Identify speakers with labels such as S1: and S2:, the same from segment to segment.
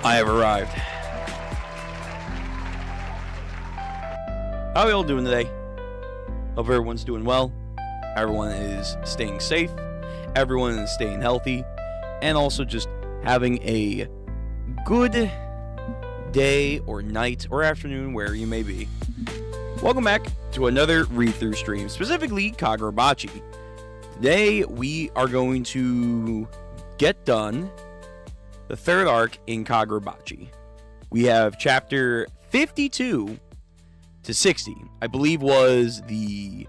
S1: I have arrived. How are we all doing today? Hope everyone's doing well. Everyone is staying safe. Everyone is staying healthy. And also just having a good day or night or afternoon where you may be. Welcome back to another read-through stream, specifically Kagurabachi. Today we are going to get done the third arc in Kagurabachi. We have chapter 52 to 60, I believe was the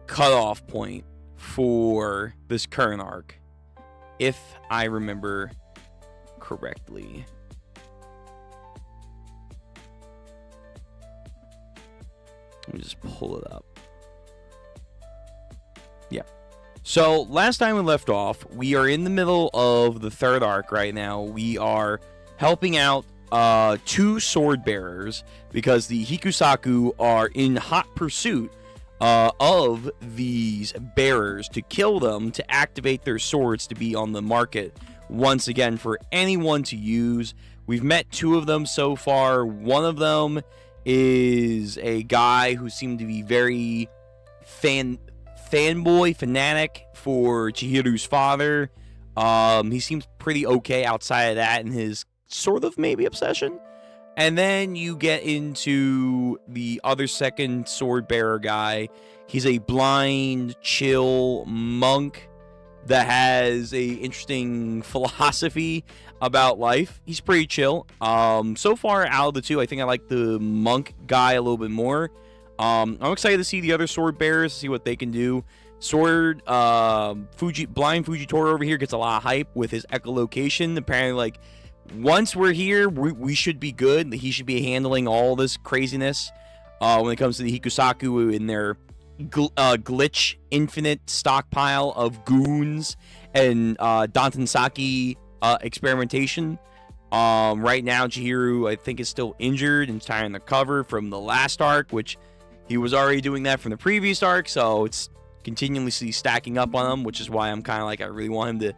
S1: cutoff point for this current arc, if I remember correctly. Let me just pull it up. Yeah. So, last time we left off, we are in the middle of the third arc right now. We are helping out two sword bearers because the Hikusaku are in hot pursuit of these bearers to kill them, to activate their swords to be on the market once again for anyone to use. We've met two of them so far. One of them is a guy who seemed to be very fanboy, fanatic for Chihiru's father. He seems pretty okay outside of that and his sort of maybe obsession. And then you get into the other second sword bearer guy. He's a blind, chill monk that has a interesting philosophy about life. He's pretty chill. So far out of the two, I think I like the monk guy a little bit more. I'm excited to see the other sword bearers, see what they can do. Blind Fujitoro over here gets a lot of hype with his echolocation. Apparently, like, once we're here, we should be good. He should be handling all this craziness when it comes to the Hikusaku in their glitch infinite stockpile of goons and Dantensaki experimentation. Right now, Chihiru, I think, is still injured and trying to recover from the last arc, which he was already doing that from the previous arc, so it's continuously stacking up on him, which is why I'm kind of like, I really want him to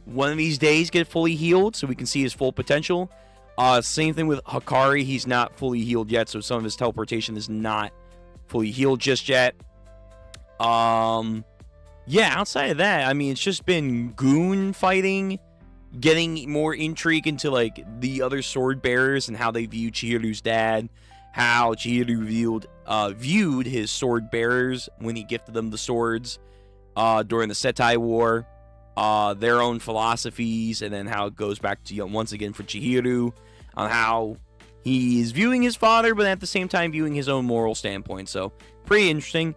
S1: one of these days get fully healed so we can see his full potential. Same thing with Hakari. He's not fully healed yet, so some of his teleportation is not fully healed just yet. Yeah, outside of that, I mean, it's just been goon fighting, getting more intrigue into like the other sword bearers and how they view Chihiru's dad, how Chihiru viewed his sword bearers when he gifted them the swords during the Setai War, their own philosophies, and then how it goes back to, once again for Chihiru on how he's viewing his father, but at the same time viewing his own moral standpoint. So pretty interesting.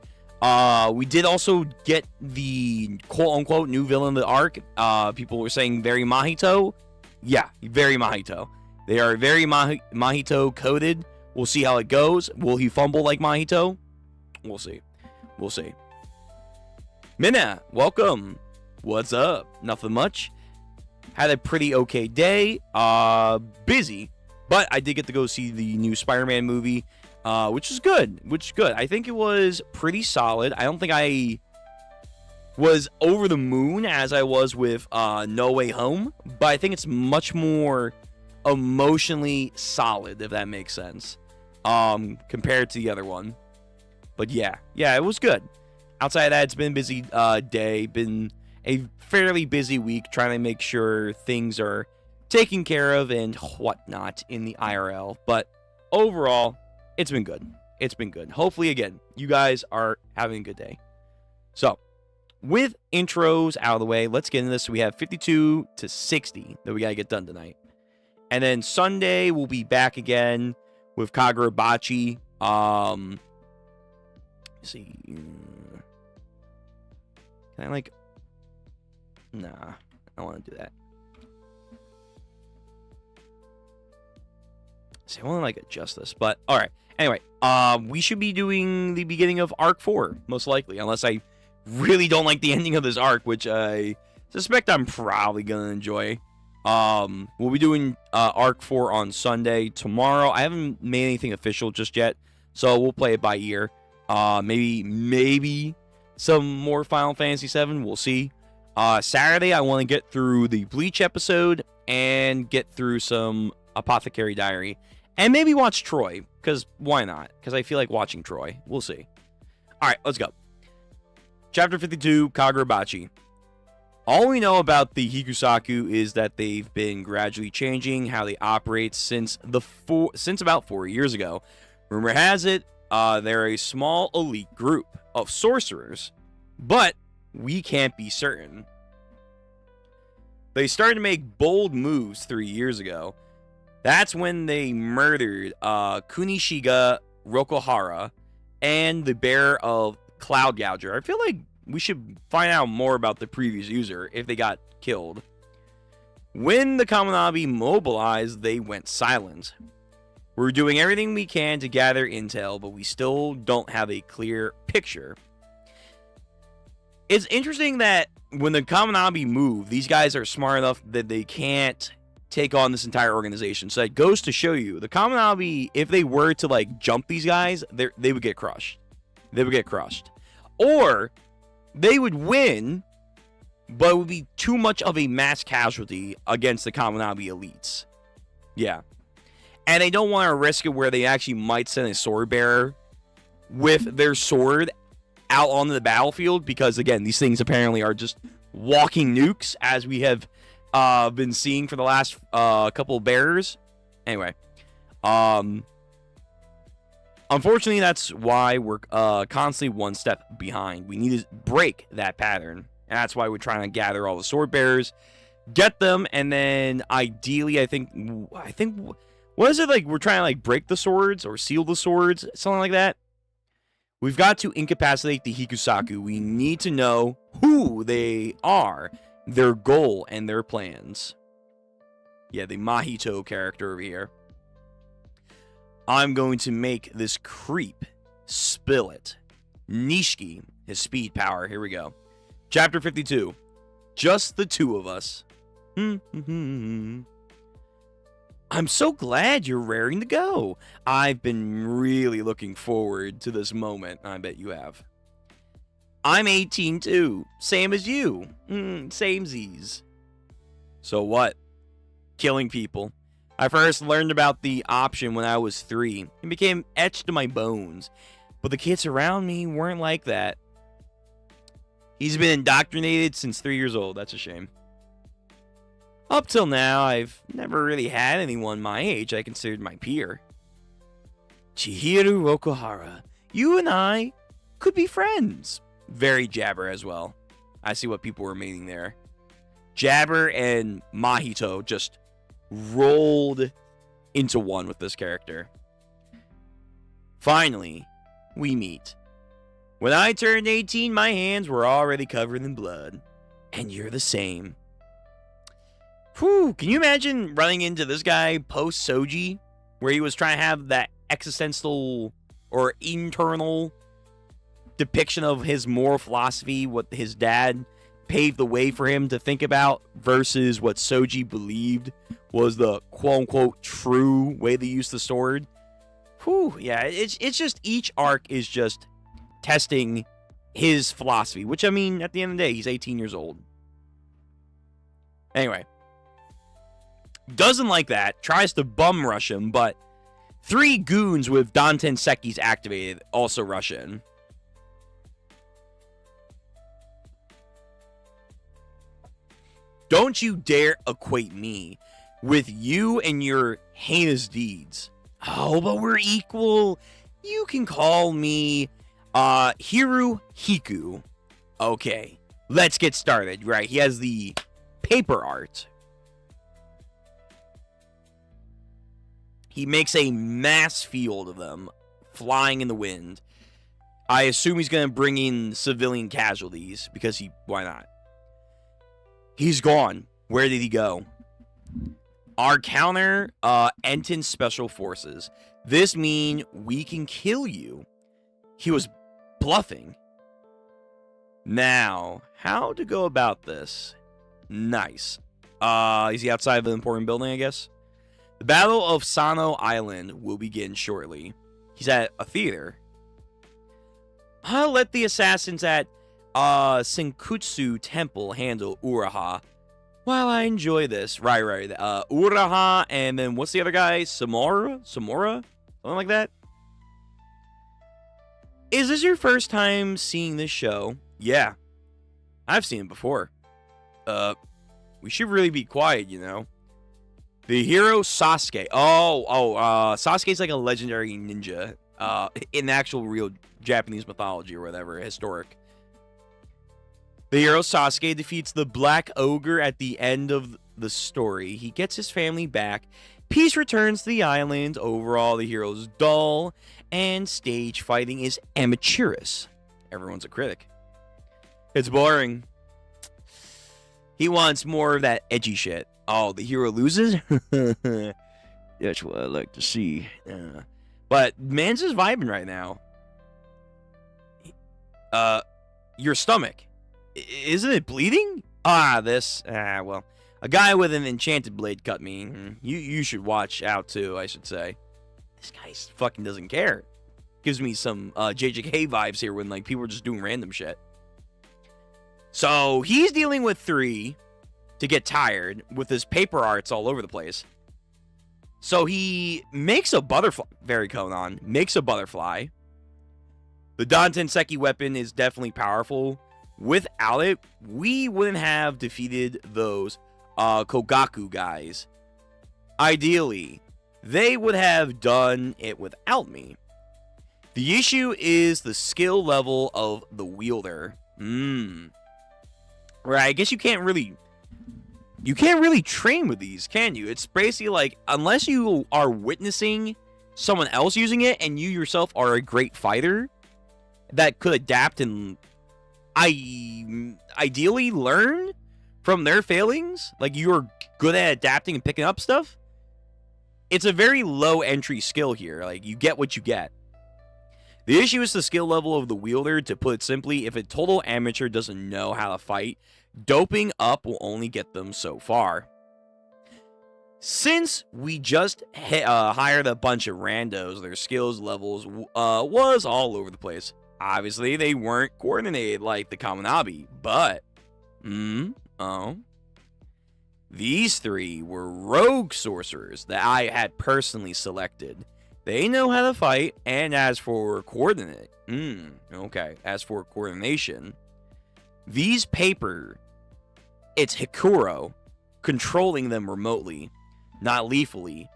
S1: We did also get the quote-unquote new villain of the arc. People were saying very Mahito. Yeah, very Mahito. They are very Mahito coded. We'll see how it goes. Will he fumble like Mahito? We'll see. We'll see. Minna, welcome. What's up? Nothing much. Had a pretty okay day. Busy. But I did get to go see the new Spider-Man movie, which is good. I think it was pretty solid. I don't think I was over the moon as I was with No Way Home, but I think it's much more emotionally solid, if that makes sense, compared to the other one. But yeah, it was good. Outside of that, it's been a busy day, been a fairly busy week trying to make sure things are taken care of and whatnot in the IRL. But overall, it's been good. Hopefully, again, you guys are having a good day. So, with intros out of the way, let's get into this. So we have 52 to 60 that we got to get done tonight. And then Sunday, we'll be back again with Kagurabachi. Let's see. Can I, like... Nah, I don't want to do that. See, I want to, like, adjust this. But, alright. Anyway, we should be doing the beginning of Arc 4, most likely. Unless I really don't like the ending of this arc, which I suspect I'm probably going to enjoy. We'll be doing Arc 4 on Sunday. Tomorrow, I haven't made anything official just yet, so we'll play it by ear. Maybe some more Final Fantasy VII. We'll see. Saturday, I want to get through the Bleach episode and get through some Apothecary Diary. And maybe watch Troy, because why not? Because I feel like watching Troy. We'll see. All right, let's go. Chapter 52, Kagurabachi. All we know about the Hikusaku is that they've been gradually changing how they operate since about 4 years ago. Rumor has it, they're a small elite group of sorcerers, but we can't be certain. They started to make bold moves 3 years ago. That's when they murdered Kunishiga Rokohara and the bearer of Cloud Gouger. I feel like we should find out more about the previous user if they got killed. When the Kaminabi mobilized, they went silent. We're doing everything we can to gather intel, but we still don't have a clear picture. It's interesting that when the Kaminabi move, these guys are smart enough that they can't take on this entire organization. So that goes to show you, the Kaminabi, if they were to like jump these guys, they would get crushed. They would get crushed. Or they would win, but it would be too much of a mass casualty against the Kaminabi elites. Yeah. And they don't want to risk it where they actually might send a sword bearer with their sword out onto the battlefield, because again, these things apparently are just walking nukes, as we have been seeing for the last couple of bearers. Anyway, unfortunately, that's why we're constantly one step behind. We need to break that pattern, and that's why we're trying to gather all the sword bearers, get them, and then ideally, I think, what is it, like, we're trying to like break the swords or seal the swords, something like that. We've got to incapacitate the Hikusaku. We need to know who they are, their goal, and their plans. Yeah, the Mahito character over here. I'm going to make this creep spill it. Nishiki, his speed power. Here we go. Chapter 52. Just the two of us. I'm so glad you're raring to go. I've been really looking forward to this moment. I bet you have. I'm 18 too. Same as you. Samesies. So what? Killing people. I first learned about the option when I was 3. It became etched to my bones. But the kids around me weren't like that. He's been indoctrinated since 3 years old. That's a shame. Up till now, I've never really had anyone my age I considered my peer. Chihiro Rokohara, you and I could be friends. Very Jabber as well. I see what people were meaning there. Jabber and Mahito just rolled into one with this character. Finally, we meet. When I turned 18, my hands were already covered in blood. And you're the same. Whew, can you imagine running into this guy post-Soji, where he was trying to have that existential or internal depiction of his moral philosophy, what his dad paved the way for him to think about, versus what Soji believed was the quote-unquote true way they used the sword? Whew, yeah, it's just each arc is just testing his philosophy, which, I mean, at the end of the day, he's 18 years old. Anyway. Doesn't like that, tries to bum rush him, but 3 goons with Danten Sekis activated also rush in. Don't you dare equate me with you and your heinous deeds. Oh, but we're equal. You can call me Hiru Hiku. Okay, let's get started. Right, he has the paper art. He makes a mass field of them flying in the wind. I assume he's going to bring in civilian casualties because why not? He's gone. Where did he go? Our counter, Enton Special Forces. This means we can kill you. He was bluffing. Now, how to go about this? Nice. Is he outside of the important building, I guess? The Battle of Sano Island will begin shortly. He's at a theater. I'll let the assassins at Senkutsu Temple handle Uraha. While I enjoy this. Right. Uraha, and then what's the other guy? Samora? Something like that? Is this your first time seeing this show? Yeah. I've seen it before. We should really be quiet, you know. The hero Sasuke. Sasuke's like a legendary ninja. In actual real Japanese mythology or whatever, historic. The hero Sasuke defeats the Black Ogre at the end of the story. He gets his family back. Peace returns to the island. Overall, the hero's dull, and stage fighting is amateurish. Everyone's a critic. It's boring. He wants more of that edgy shit. Oh, the hero loses? That's what I like to see. But man's just vibing right now. Your stomach. Isn't it bleeding? Well. A guy with an enchanted blade cut me. You should watch out too, I should say. This guy fucking doesn't care. Gives me some JJK vibes here when like people are just doing random shit. So he's dealing with 3 to get tired with his paper arts all over the place. So he makes a butterfly. Very Conan. Makes a butterfly. The Dantenseki weapon is definitely powerful. Without it, we wouldn't have defeated those Kogaku guys. Ideally, they would have done it without me. The issue is the skill level of the wielder. Right, I guess you can't really train with these, can you? It's basically like, unless you are witnessing someone else using it and you yourself are a great fighter that could adapt and ideally learn from their failings, like you're good at adapting and picking up stuff, it's a very low entry skill here. Like, you get what you get. The issue is the skill level of the wielder. To put it simply, if a total amateur doesn't know how to fight, doping up will only get them so far. Since we just hired a bunch of randos, their skills levels was all over the place. Obviously, they weren't coordinated like the Kaminabi, but these 3 were rogue sorcerers that I had personally selected. They know how to fight, and as for coordination, these paper, it's Hikuro controlling them remotely, not lethally,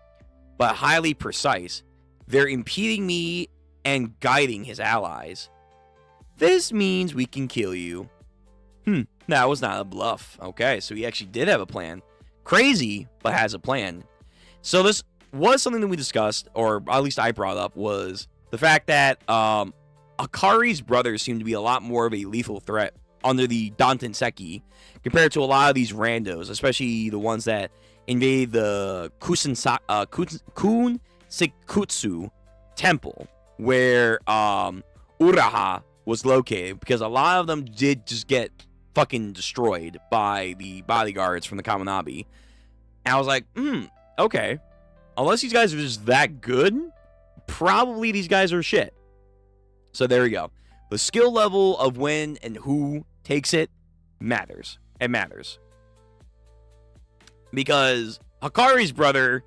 S1: but highly precise. They're impeding me and guiding his allies. This means we can kill you. That was not a bluff. Okay, so he actually did have a plan. Crazy, but has a plan. So this was something that we discussed, or at least I brought up, was the fact that Akari's brothers seem to be a lot more of a lethal threat under the Dantenseki compared to a lot of these randos, especially the ones that invade the Kunsekutsu temple, where Uraha was located, because a lot of them did just get fucking destroyed by the bodyguards from the Kaminabi. And I was like, okay. Unless these guys are just that good, probably these guys are shit. So there we go. The skill level of when and who takes it matters. It matters. Because Hakari's brother,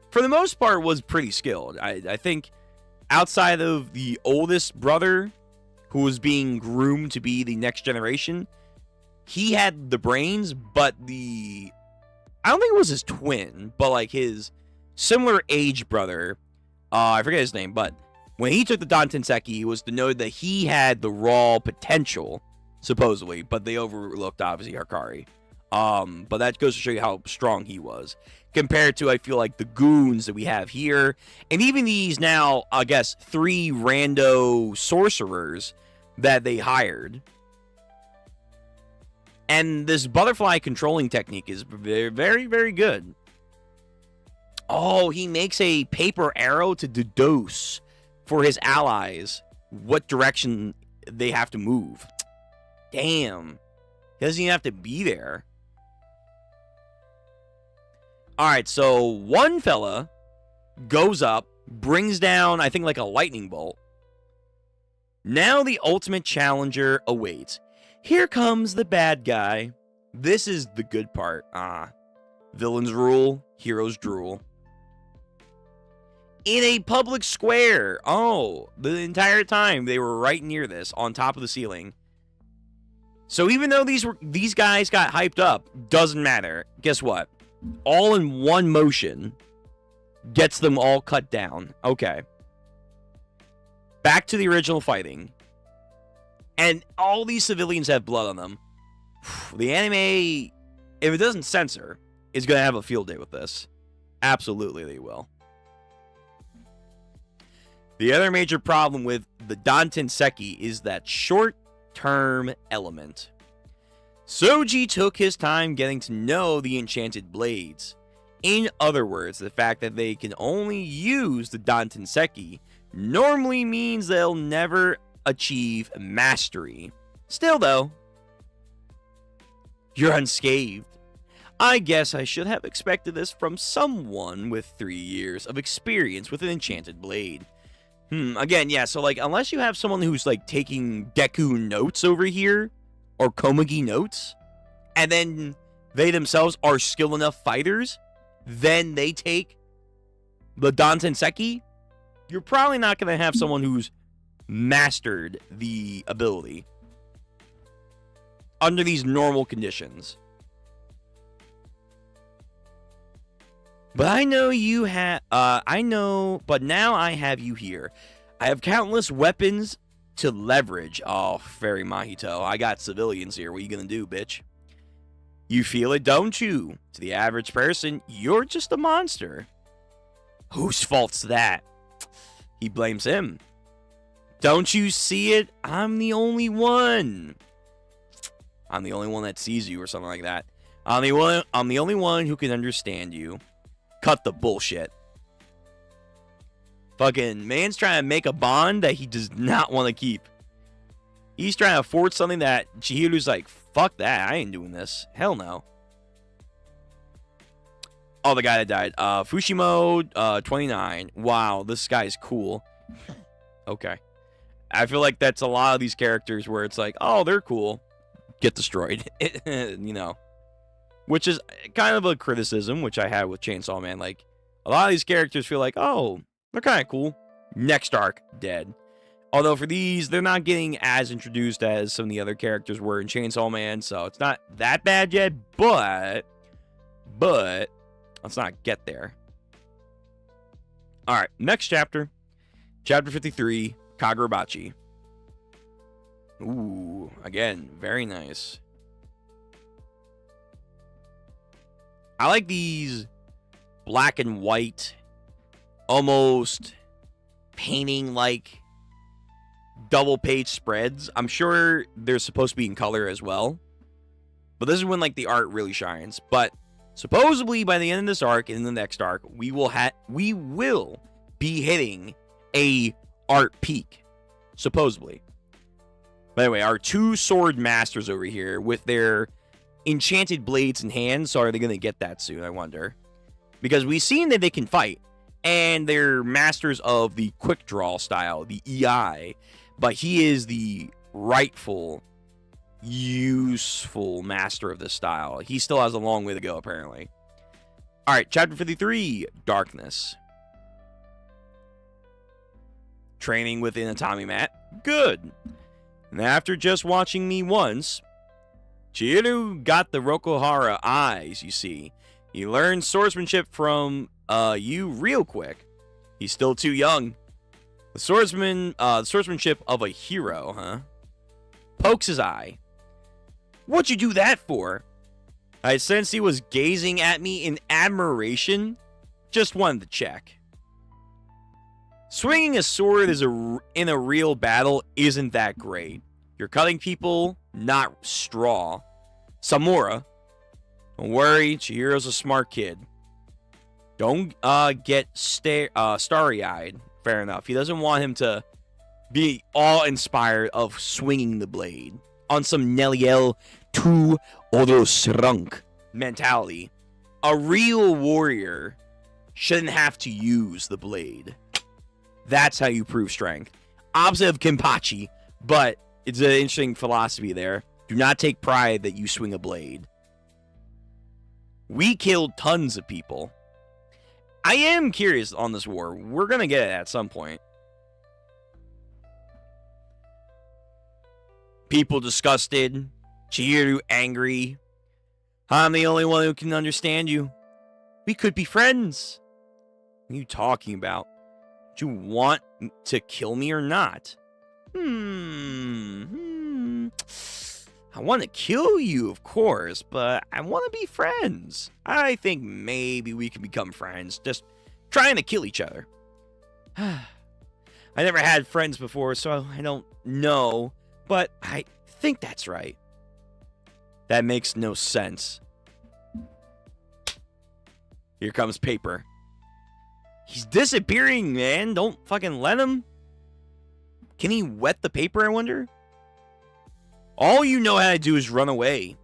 S1: for the most part, was pretty skilled. I think outside of the oldest brother, who was being groomed to be the next generation, he had the brains, but I don't think it was his twin, but like his similar age brother, I forget his name, but when he took the Dantenseki, it was to know that he had the raw potential, supposedly, but they overlooked, obviously, Hakari. But that goes to show you how strong he was, compared to, I feel like, the goons that we have here, and even these now, I guess, 3 rando sorcerers that they hired. And this butterfly controlling technique is very, very, very good. Oh, he makes a paper arrow to deduce for his allies what direction they have to move. Damn. He doesn't even have to be there. Alright, so one fella goes up, brings down, I think, like a lightning bolt. Now the ultimate challenger awaits. Here comes the bad guy. This is the good part. Villains rule, heroes drool. In a public square. Oh, the entire time they were right near this, on top of the ceiling. So even though these guys got hyped up, doesn't matter. Guess what? All in one motion gets them all cut down. Okay. Back to the original fighting. And all these civilians have blood on them. The anime, if it doesn't censor, is going to have a field day with this. Absolutely they will. The other major problem with the Dantenseki is that short-term element. Soji took his time getting to know the enchanted blades. In other words, the fact that they can only use the Dantenseki normally means they'll never achieve mastery. Still though, you're unscathed. I guess I should have expected this from someone with 3 years of experience with an enchanted blade. Again, yeah, so like, unless you have someone who's like taking Deku notes over here, or Komagi notes, and then they themselves are skilled enough fighters, then they take the Dantenseki, you're probably not going to have someone who's mastered the ability under these normal conditions. But I know you have, but now I have you here. I have countless weapons to leverage. Oh, Fairy Mahito, I got civilians here. What are you gonna do, bitch? You feel it, don't you? To the average person, you're just a monster. Whose fault's that? He blames him. Don't you see it? I'm the only one. I'm the only one that sees you, or something like that. I'm the only one who can understand you. Cut the bullshit. Fucking man's trying to make a bond that he does not want to keep. He's trying to force something that Chihiru's like, fuck that, I ain't doing this. Hell no. Oh, the guy that died. Fushimo, 29. Wow, this guy's cool. Okay. I feel like that's a lot of these characters where it's like, oh, they're cool. Get destroyed. You know. Which is kind of a criticism, which I had with Chainsaw Man. Like, a lot of these characters feel like, oh, they're kind of cool. Next arc, dead. Although for these, they're not getting as introduced as some of the other characters were in Chainsaw Man, so it's not that bad yet, but let's not get there. Alright, next chapter. Chapter 53, Kagurabachi. Ooh, again, very nice. I like these black and white, almost painting-like double-page spreads. I'm sure they're supposed to be in color as well. But this is when, like, the art really shines. But supposedly, by the end of this arc and in the next arc, we will be hitting a art peak. Supposedly. By the way, our two sword masters over here with their enchanted blades in hand. So are they going to get that soon, I wonder? Because we've seen that they can fight. And they're masters of the quick draw style, the EI. But he is the rightful, useful master of this style. He still has a long way to go, apparently. Alright, chapter 53, Darkness. Training with an Atami mat. Good. And after just watching me once, Chihiru got the Rokuhara eyes, you see. He learned swordsmanship from you real quick. He's still too young. The swordsmanship of a hero, huh? Pokes his eye. What'd you do that for? I sensed he was gazing at me in admiration. Just wanted to check. Swinging a sword in a real battle isn't that great. You're cutting people, not straw. Samura. Don't worry, Chihiro's a smart kid. Don't get starry-eyed. Fair enough. He doesn't want him to be awe-inspired of swinging the blade on some Neliel tu Orosrunk mentality. A real warrior shouldn't have to use the blade. That's how you prove strength. Opposite of Kenpachi, but it's an interesting philosophy there. Do not take pride that you swing a blade. We killed tons of people. I am curious on this war. We're going to get it at some point. People disgusted. Chihiro angry. I'm the only one who can understand you. We could be friends. What are you talking about? Do you want to kill me or not? I want to kill you, of course, but I want to be friends. I think maybe we can become friends, just trying to kill each other. I never had friends before, so I don't know, but I think that's right. That makes no sense. Here comes Paper. He's disappearing, man. Don't fucking let him. Can he wet the paper, I wonder? All you know how to do is run away.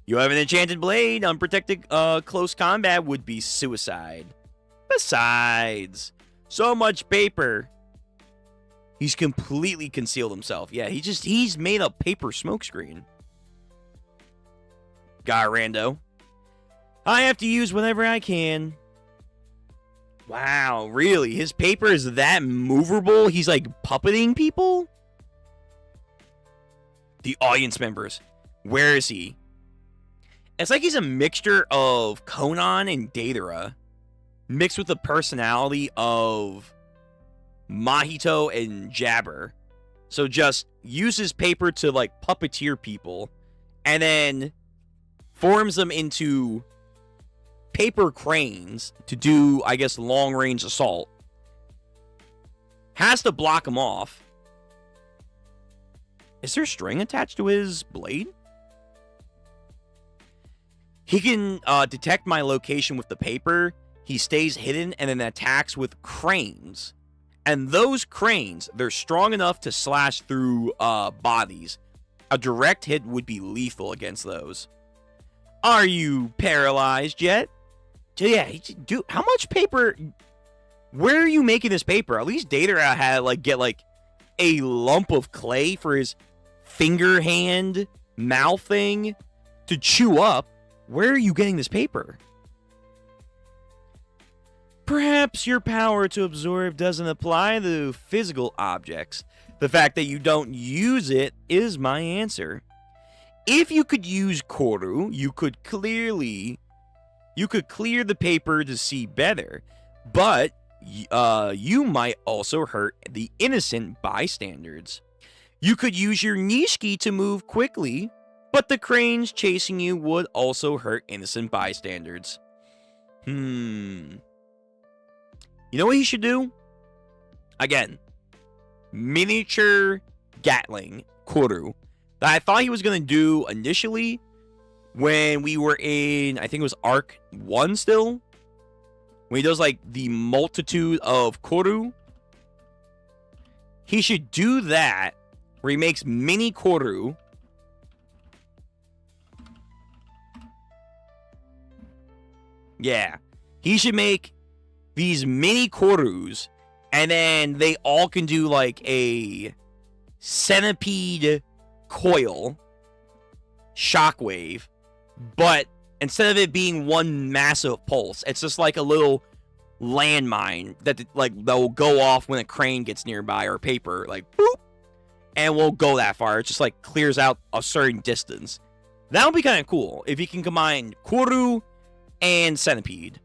S1: You have an enchanted blade. Unprotected close combat would be suicide. Besides, so much paper. He's completely concealed himself. Yeah, he's made a paper smokescreen. Got rando. I have to use whatever I can. Wow, really? His paper is that movable? He's like puppeting people? The audience members. Where is he? It's like he's a mixture of Conan and Datara, mixed with the personality of Mahito and Jabber. So just uses paper to like puppeteer people and then forms them into paper cranes to do, I guess, long-range assault. Has to block them off. Is there string attached to his blade? He can detect my location with the paper. He stays hidden and then attacks with cranes. And those cranes, they're strong enough to slash through bodies. A direct hit would be lethal against those. Are you paralyzed yet? Yeah, dude, how much paper? Where are you making this paper? At least Datara had get a lump of clay for his finger hand mouth thing to chew up. Where are you getting this paper? Perhaps your power to absorb doesn't apply to physical objects. The fact that you don't use it is my answer. If you could use Koru, you could clear the paper to see better, but you might also hurt the innocent bystanders. You could use your Nishiki to move quickly, but the cranes chasing you would also hurt innocent bystanders. You know what he should do? Again, miniature Gatling, Koru, that I thought he was going to do initially when we were in, I think it was Arc 1 still. When he does the multitude of Koru. He should do that where he makes mini Koru. Yeah. He should make these mini Korus, and then they all can do a centipede coil shockwave, but instead of it being one massive pulse, it's just like a little landmine that will go off when a crane gets nearby or paper, boop, and won't go that far. It just clears out a certain distance. That would be kind of cool if you can combine Koru and centipede.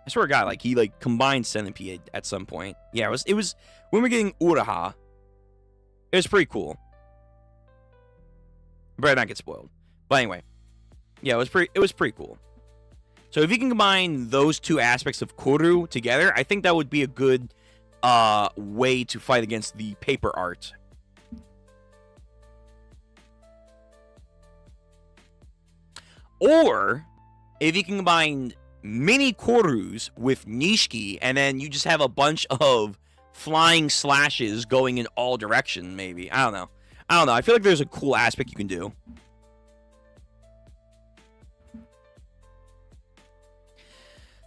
S1: I swear to God, he combined centipede at some point. Yeah, it was when we're getting Uraha. It was pretty cool. Better not get spoiled. But anyway, yeah, it was pretty cool. So if you can combine those two aspects of Koru together, I think that would be a good way to fight against the paper art. Or if you can combine mini Korus with Nishiki, and then you just have a bunch of flying slashes going in all directions, maybe. I don't know. I feel like there's a cool aspect you can do.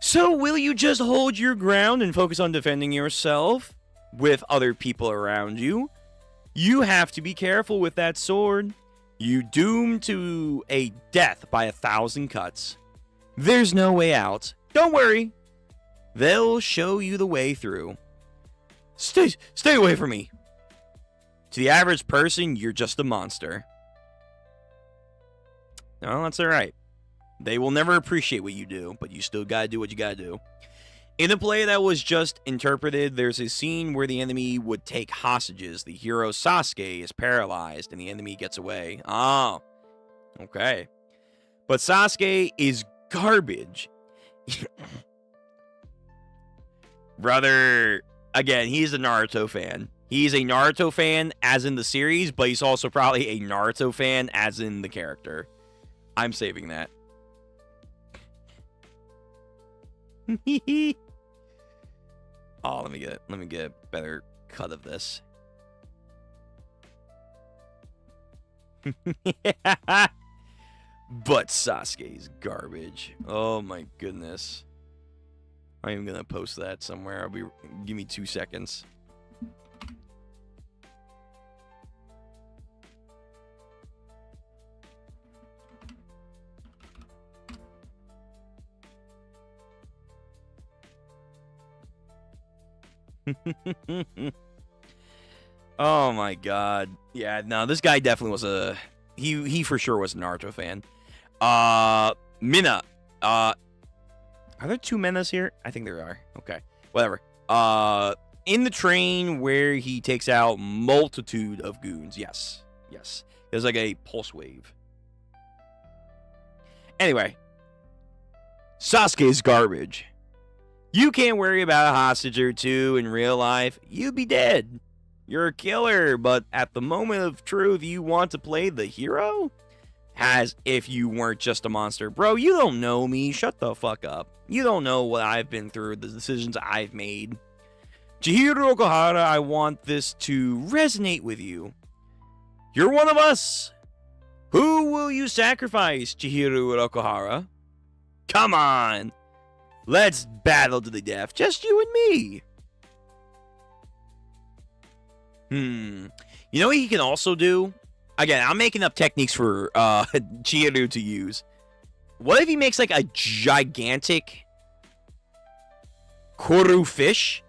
S1: So will you just hold your ground and focus on defending yourself with other people around you? You have to be careful with that sword. You doomed to a death by 1,000 cuts. There's no way out. Don't worry. They'll show you the way through. Stay away from me. To the average person, you're just a monster. No, that's alright. They will never appreciate what you do, but you still gotta do what you gotta do. In the play that was just interpreted, there's a scene where the enemy would take hostages. The hero Sasuke is paralyzed, and the enemy gets away. Oh, okay. But Sasuke is garbage. Brother, again, he's a Naruto fan. He's a Naruto fan as in the series, but he's also probably a Naruto fan as in the character. I'm saving that. Oh, let me get a better cut of this. But Sasuke's garbage. Oh my goodness. I'm even gonna post that somewhere. Give me 2 seconds. Oh my god. Yeah, no, this guy definitely was a he for sure was a Naruto fan. Mina. Are there 2 Minas here? I think there are. Okay. Whatever. In the train where he takes out multitude of goons. Yes. Yes. There's like a pulse wave. Anyway. Sasuke is garbage. You can't worry about a hostage or 2 in real life. You'd be dead. You're a killer, but at the moment of truth, you want to play the hero? As if you weren't just a monster. Bro, you don't know me. Shut the fuck up. You don't know what I've been through, the decisions I've made. Chihiro Okuhara, I want this to resonate with you. You're one of us. Who will you sacrifice, Chihiro Okuhara? Come on. Let's battle to the death. Just you and me. You know what he can also do? Again, I'm making up techniques for Chihiro to use. What if he makes like a gigantic Koru fish?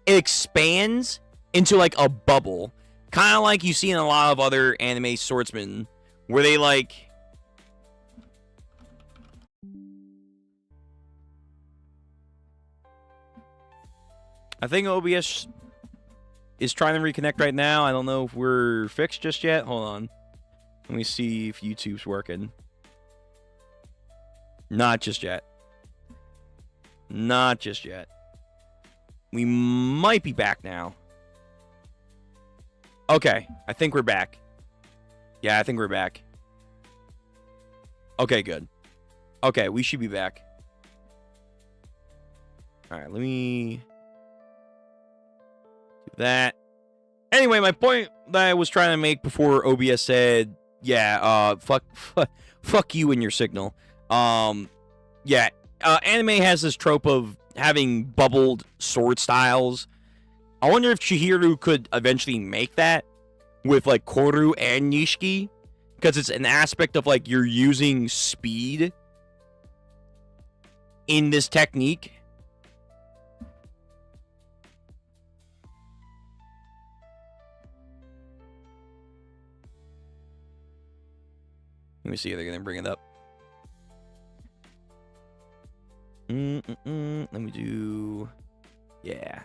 S1: It expands into like a bubble. Kind of like you see in a lot of other anime swordsmen. Where they like... I think OBS is trying to reconnect right now. I don't know if we're fixed just yet. Hold on. Let me see if YouTube's working. Not just yet. Not just yet. We might be back now. Okay. I think we're back. Yeah, I think we're back. Okay, good. Okay, we should be back. Alright, let me... that. Anyway, my point that I was trying to make before OBS said, yeah, fuck you and your signal. Yeah, anime has this trope of having bubbled sword styles. I wonder if Chihiro could eventually make that with like Koru and Nishiki, because it's an aspect of like you're using speed in this technique. Let me see if they're going to bring it up. Let me do... yeah.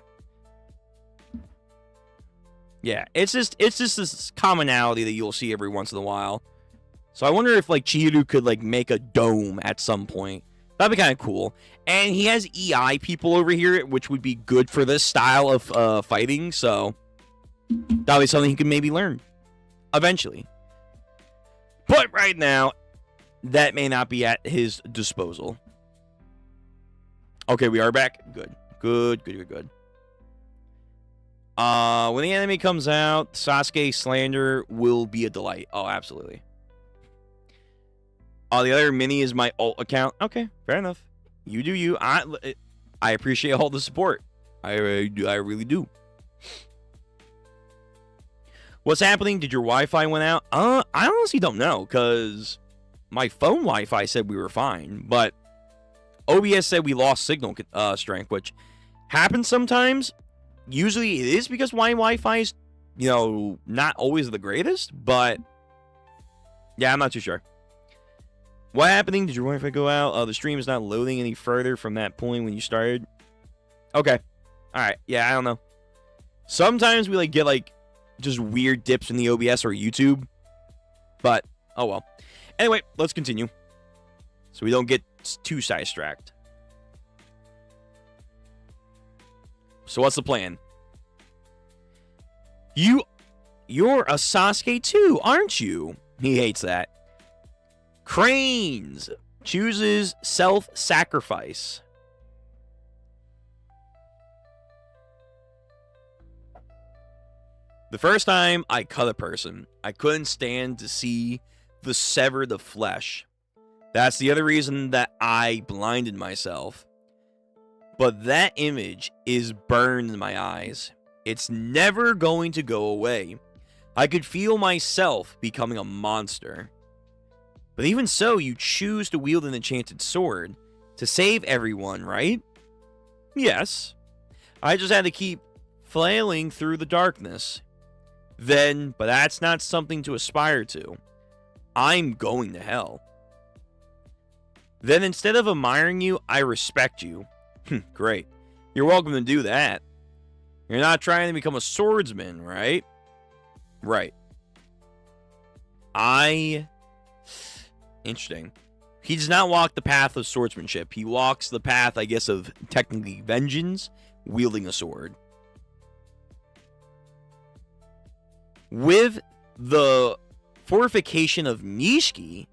S1: Yeah, it's just this commonality that you'll see every once in a while. So I wonder if, like, Chihiro could, like, make a dome at some point. That'd be kind of cool. And he has EI people over here, which would be good for this style of fighting, so... that'll be something he can maybe learn. Eventually. But right now, that may not be at his disposal. Okay, we are back. Good. Good. When the anime comes out, Sasuke slander will be a delight. Oh, absolutely. The other mini is my alt account. Okay, fair enough. You do you. I appreciate all the support. I really do. What's happening? Did your Wi-Fi went out? I honestly don't know, because my phone Wi-Fi said we were fine, but OBS said we lost signal strength, which happens sometimes. Usually it is because my Wi-Fi is, not always the greatest, but yeah, I'm not too sure. What happening? Did your Wi-Fi go out? The stream is not loading any further from that point when you started. Okay. All right. Yeah, I don't know. Sometimes we get just weird dips in the OBS or YouTube, but oh well. Anyway, let's continue so we don't get too sidetracked. So what's the plan? You're a Sasuke too, aren't you? He hates that. Cranes chooses self-sacrifice. The first time I cut a person, I couldn't stand to see the severed flesh. That's the other reason that I blinded myself. But that image is burned in my eyes. It's never going to go away. I could feel myself becoming a monster. But even so, you choose to wield an enchanted sword to save everyone, right? Yes. I just had to keep flailing through the darkness. But that's not something to aspire to. I'm going to hell. Then instead of admiring you, I respect you. Great. You're welcome to do that. You're not trying to become a swordsman, right? Right. Interesting. He does not walk the path of swordsmanship. He walks the path, I guess, of technically vengeance, wielding a sword. With the fortification of Nishiki,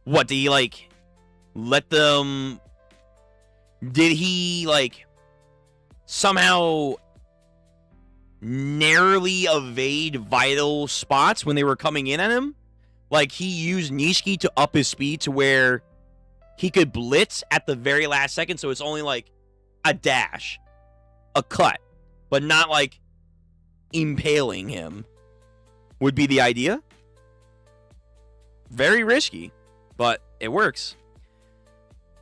S1: what, did he, let them... Did he, somehow narrowly evade vital spots when they were coming in at him? He used Nishiki to up his speed to where he could blitz at the very last second, so it's only, a dash. A cut. But not, impaling him. Would be the idea. Very risky. But it works.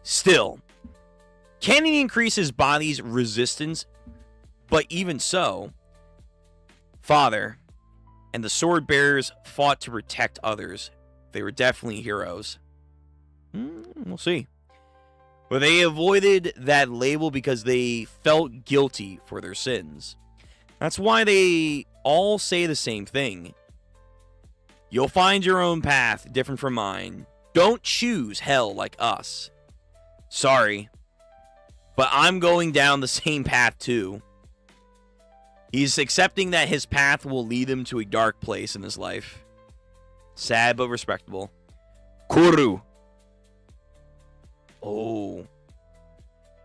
S1: Still. Can he increase his body's resistance? But even so, Father and the sword bearers fought to protect others. They were definitely heroes. We'll see. But they avoided that label because they felt guilty for their sins. That's why they all say the same thing. You'll find your own path, different from mine. Don't choose hell like us. Sorry, but I'm going down the same path too. He's accepting that his path will lead him to a dark place in his life. Sad but respectable. Kuru. Oh.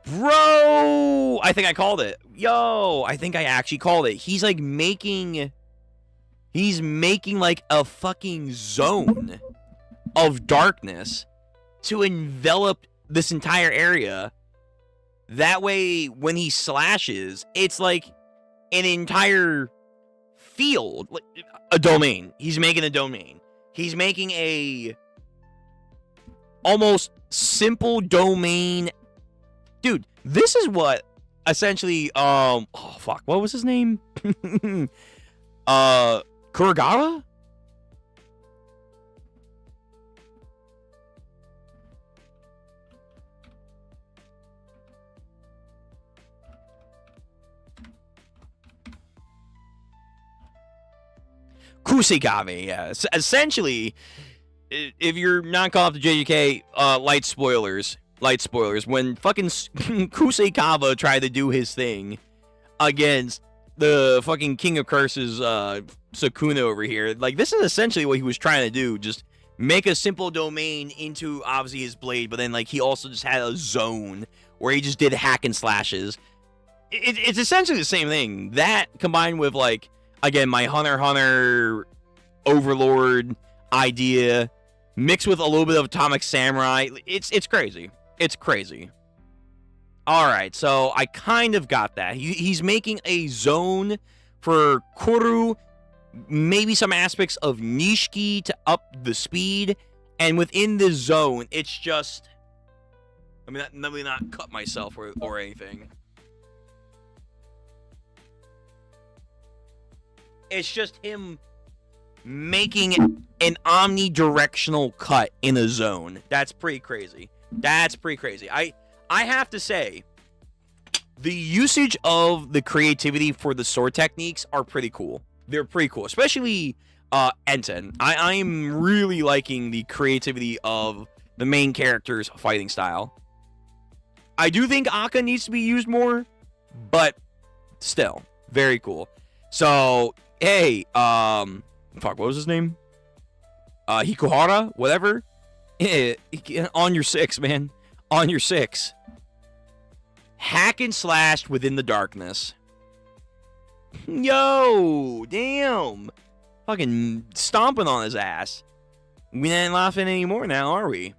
S1: Bro! I think I called it. Yo, I think I actually called it. He's making a fucking zone of darkness to envelop this entire area. That way, when he slashes, it's an entire field. A domain. He's making a domain. He's making a almost simple domain. Dude, this is what essentially oh fuck, what was his name? Kagurabachi? Kusekave, yeah. Essentially, if you're not caught up to JJK, light spoilers. When fucking Kusekava tried to do his thing against the fucking King of Curses, Sukuna over here, this is essentially what he was trying to do. Just make a simple domain into, obviously, his blade, but then, he also just had a zone where he just did hack and slashes. It's essentially the same thing. That, combined with, again, my Hunter x Hunter Overlord idea mixed with a little bit of Atomic Samurai. It's crazy. It's crazy. All right, so I kind of got that. He's making a zone for Kuru, maybe some aspects of Nishiki to up the speed, and within this zone, it's just... let me not cut myself or anything. It's just him making an omnidirectional cut in a zone. That's pretty crazy. That's pretty crazy. I have to say, the usage of the creativity for the sword techniques are pretty cool. They're pretty cool, especially Enten. I'm really liking the creativity of the main character's fighting style. I do think Akka needs to be used more, but still, very cool. So, hey, what was his name? Hikuhara, whatever. On your 6, man. On your 6. Hack and slashed within the darkness. Yo, damn. Fucking stomping on his ass. We ain't laughing anymore now, are we?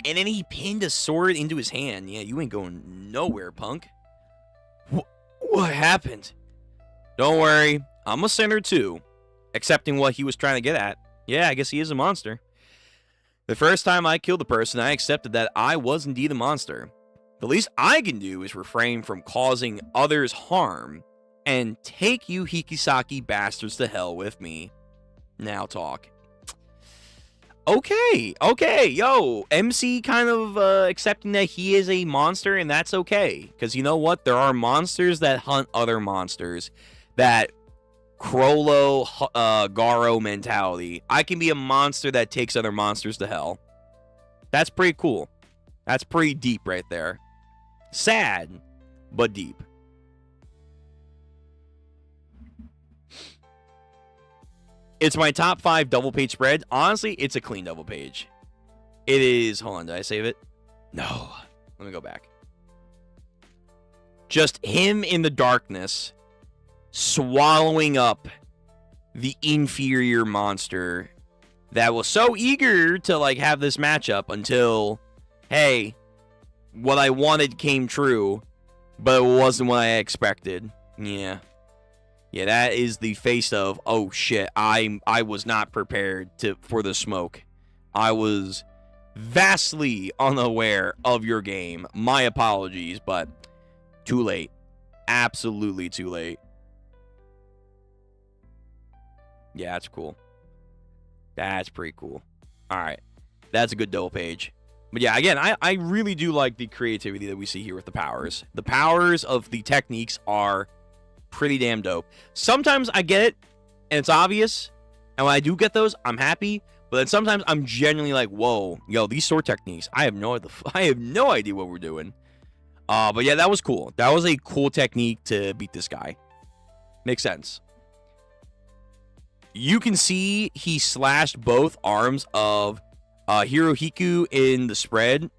S1: And then he pinned a sword into his hand. Yeah, you ain't going nowhere, punk. What happened? Don't worry, I'm a sinner too. Accepting what he was trying to get at. Yeah, I guess he is a monster. The first time I killed a person, I accepted that I was indeed a monster. The least I can do is refrain from causing others harm and take you Hikisaki bastards to hell with me. Now talk. Okay, yo, MC kind of accepting that he is a monster, and that's okay. Because you know what? There are monsters that hunt other monsters. That Crollo, Garo mentality. I can be a monster that takes other monsters to hell. That's pretty cool. That's pretty deep right there. Sad, but deep. It's my top 5 double page spread. Honestly, it's a clean double page. It is... Hold on, did I save it? No. Let me go back. Just him in the darkness, swallowing up the inferior monster that was so eager to, like, have this matchup until, hey, what I wanted came true, but it wasn't what I expected. Yeah. Yeah, that is the face of, oh shit, I was not prepared for the smoke. I was vastly unaware of your game. My apologies, but too late. Absolutely too late. Yeah, that's cool. That's pretty cool. Alright. That's a good double page. But yeah, again, I really do like the creativity that we see here with the powers. The powers of the techniques are pretty damn dope. Sometimes I get it, and it's obvious, and when I do get those, I'm happy. But then sometimes I'm genuinely like, whoa, yo, these sword techniques, I have no idea what we're doing. But yeah, that was cool. That was a cool technique to beat this guy. Makes sense. You can see he slashed both arms of Hirohiku in the spread.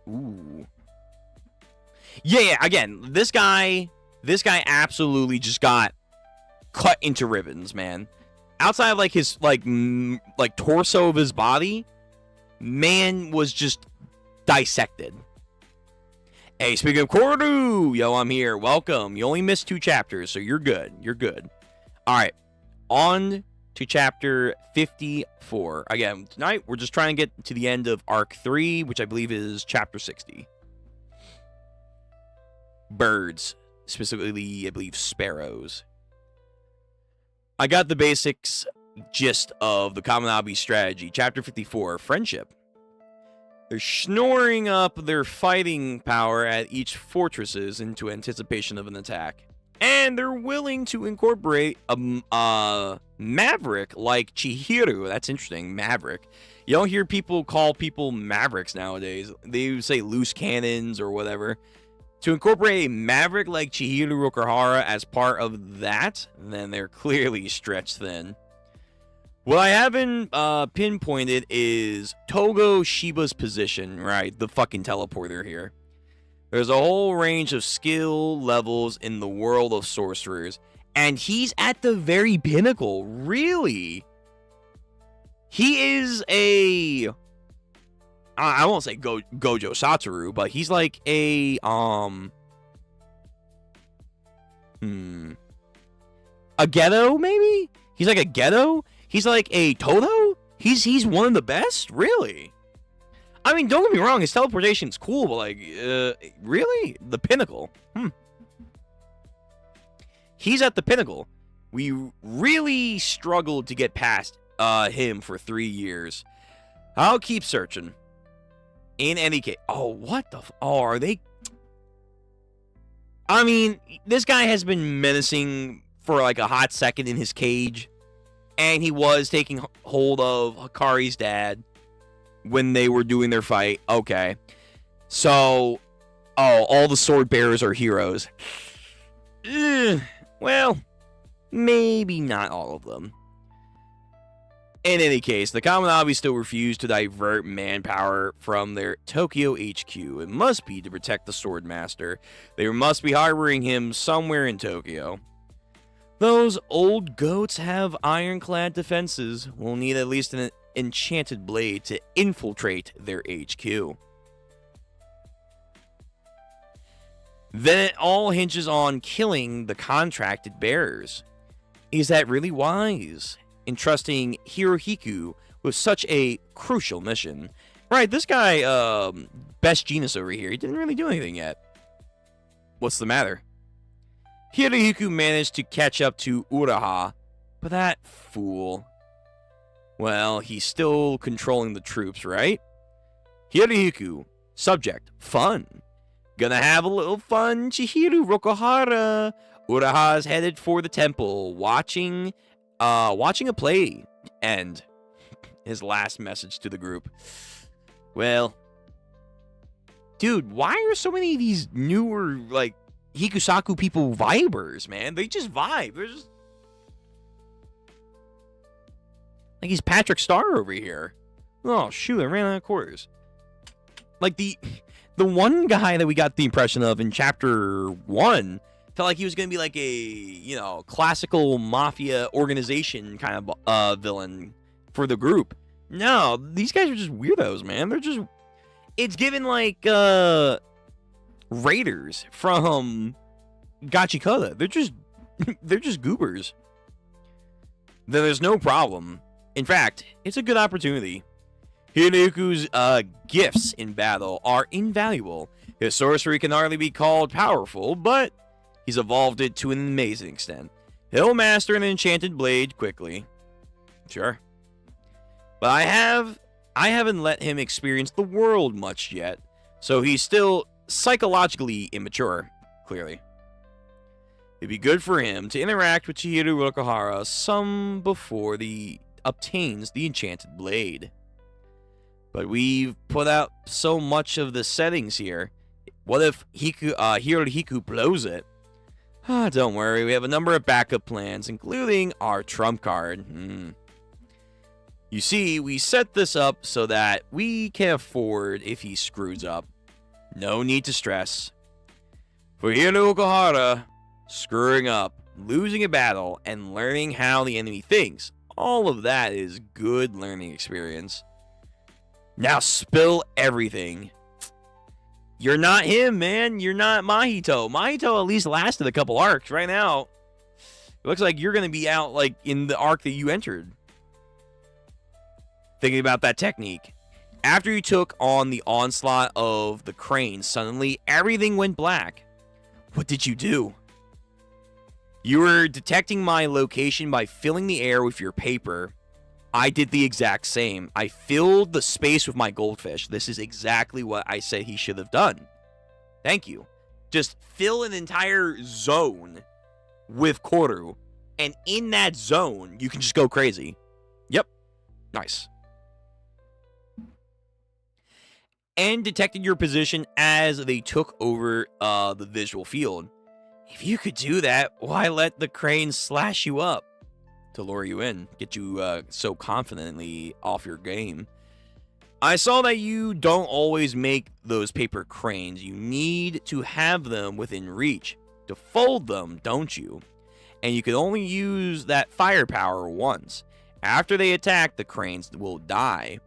S1: Ooh. Yeah, again, this guy absolutely just got cut into ribbons, man. Outside of like his like torso of his body, man was just dissected. Hey, speaking of Kuru, yo, I'm here. Welcome. You only missed 2 chapters, so you're good. You're good. All right, on to chapter 54. Again, tonight we're just trying to get to the end of arc 3, which I believe is chapter 60. Birds. Specifically, I believe, sparrows. I got the basics gist of the Kaminabi strategy. Chapter 54, Friendship. They're snoring up their fighting power at each fortresses into anticipation of an attack. And they're willing to incorporate a maverick like Chihiro. That's interesting, maverick. You don't hear people call people mavericks nowadays. They say loose cannons or whatever. To incorporate a maverick like Chihiro Rokuhara as part of that, then they're clearly stretched thin. What I haven't pinpointed is Togo Shiba's position, right? The fucking teleporter here. There's a whole range of skill levels in the world of sorcerers, and he's at the very pinnacle, really. He is a... I won't say Gojo Satoru, but he's like a... A Geto, maybe? He's like a Geto? He's like a Todo? He's one of the best? Really? I mean, don't get me wrong, his teleportation's cool, but like, really? The pinnacle? He's at the pinnacle. We really struggled to get past him for 3 years. I'll keep searching. In any case... Oh, what the... Oh, are they... I mean, this guy has been menacing for like a hot second in his cage. And he was taking hold of Hikari's dad when they were doing their fight. Okay. So, all the sword bearers are heroes. Well, maybe not all of them. In any case, the Kaminabi still refuse to divert manpower from their Tokyo HQ. It must be to protect the Sword Master. They must be harboring him somewhere in Tokyo. Those old goats have ironclad defenses. We'll need at least an enchanted blade to infiltrate their HQ. Then it all hinges on killing the contracted bearers. Is that really wise? Entrusting Hirohiko with such a crucial mission. Right, this guy, Best Genius over here, he didn't really do anything yet. What's the matter? Hirohiko managed to catch up to Uraha, but that fool... Well, he's still controlling the troops, right? Hirohiko, subject, fun. Gonna have a little fun, Chihiro Rokuhara. Uraha's headed for the temple, watching a play. And his last message to the group. Well, dude, why are so many of these newer, like, Hikusaku people vibers, man? They just vibe. They're just... Like, he's Patrick Star over here. Oh, shoot, I ran out of quarters. Like, the one guy that we got the impression of in Chapter 1 felt like he was going to be like a, you know, classical mafia organization kind of villain for the group. No, these guys are just weirdos, man. They're just... It's given, like, Raiders from Gachikota. They're just goobers. Then there's no problem. In fact, it's a good opportunity. Hirohiko's gifts in battle are invaluable. His sorcery can hardly be called powerful, but he's evolved it to an amazing extent. He'll master an enchanted blade quickly. Sure. But I haven't let him experience the world much yet, so he's still psychologically immature, clearly. It'd be good for him to interact with Chihiro Rokuhara some before he obtains the enchanted blade. But we've put out so much of the settings here. What if Hirohiko blows it? Don't worry, we have a number of backup plans, including our trump card. You see, we set this up so that we can afford if he screws up. No need to stress. For Chihiro Rokuhara, screwing up, losing a battle, and learning how the enemy thinks, all of that is good learning experience. Now spill everything. You're not him, man. You're not Mahito. Mahito at least lasted a couple arcs. Right now, it looks like you're going to be out like in the arc that you entered. Thinking about that technique. After you took on the onslaught of the crane, suddenly everything went black. What did you do? You were detecting my location by filling the air with your paper. I did the exact same. I filled the space with my goldfish. This is exactly what I said he should have done. Thank you. Just fill an entire zone with Koru, and in that zone, you can just go crazy. Yep. Nice. And detected your position as they took over the visual field. If you could do that, why let the crane slash you up? To lure you in, get you so confidently off your game. I saw that you don't always make those paper cranes. You need to have them within reach to fold them, don't you? And you can only use that firepower once. After they attack, the cranes will die.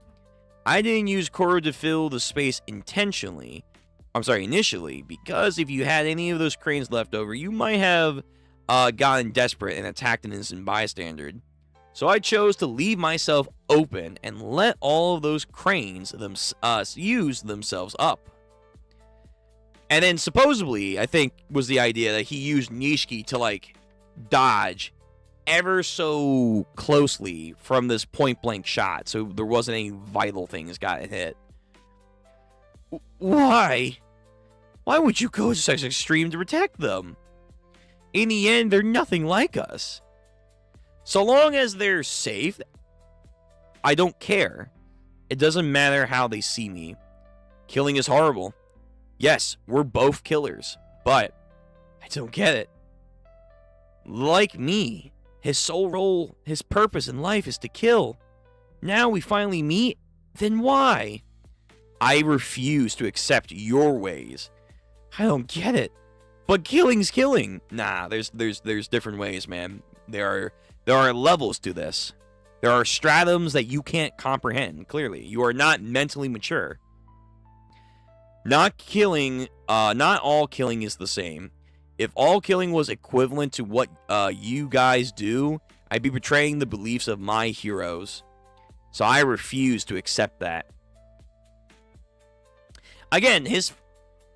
S1: I didn't use Koro to fill the space initially, because if you had any of those cranes left over, you might have gotten desperate and attacked an innocent bystander. So I chose to leave myself open and let all of those cranes use themselves up. And then supposedly, I think, was the idea that he used Nishiki to, like, dodge ever so closely from this point-blank shot, so there wasn't any vital things got hit. Why? Why would you go to such extreme to protect them? In the end, they're nothing like us. So long as they're safe, I don't care. It doesn't matter how they see me. Killing is horrible. Yes, we're both killers, but I don't get it. Like me, his sole role, his purpose in life is to kill. Now we finally meet, then why? I refuse to accept your ways. I don't get it. But killing's killing. Nah, there's different ways, man. There are levels to this. There are stratums that you can't comprehend, clearly. You are not mentally mature. Not all killing is the same. If all killing was equivalent to what you guys do, I'd be betraying the beliefs of my heroes. So I refuse to accept that. Again, his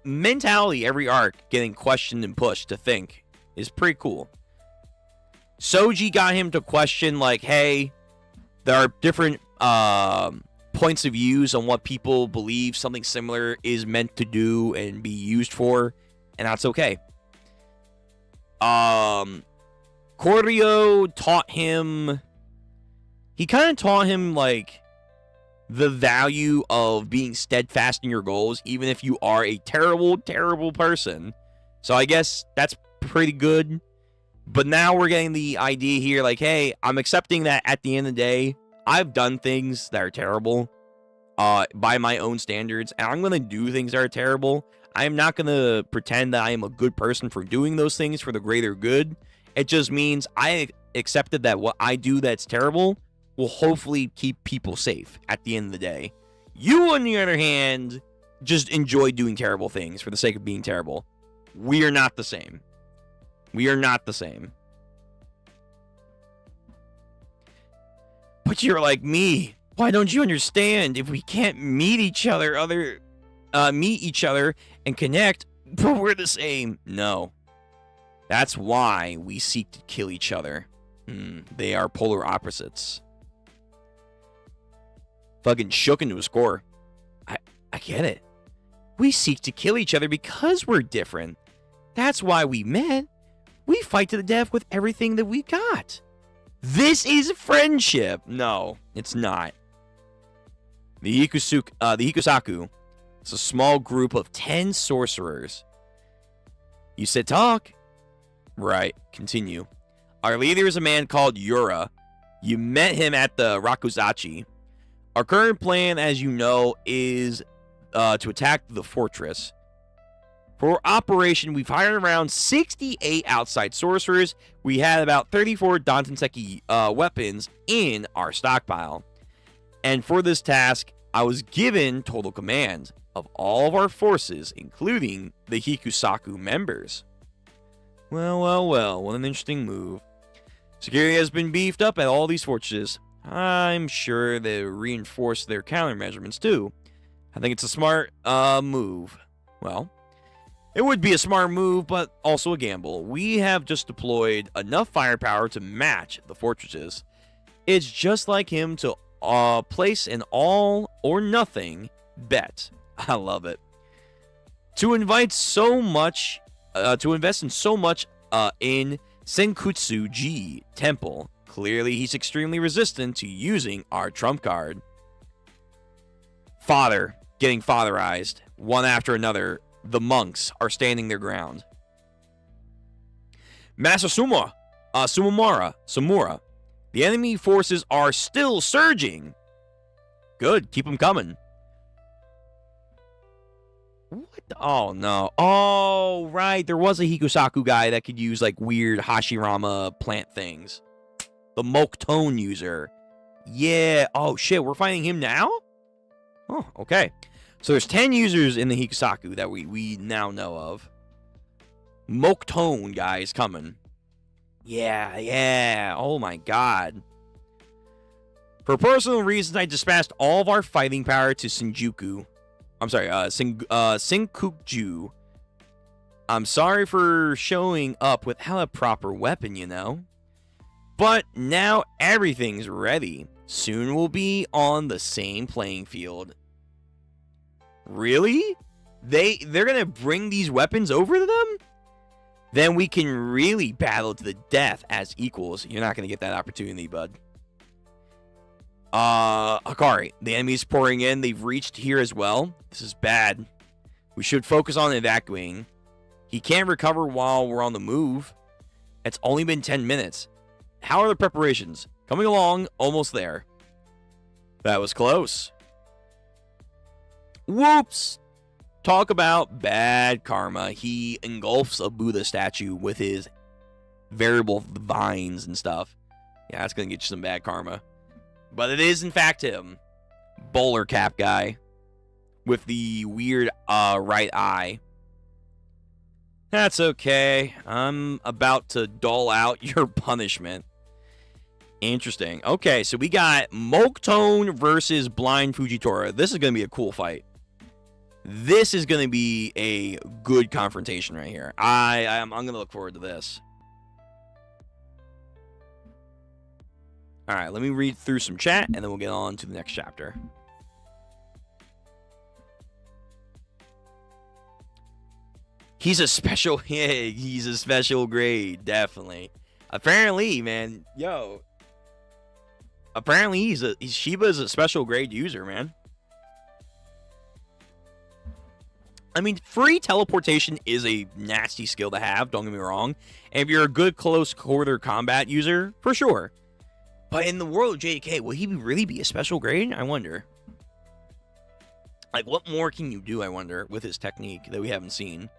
S1: mentality every arc getting questioned and pushed to think is pretty cool. Soji got him to question, like, hey, there are different points of views on what people believe something similar is meant to do and be used for, and that's okay. Koryo taught him, like, the value of being steadfast in your goals, even if you are a terrible, terrible person. So I guess that's pretty good. But now we're getting the idea here, like, hey, I'm accepting that at the end of the day, I've done things that are terrible by my own standards, and I'm going to do things that are terrible. I'm not going to pretend that I am a good person for doing those things for the greater good. It just means I accepted that what I do that's terrible will hopefully keep people safe at the end of the day. You, on the other hand, just enjoy doing terrible things for the sake of being terrible. We are not the same. We are not the same. But you're like me. Why don't you understand? If we can't meet each other and connect, but we're the same. No. That's why we seek to kill each other. They are polar opposites. Fucking shook into a score. I get it. We seek to kill each other because we're different. That's why we met. We fight to the death with everything that we got. This is friendship. No, it's not. The Hikusaku is a small group of 10 sorcerers. You said talk. Right, continue. Our leader is a man called Yura. You met him at the Rakuzachi. Our current plan, as you know, is to attack the fortress. For operation, we've hired around 68 outside sorcerers. We had about 34 Dantenseki weapons in our stockpile. And for this task, I was given total command of all of our forces, including the Hikusaku members. Well, what an interesting move. Security has been beefed up at all these fortresses. I'm sure they reinforced their countermeasures too. I think it's a smart move. Well, it would be a smart move, but also a gamble. We have just deployed enough firepower to match the fortresses. It's just like him to place an all-or-nothing bet. I love it. To invest in so much in Senkutsu-ji Temple. Clearly, he's extremely resistant to using our trump card. Father, getting fatherized, one after another. The monks are standing their ground. Master Sumura. The enemy forces are still surging. Good, keep them coming. What the? Oh, no. Oh, right. There was a Hikusaku guy that could use, like, weird Hashirama plant things. The Moktone user. Yeah. Oh, shit. We're fighting him now? Oh, okay. So there's 10 users in the Hikusaku that we now know of. Moktone guy is coming. Yeah. Oh, my God. For personal reasons, I dispatched all of our fighting power to Shinjuku. I'm sorry, Senkuju. I'm sorry for showing up without a proper weapon, you know. But now everything's ready. Soon we'll be on the same playing field. Really? They're gonna bring these weapons over to them? Then we can really battle to the death as equals. You're not gonna get that opportunity, bud. Hikari, the enemy's pouring in. They've reached here as well. This is bad. We should focus on evacuating. He can't recover while we're on the move. It's only been 10 minutes. How are the preparations? Coming along, almost there. That was close. Whoops! Talk about bad karma. He engulfs a Buddha statue with his variable vines and stuff. Yeah, that's gonna get you some bad karma. But it is, in fact, him. Bowler cap guy. With the weird right eye. That's okay. I'm about to dole out your punishment. Interesting. Okay, so we got Moktone versus Blind Fujitora. This is going to be a cool fight. This is going to be a good confrontation right here. I'm going to look forward to this. All right, let me read through some chat, and then we'll get on to the next chapter. He's a special, yeah, he's a special grade, definitely. Apparently, man, yo. Apparently, Shiba's a special grade user, man. I mean, free teleportation is a nasty skill to have, don't get me wrong. And if you're a good close quarter combat user, for sure. But in the world of JK, will he really be a special grade? I wonder. Like, what more can you do, I wonder, with his technique that we haven't seen?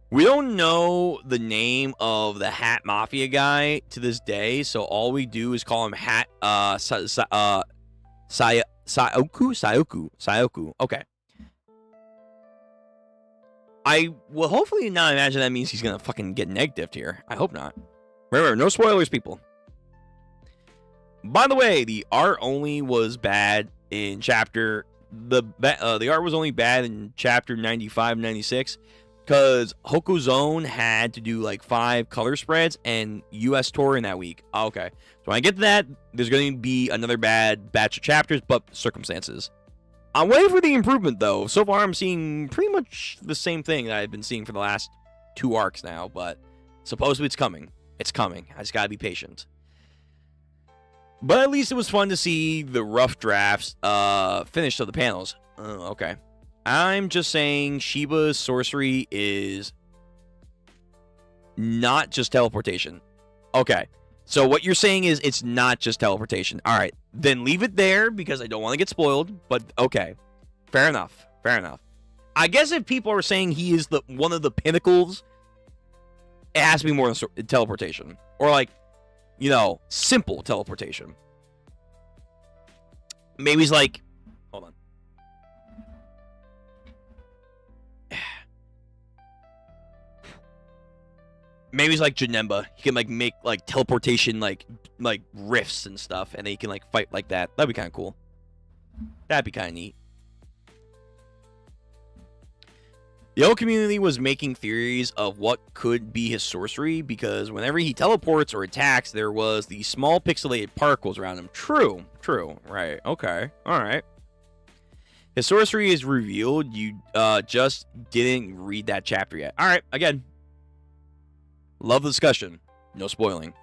S1: We don't know the name of the Hat Mafia guy to this day, so all we do is call him Hat, Sayoku? Okay. I will hopefully not imagine that means he's gonna fucking get negatived here. I hope not. Remember, no spoilers, people. By the way, the art only was bad in chapter... The art was only bad in chapter 95, 96, because Hokuzone had to do like 5 color spreads and US tour in that week. Okay. So when I get to that, there's going to be another bad batch of chapters, but circumstances. I'm waiting for the improvement, though. So far, I'm seeing pretty much the same thing that I've been seeing for the last 2 arcs now, but supposedly it's coming. It's coming. I just gotta be patient. But at least it was fun to see the rough drafts finished of the panels. Okay. I'm just saying Shiba's sorcery is not just teleportation. Okay. So what you're saying is it's not just teleportation. All right. Then leave it there because I don't want to get spoiled. But okay. Fair enough. Fair enough. I guess if people are saying he is one of the pinnacles, it has to be more than teleportation. Or like, you know, simple teleportation. Maybe he's like, hold on. Maybe he's like Janemba. He can like make like teleportation like rifts and stuff, and then he can like fight like that. That'd be kind of cool. That'd be kind of neat. The whole community was making theories of what could be his sorcery because whenever he teleports or attacks, there was the small pixelated particles around him. True. Right. Okay. All right. His sorcery is revealed. You just didn't read that chapter yet. All right. Again. Love the discussion. No spoiling.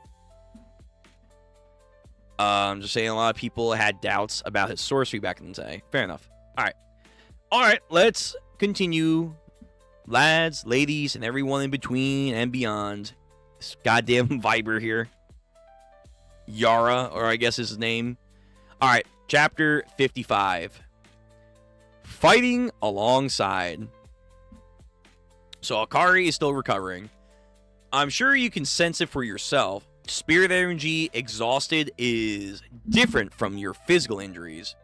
S1: I'm just saying a lot of people had doubts about his sorcery back in the day. Fair enough. All right. Let's continue. Lads, ladies, and everyone in between and beyond. This goddamn Viber here. Yara, or I guess is his name. All right, chapter 55. Fighting alongside. So Akari is still recovering. I'm sure you can sense it for yourself. Spirit energy exhausted is different from your physical injuries.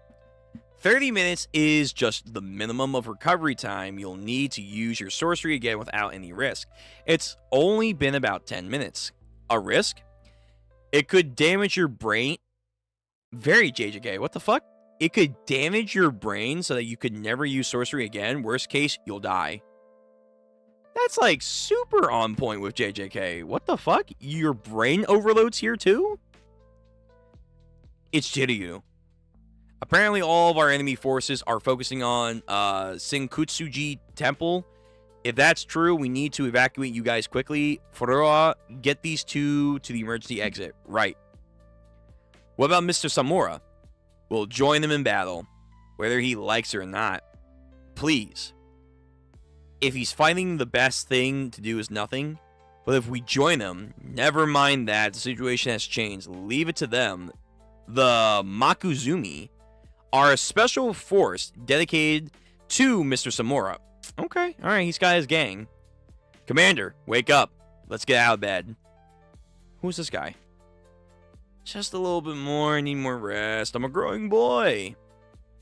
S1: 30 minutes is just the minimum of recovery time you'll need to use your sorcery again without any risk. It's only been about 10 minutes. A risk? It could damage your brain. Very JJK. What the fuck? It could damage your brain so that you could never use sorcery again. Worst case, you'll die. That's like super on point with JJK. What the fuck? Your brain overloads here too? It's Jiryu. Apparently all of our enemy forces are focusing on Senkutsuji Temple. If that's true, we need to evacuate you guys quickly. Furuya, get these two to the emergency exit. Right. What about Mr. Samura? We'll join him in battle, whether he likes it or not. Please. If he's fighting, the best thing to do is nothing. But if we join him, never mind that. The situation has changed. Leave it to them. The Makuzumi are a special force dedicated to Mr. Samura. Okay, alright, he's got his gang. Commander, wake up. Let's get out of bed. Who's this guy? Just a little bit more, I need more rest. I'm a growing boy.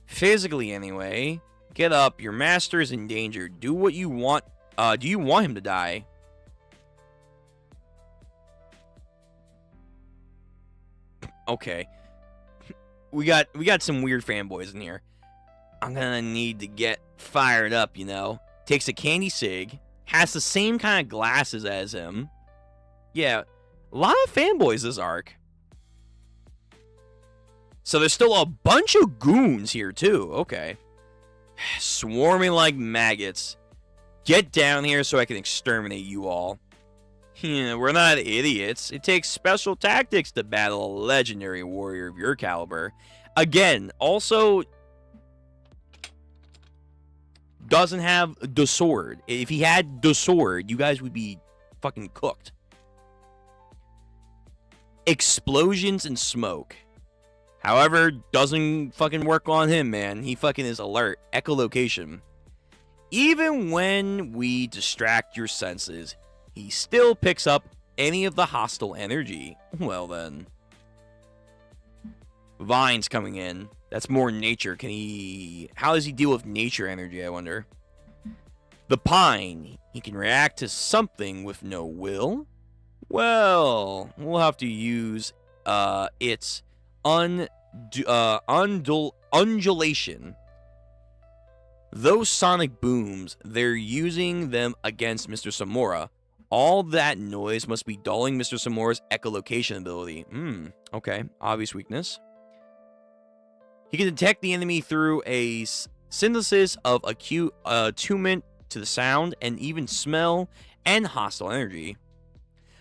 S1: Physically, anyway. Get up, your master is in danger. Do what you want. Do you want him to die? Okay. We got some weird fanboys in here. I'm gonna need to get fired up, you know. Takes a candy cig. Has the same kind of glasses as him. Yeah, a lot of fanboys this arc. So there's still a bunch of goons here too. Okay. Swarming like maggots. Get down here so I can exterminate you all. Yeah, we're not idiots. It takes special tactics to battle a legendary warrior of your caliber. Again, also doesn't have the sword. If he had the sword, you guys would be fucking cooked. Explosions and smoke. However, doesn't fucking work on him, man. He fucking is alert. Echolocation. Even when we distract your senses, he still picks up any of the hostile energy. Well then. Vines coming in. That's more nature. Can he... How does he deal with nature energy, I wonder? The pine. He can react to something with no will. Well, we'll have to use its undulation. Those sonic booms, they're using them against Mr. Samura. All that noise must be dulling Mr. Samura's echolocation ability. Okay. Obvious weakness. He can detect the enemy through a synthesis of acute attunement to the sound and even smell and hostile energy.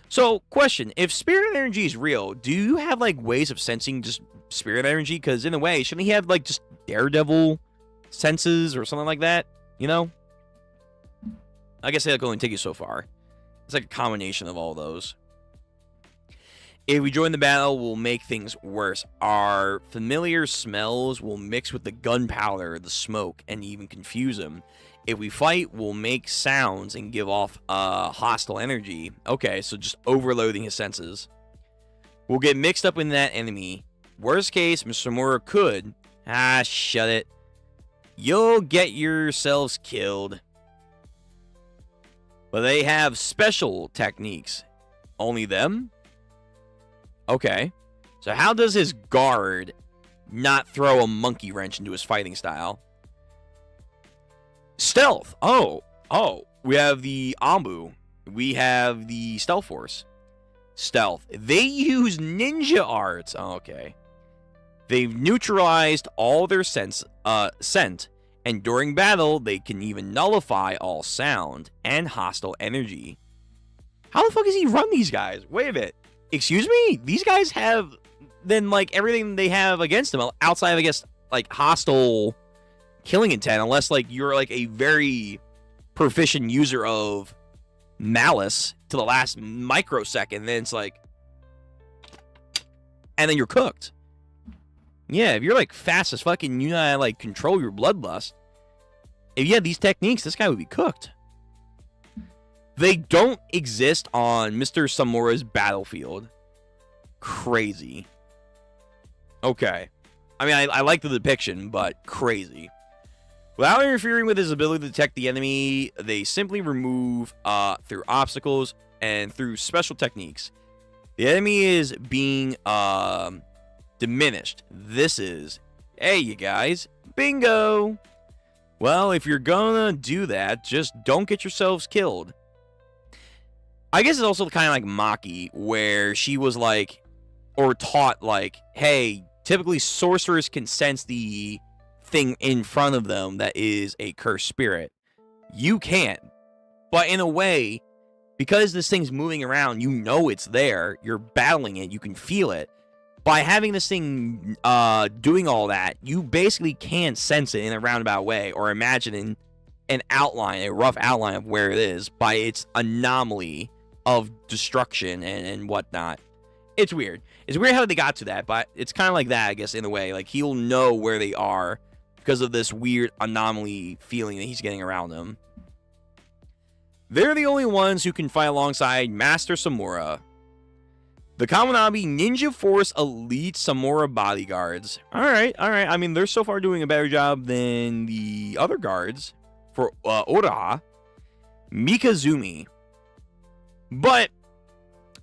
S1: So, question. If spirit energy is real, do you have, like, ways of sensing just spirit energy? Because, in a way, shouldn't he have, like, just Daredevil senses or something like that? You know? I guess that can only take you so far. It's like a combination of all those. If we join the battle, we'll make things worse. Our familiar smells will mix with the gunpowder, the smoke, and even confuse him. If we fight, we'll make sounds and give off hostile energy. Okay, so just overloading his senses. We'll get mixed up in that enemy. Worst case, Mr. Samura could... Ah, shut it. You'll get yourselves killed. But they have special techniques. Only them? Okay. So how does his guard not throw a monkey wrench into his fighting style? Stealth. Oh. We have the Ambu. We have the Stealth Force. Stealth. They use ninja arts. Oh, okay. They've neutralized all their scent. And during battle, they can even nullify all sound and hostile energy. How the fuck does he run these guys? Wait a minute. Excuse me? These guys have, then, like, everything they have against them outside of, I guess, like, hostile killing intent. Unless, like, you're, like, a very proficient user of malice to the last microsecond. Then it's like, and then you're cooked. Yeah, if you're, like, fast as fucking, you know how to, like, control your bloodlust. If you had these techniques, this guy would be cooked. They don't exist on Mr. Samura's battlefield. Crazy. Okay. I mean, I like the depiction, but crazy. Without interfering with his ability to detect the enemy, they simply remove through obstacles and through special techniques. The enemy is being diminished. This is, hey, you guys, bingo. Well, if you're gonna do that, just don't get yourselves killed. I guess it's also kind of like Maki, where she was like, or taught like, hey, typically sorcerers can sense the thing in front of them that is a cursed spirit. You can't. But in a way, because this thing's moving around, you know it's there. You're battling it. You can feel it. By having this thing doing all that, you basically can sense it in a roundabout way, or imagine an outline, a rough outline of where it is by its anomaly of destruction and whatnot. It's weird. It's weird how they got to that, but it's kind of like that, I guess, in a way. Like, he'll know where they are because of this weird anomaly feeling that he's getting around him. They're the only ones who can fight alongside Master Samura. The Kaminabi Ninja Force Elite Samura Bodyguards. Alright. I mean, they're so far doing a better job than the other guards for Uraha. Mikazumi. But,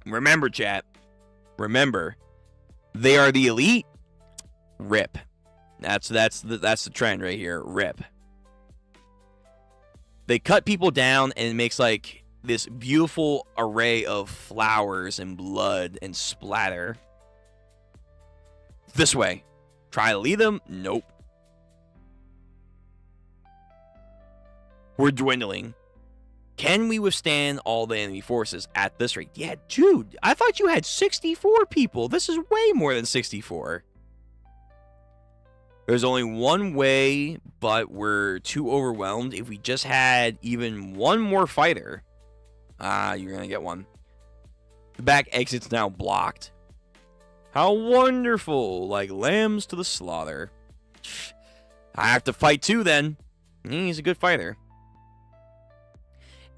S1: remember, chat. Remember, they are the elite. RIP. That's the trend right here. RIP. They cut people down and it makes like this beautiful array of flowers and blood and splatter. This way. Try to lead them? Nope. We're dwindling. Can we withstand all the enemy forces at this rate? Yeah, dude, I thought you had 64 people. This is way more than 64. There's only one way, but we're too overwhelmed. If we just had even one more fighter. You're going to get one. The back exit's now blocked. How wonderful. Like lambs to the slaughter. I have to fight too then. He's a good fighter.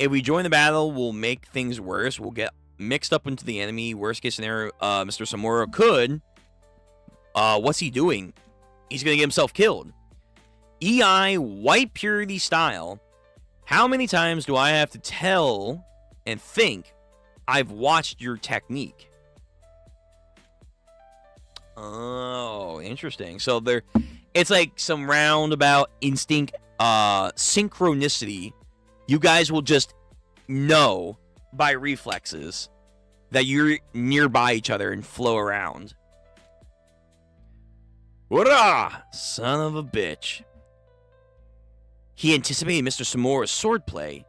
S1: If we join the battle, we'll make things worse. We'll get mixed up into the enemy. Worst case scenario, Mr. Samura could. What's he doing? He's going to get himself killed. EI White Purity style. How many times do I have to tell and think I've watched your technique? Oh, interesting. So it's like some roundabout instinct, synchronicity. You guys will just know by reflexes that you're nearby each other and flow around. Hurrah! Son of a bitch. He anticipated Mr. Samura's swordplay.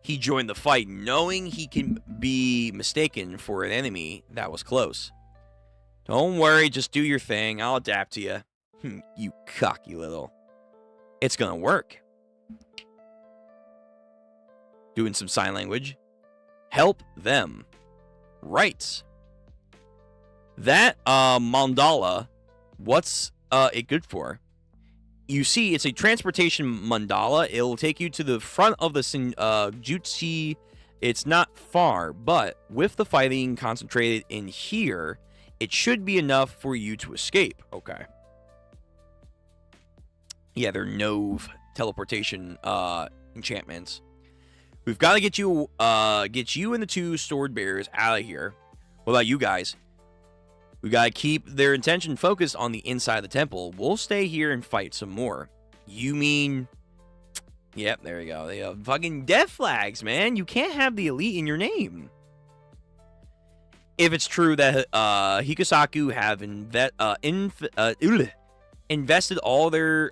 S1: He joined the fight knowing he can be mistaken for an enemy that was close. Don't worry, just do your thing. I'll adapt to you. You cocky little. It's gonna work. Doing some sign language. Help them. Right. That mandala, what's it good for? You see, it's a transportation mandala. It'll take you to the front of the Jutsu. It's not far, but with the fighting concentrated in here, it should be enough for you to escape. Okay. Yeah, they're Nove teleportation enchantments. We've got to get you and the two sword bearers out of here. What about you guys? We got to keep their attention focused on the inside of the temple. We'll stay here and fight some more. You mean... Yep, there you go. They have fucking death flags, man. You can't have the elite in your name. If it's true that Hikusaku have invested all their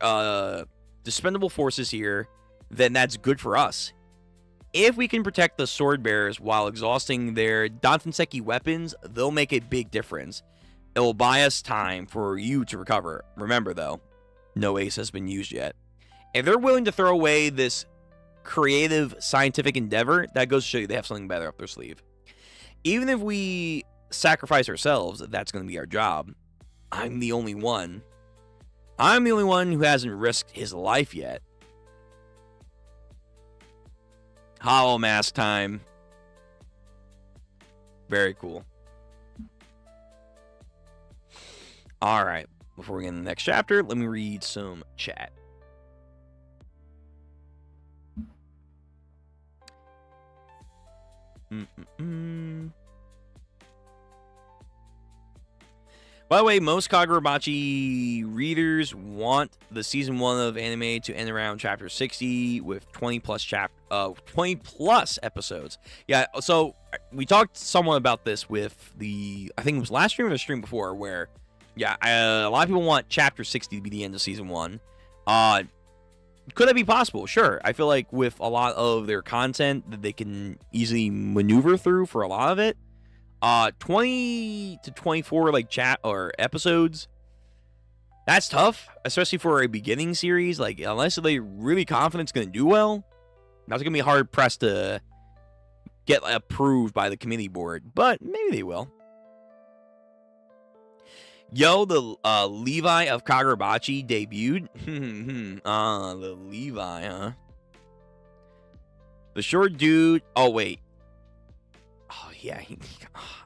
S1: dispendable forces here, then that's good for us. If we can protect the sword bearers while exhausting their Dantenseki weapons, they'll make a big difference. It will buy us time for you to recover. Remember, though, no ace has been used yet. If they're willing to throw away this creative scientific endeavor, that goes to show you they have something better up their sleeve. Even if we sacrifice ourselves, that's going to be our job. I'm the only one. I'm the only one who hasn't risked his life yet. Hollow mask time. Very cool. All right. Before we get in the next chapter, let me read some chat. By the way, most Kagurabachi readers want the season 1 of anime to end around chapter 60 with 20 plus episodes. Yeah, so we talked somewhat about this with I think it was last stream or the stream before, where yeah, a lot of people want chapter 60 to be the end of season 1. Could that be possible? Sure. I feel like with a lot of their content that they can easily maneuver through for a lot of it. 20 to 24 like chat or episodes, that's tough, especially for a beginning series. Like, unless they're really confident it's going to do well, that's going to be hard pressed to get approved by the committee board, but maybe they will. Yo, the Levi of Kagurabachi debuted. The Levi, huh? The short dude. Oh wait. Oh yeah,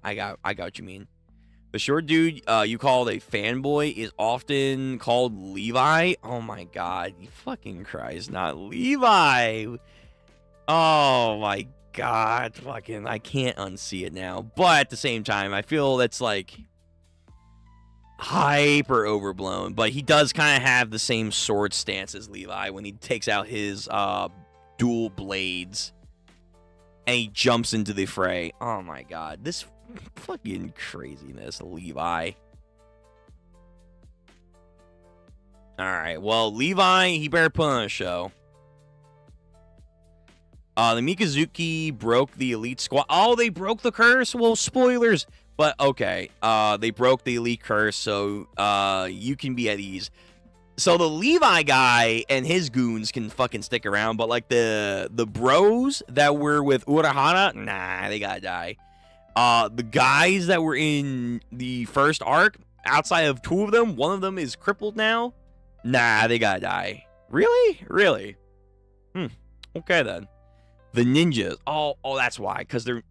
S1: I got what you mean. The short dude you called a fanboy is often called Levi. Oh my god, you fucking Christ, not Levi. Oh my god, fucking, I can't unsee it now. But at the same time, I feel that's like hyper overblown. But he does kind of have the same sword stance as Levi when he takes out his dual blades and he jumps into the fray. Oh my god, this fucking craziness, Levi. Alright, well, Levi, he better put on a show. The Mikazuki broke the elite squad. Oh, they broke the curse? Well, spoilers. But, okay. They broke the elite curse, so you can be at ease. So the Levi guy and his goons can fucking stick around, but like the bros that were with Urahara, nah, they gotta die. The guys that were in the first arc, outside of 2 of them, 1 of them is crippled now. Nah, they gotta die. Really? Really? Okay then. The ninjas. Oh, that's why. Because they're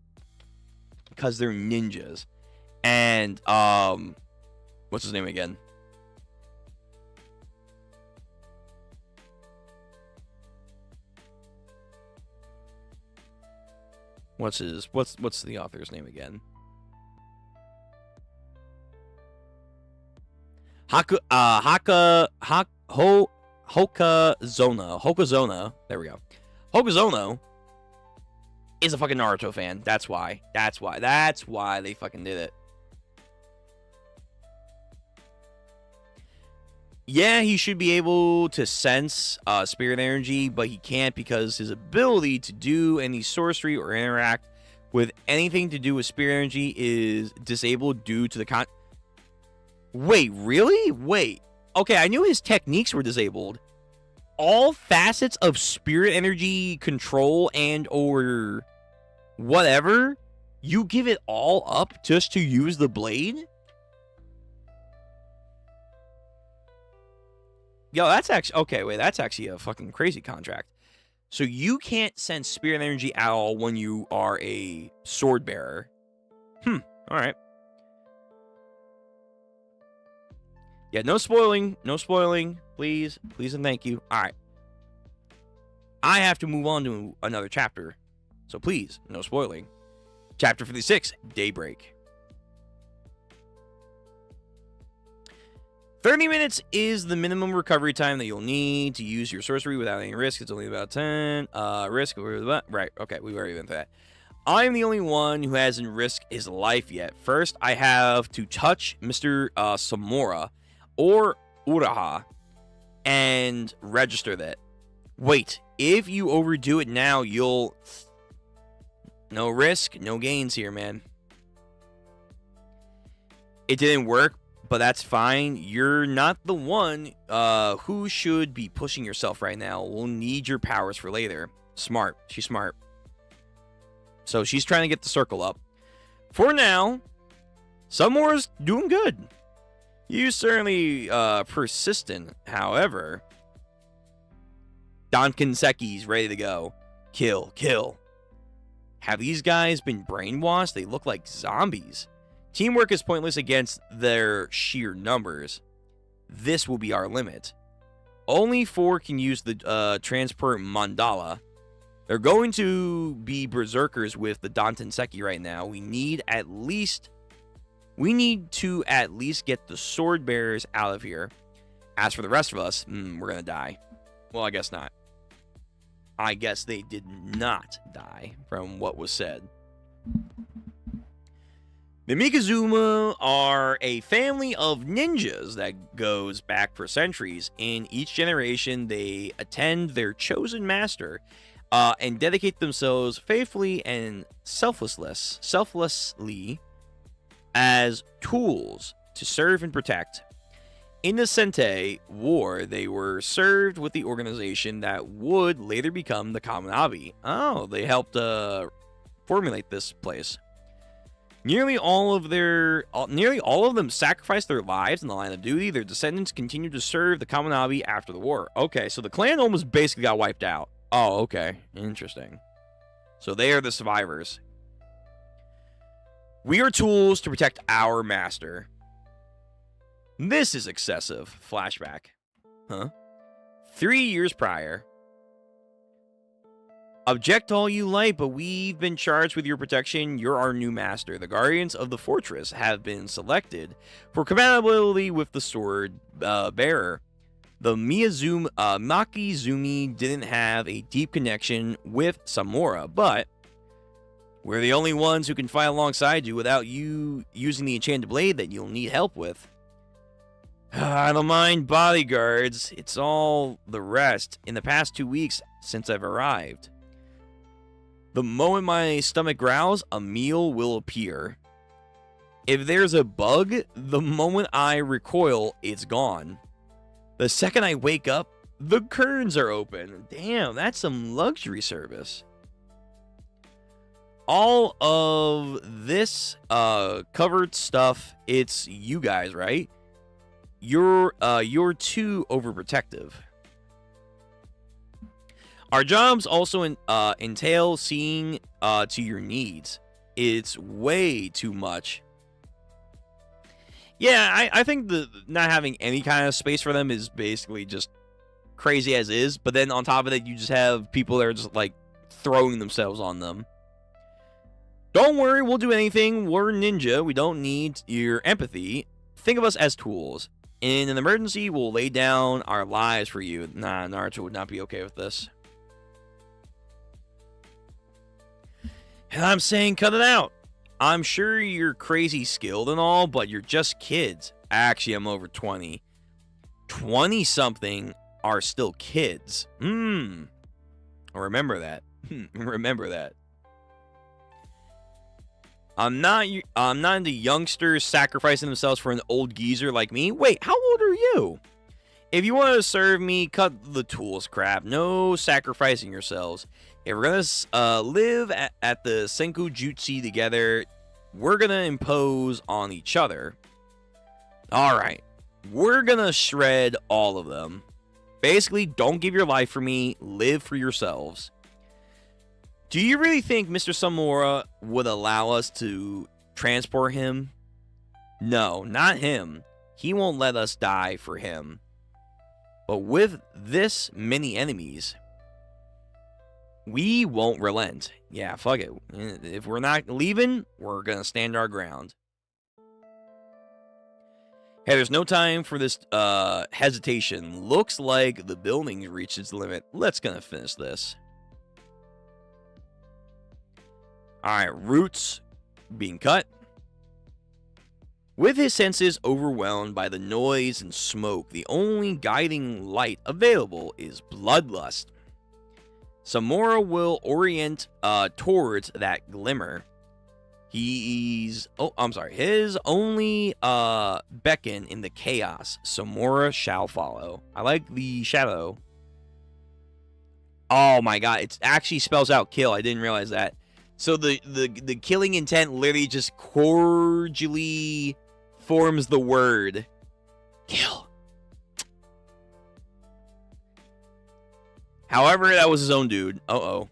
S1: ninjas. And what's his name again? What's the author's name again? Hokazono. There we go. Hokazono is a fucking Naruto fan. That's why they fucking did it. Yeah, he should be able to sense spirit energy, but he can't because his ability to do any sorcery or interact with anything to do with spirit energy is disabled due to the Wait, really? Wait. Okay, I knew his techniques were disabled. All facets of spirit energy control and or whatever, you give it all up just to use the blade? Yo, that's actually... Okay, wait, that's actually a fucking crazy contract. So you can't sense spirit energy at all when you are a sword bearer. Alright. Yeah, no spoiling. No spoiling. Please. Please and thank you. Alright. I have to move on to another chapter. So please, no spoiling. Chapter 56, Daybreak. 30 minutes is the minimum recovery time that you'll need to use your sorcery without any risk. It's only about 10. Risk. Right. Okay, we already went through that. I'm the only one who hasn't risked his life yet. First, I have to touch Mr. Samora or Uraha and register that. Wait, if you overdo it now, you'll... No risk, no gains here, man. It didn't work, but that's fine. You're not the one who should be pushing yourself right now. We'll need your powers for later. Smart. She's smart. So she's trying to get the circle up. For now, Samora's doing good. You certainly persistent. However, Dankanseki's ready to go. Kill. Have these guys been brainwashed? They look like zombies. Teamwork is pointless against their sheer numbers. This will be our limit. Only 4 can use the transport mandala. They're going to be berserkers with the Dantenseki right now. We need to at least get the sword bearers out of here. As for the rest of us, we're gonna die. Well, I guess not. I guess they did not die from what was said. The Mikazuma are a family of ninjas that goes back for centuries. In each generation, they attend their chosen master and dedicate themselves faithfully and selflessly as tools to serve and protect. In the Sentai War, they were served with the organization that would later become the Kaminabi. Oh, they helped formulate this place. Nearly all of them sacrificed their lives in the line of duty. Their descendants continued to serve the Kaminabi after the war. Okay, so the clan almost basically got wiped out. Oh, okay. Interesting. So they are the survivors. We are tools to protect our master. This is excessive. Flashback. Huh? 3 years prior. Object all you like, but we've been charged with your protection. You're our new master. The guardians of the fortress have been selected for compatibility with the sword bearer. The Makizumi didn't have a deep connection with Samura, but we're the only ones who can fight alongside you without you using the enchanted blade that you'll need help with. I don't mind bodyguards. It's all the rest. In the past 2 weeks since I've arrived, the moment my stomach growls, a meal will appear. If there's a bug, the moment I recoil, it's gone. The second I wake up, the curtains are open. Damn, that's some luxury service. All of this covered stuff, it's you guys, right? You're too overprotective. Our jobs also entail seeing to your needs. It's way too much. Yeah, I think the not having any kind of space for them is basically just crazy as is. But then on top of it, you just have people that are just like throwing themselves on them. Don't worry, we'll do anything. We're ninja. We don't need your empathy. Think of us as tools. In an emergency, we'll lay down our lives for you. Nah, Naruto would not be okay with this. And I'm saying cut it out. I'm sure you're crazy skilled and all, but you're just kids. Actually, I'm over 20. 20-something are still kids. Remember that. Remember that. I'm not into youngsters sacrificing themselves for an old geezer like me. Wait, how old are you? If you want to serve me, cut the tools crap. No sacrificing yourselves. If we're going to live at the Senku Jutsu together, we're going to impose on each other. Alright. We're going to shred all of them. Basically, don't give your life for me. Live for yourselves. Do you really think Mr. Samura would allow us to transport him? No, not him. He won't let us die for him. But with this many enemies, we won't relent. Yeah, fuck it. If we're not leaving, we're gonna stand our ground. Hey, there's no time for this hesitation. Looks like the building reached its limit. Let's gonna finish this. Alright, roots being cut. With his senses overwhelmed by the noise and smoke, the only guiding light available is bloodlust. Samura will orient towards that glimmer. His only beckon in the chaos. Samura shall follow. I like the shadow. Oh my god, it actually spells out kill. I didn't realize that. So the killing intent literally just cordially forms the word kill. However, that was his own dude. What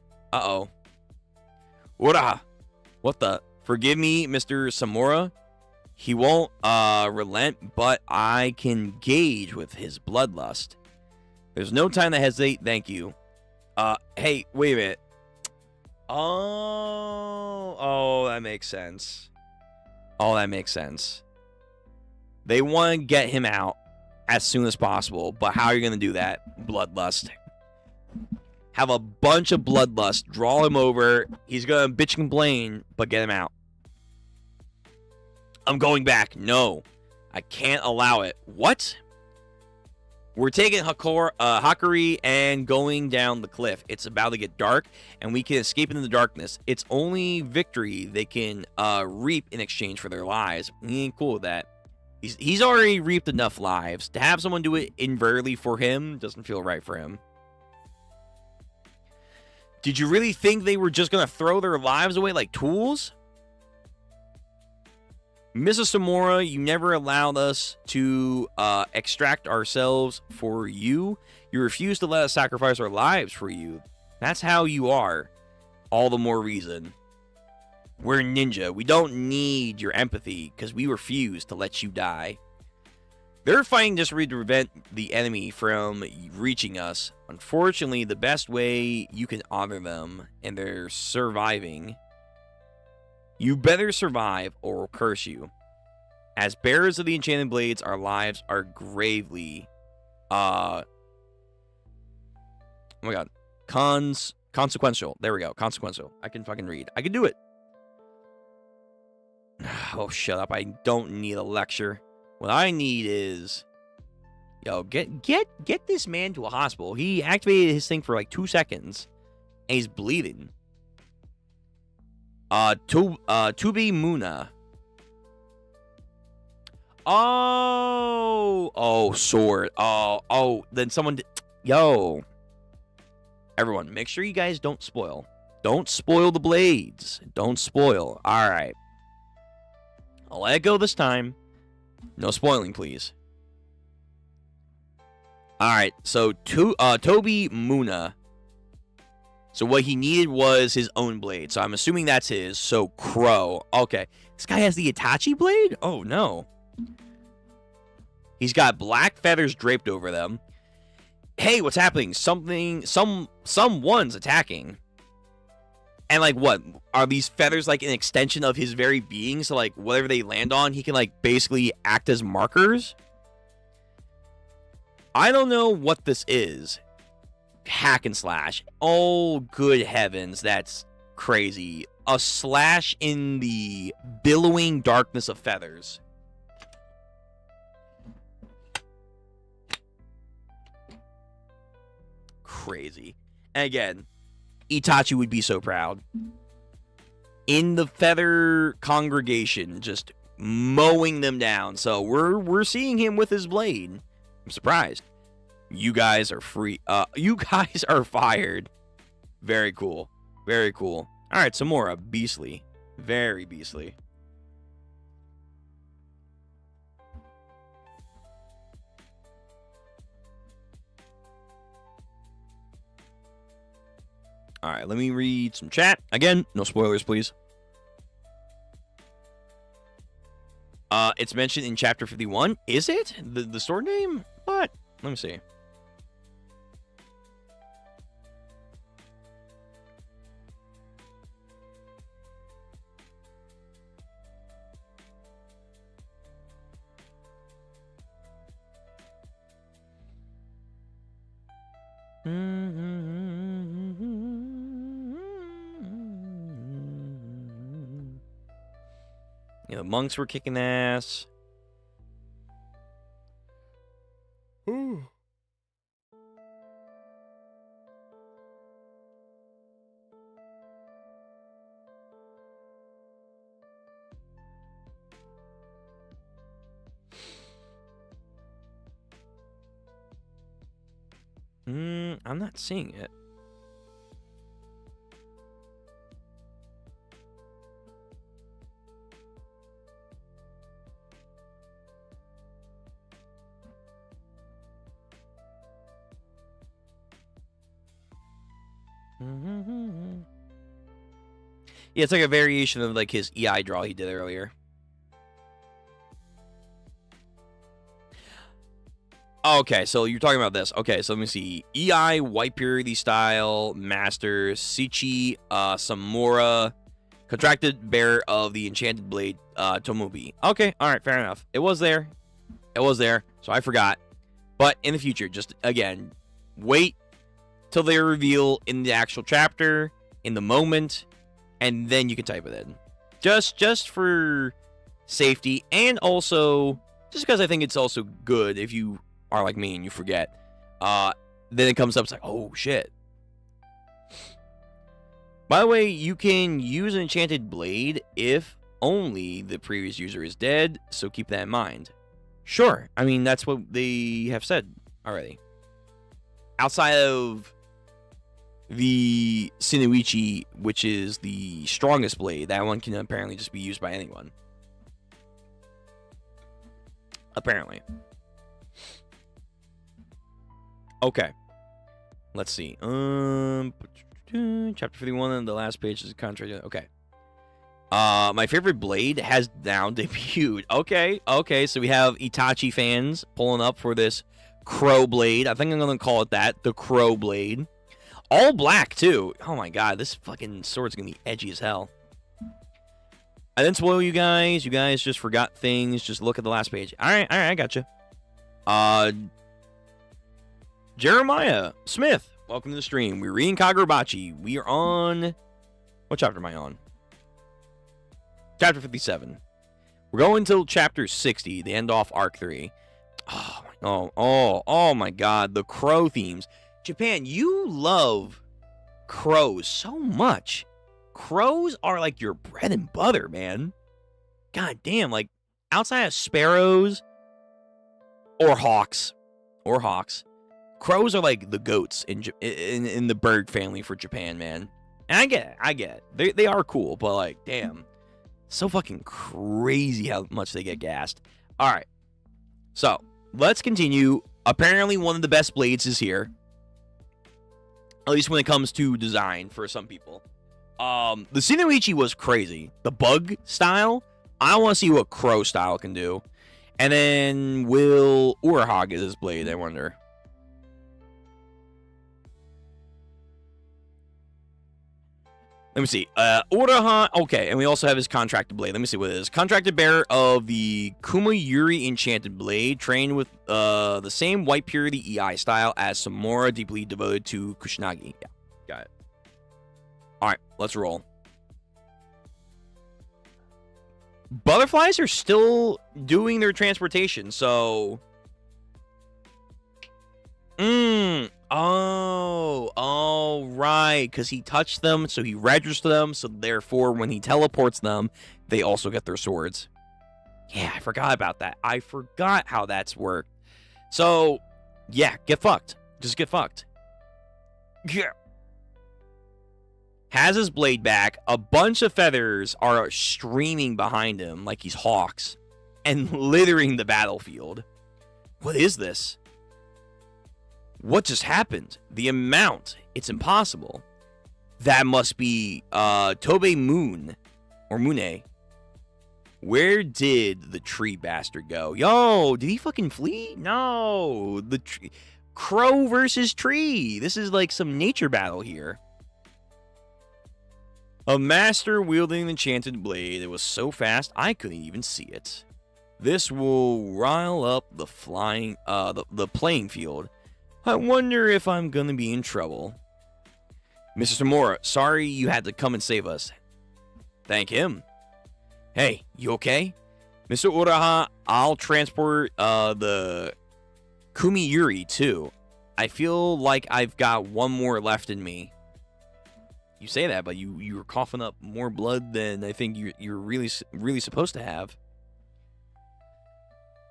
S1: the? Forgive me, Mr. Samura. He won't relent, but I can gauge with his bloodlust. There's no time to hesitate. Thank you. Hey, wait a minute. Oh, that makes sense. Oh, that makes sense. They want to get him out as soon as possible, but how are you going to do that? Bloodlust. Have a bunch of bloodlust, draw him over. He's going to bitch and complain, but get him out. I'm going back. No, I can't allow it. What? We're taking Hakari and going down the cliff. It's about to get dark, and we can escape into the darkness. It's only victory they can reap in exchange for their lives. He ain't cool with that. He's already reaped enough lives. To have someone do it inversely for him doesn't feel right for him. Did you really think they were just going to throw their lives away like tools? Mrs. Samora, you never allowed us to extract ourselves for you. You refuse to let us sacrifice our lives for you. That's how you are. All the more reason. We're ninja. We don't need your empathy because we refuse to let you die. They're fighting just to prevent the enemy from reaching us. Unfortunately, the best way you can honor them and they're surviving. You better survive or we'll curse you. As bearers of the enchanted blades, our lives are gravely oh my god. Consequential. There we go. Consequential. I can fucking read. I can do it. Oh, shut up. I don't need a lecture. What I need is, yo, get this man to a hospital. He activated his thing for like 2 seconds, and he's bleeding. Tubi Muna. Oh, sword. Oh, then someone yo. Everyone, make sure you guys don't spoil. Don't spoil the blades. Don't spoil. All right. I'll let it go this time. No spoiling, please. All right, so Toby Muna. So what he needed was his own blade. So I'm assuming that's his. So Crow. Okay. This guy has the Itachi blade? Oh, no. He's got black feathers draped over them. Hey, what's happening? Someone's attacking. And, like, what? Are these feathers, like, an extension of his very being? So, like, whatever they land on, he can, like, basically act as markers? I don't know what this is. Hack and slash. Oh, good heavens. That's crazy. A slash in the billowing darkness of feathers. Crazy. And again, Itachi would be so proud. In the feather congregation, just mowing them down. So we're seeing him with his blade. I'm surprised. You guys are free. You guys are fired. Very cool. Very cool. All right, Samora, beastly. Very beastly. All right, let me read some chat. Again, no spoilers, please. It's mentioned in chapter 51. Is it? The sword name? What? Let me see. You know, monks were kicking ass. Ooh. I'm not seeing it. Yeah, it's like a variation of like his EI draw he did earlier. Okay, so you're talking about this. Okay, so let me see. EI, White Purity Style, Master, Sichi, Samura, Contracted Bearer of the Enchanted Blade, Tomobi. Okay, alright, fair enough. It was there. It was there, so I forgot. But in the future, just, again, wait till they reveal in the actual chapter, in the moment, and then you can type it in. Just for safety, and also, just because I think it's also good if you are like me and you forget. Then it comes up, it's like, oh, shit. By the way, you can use an enchanted blade if only the previous user is dead, so keep that in mind. Sure, I mean, that's what they have said already. Outside of the Sinuichi, which is the strongest blade, that one can apparently just be used by anyone. Apparently. Okay. Let's see. Chapter 51 on the last page is a contract. Okay. My favorite blade has now debuted. Okay, so we have Itachi fans pulling up for this Crow Blade. I think I'm gonna call it that, the Crow Blade. All black too. Oh my god, this fucking sword's gonna be edgy as hell. I didn't spoil you guys. You guys just forgot things. Just look at the last page. Alright, I gotcha. Jeremiah Smith, welcome to the stream. We're reading Kagurabachi. We are on... What chapter am I on? Chapter 57. We're going till chapter 60, the end off arc 3. Oh my god, the crow themes. Japan, you love crows so much. Crows are like your bread and butter, man. God damn, like outside of sparrows or hawks, crows are like the goats in the bird family for Japan, man. And I get it. They are cool, but like, damn. So fucking crazy how much they get gassed. Alright. So, let's continue. Apparently, one of the best blades is here. At least when it comes to design for some people. The Sinuichi was crazy. The bug style, I want to see what crow style can do. And then, will Urahag get his blade, I wonder? Let me see. Uraha. Okay, and we also have his contracted blade. Let me see what it is. Contracted bearer of the Kumayuri Enchanted Blade, trained with the same White Purity EI style as Samura, deeply devoted to Kusanagi. Yeah, got it. Alright, let's roll. Butterflies are still doing their transportation, so... Oh, right, because he touched them, so he registered them, so therefore, when he teleports them, they also get their swords. Yeah, I forgot about that. I forgot how that's worked. So, yeah, get fucked. Just get fucked. Yeah. Has his blade back. A bunch of feathers are streaming behind him like he's hawks and littering the battlefield. What is this? What just happened? The amount. It's impossible. That must be Tobe Moon or Mune. Where did the tree bastard go? Yo, did he fucking flee? No. The crow versus tree. This is like some nature battle here. A master wielding an enchanted blade. It was so fast I couldn't even see it. This will rile up the flying the playing field. I wonder if I'm gonna be in trouble. Mr. Samura, sorry you had to come and save us. Thank him. Hey, you okay? Mr. Uraha, I'll transport the Kumayuri too. I feel like I've got one more left in me. You say that, but you were coughing up more blood than I think you're really supposed to have.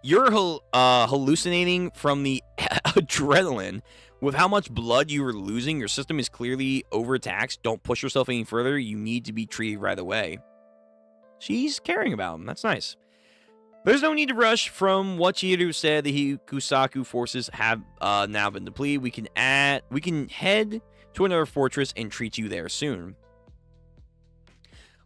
S1: You're hallucinating from the adrenaline. With how much blood you were losing, your system is clearly overtaxed. Don't push yourself any further. You need to be treated right away. She's caring about him. That's nice. There's no need to rush. From what Chihiru said, the Hikusaku forces have now been depleted. We can head to another fortress and treat you there soon.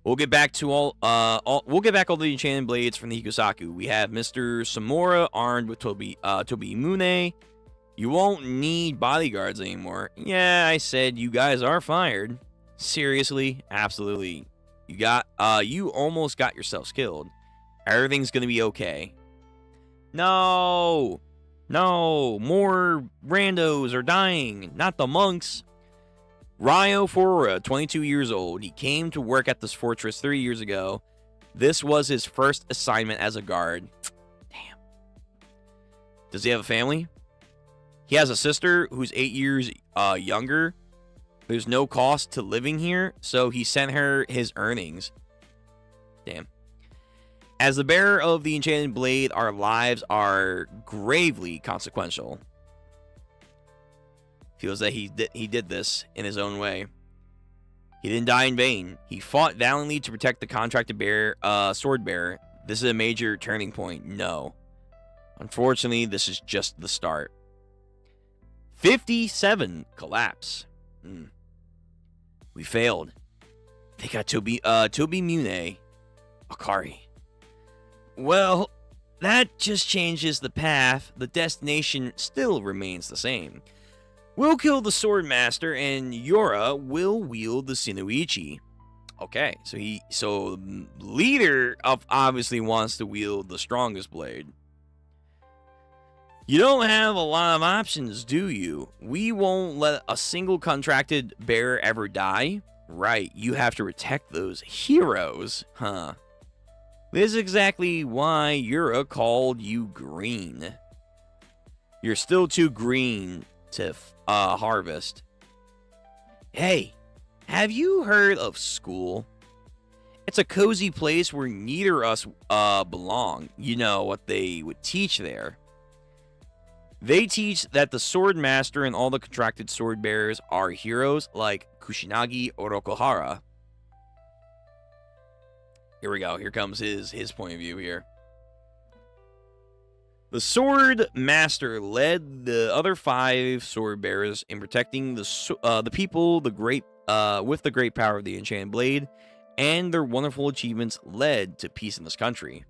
S1: We'll get back to we'll get back all the enchanted blades from the Hikosaku. We have Mr. Samura armed with Tobi Imune. You won't need bodyguards anymore. Yeah, I said you guys are fired. Seriously? Absolutely. You almost got yourselves killed. Everything's gonna be okay. No! No! More randos are dying, not the monks. Ryo Furura, 22 years old. He came to work at this fortress 3 years ago. This was his first assignment as a guard. Damn. Does he have a family? He has a sister who's 8 years younger. There's no cost to living here, so he sent her his earnings. Damn. As the bearer of the enchanted blade, our lives are gravely consequential. Feels that he did this in his own way. He didn't die in vain. He fought valiantly to protect the contracted sword bearer. This is a major turning point. No. Unfortunately, this is just the start. 57 collapse. We failed. They got Tobi Mune. Akari. Well, that just changes the path. The destination still remains the same. We'll kill the sword master, and Yora will wield the Shinoichi. Okay, so leader obviously wants to wield the strongest blade. You don't have a lot of options, do you? We won't let a single contracted bearer ever die. Right, you have to protect those heroes, huh? This is exactly why Yura called you green. You're still too green to harvest. Hey, have you heard of school? It's a cozy place where neither of us belong. You know what they would teach there. They teach that the sword master and all the contracted sword bearers are heroes like Kushinagi Orokohara. Here we go. Here comes his point of view here. The sword master led the other 5 sword bearers in protecting the people with the great power of the enchanted blade, and their wonderful achievements led to peace in this country.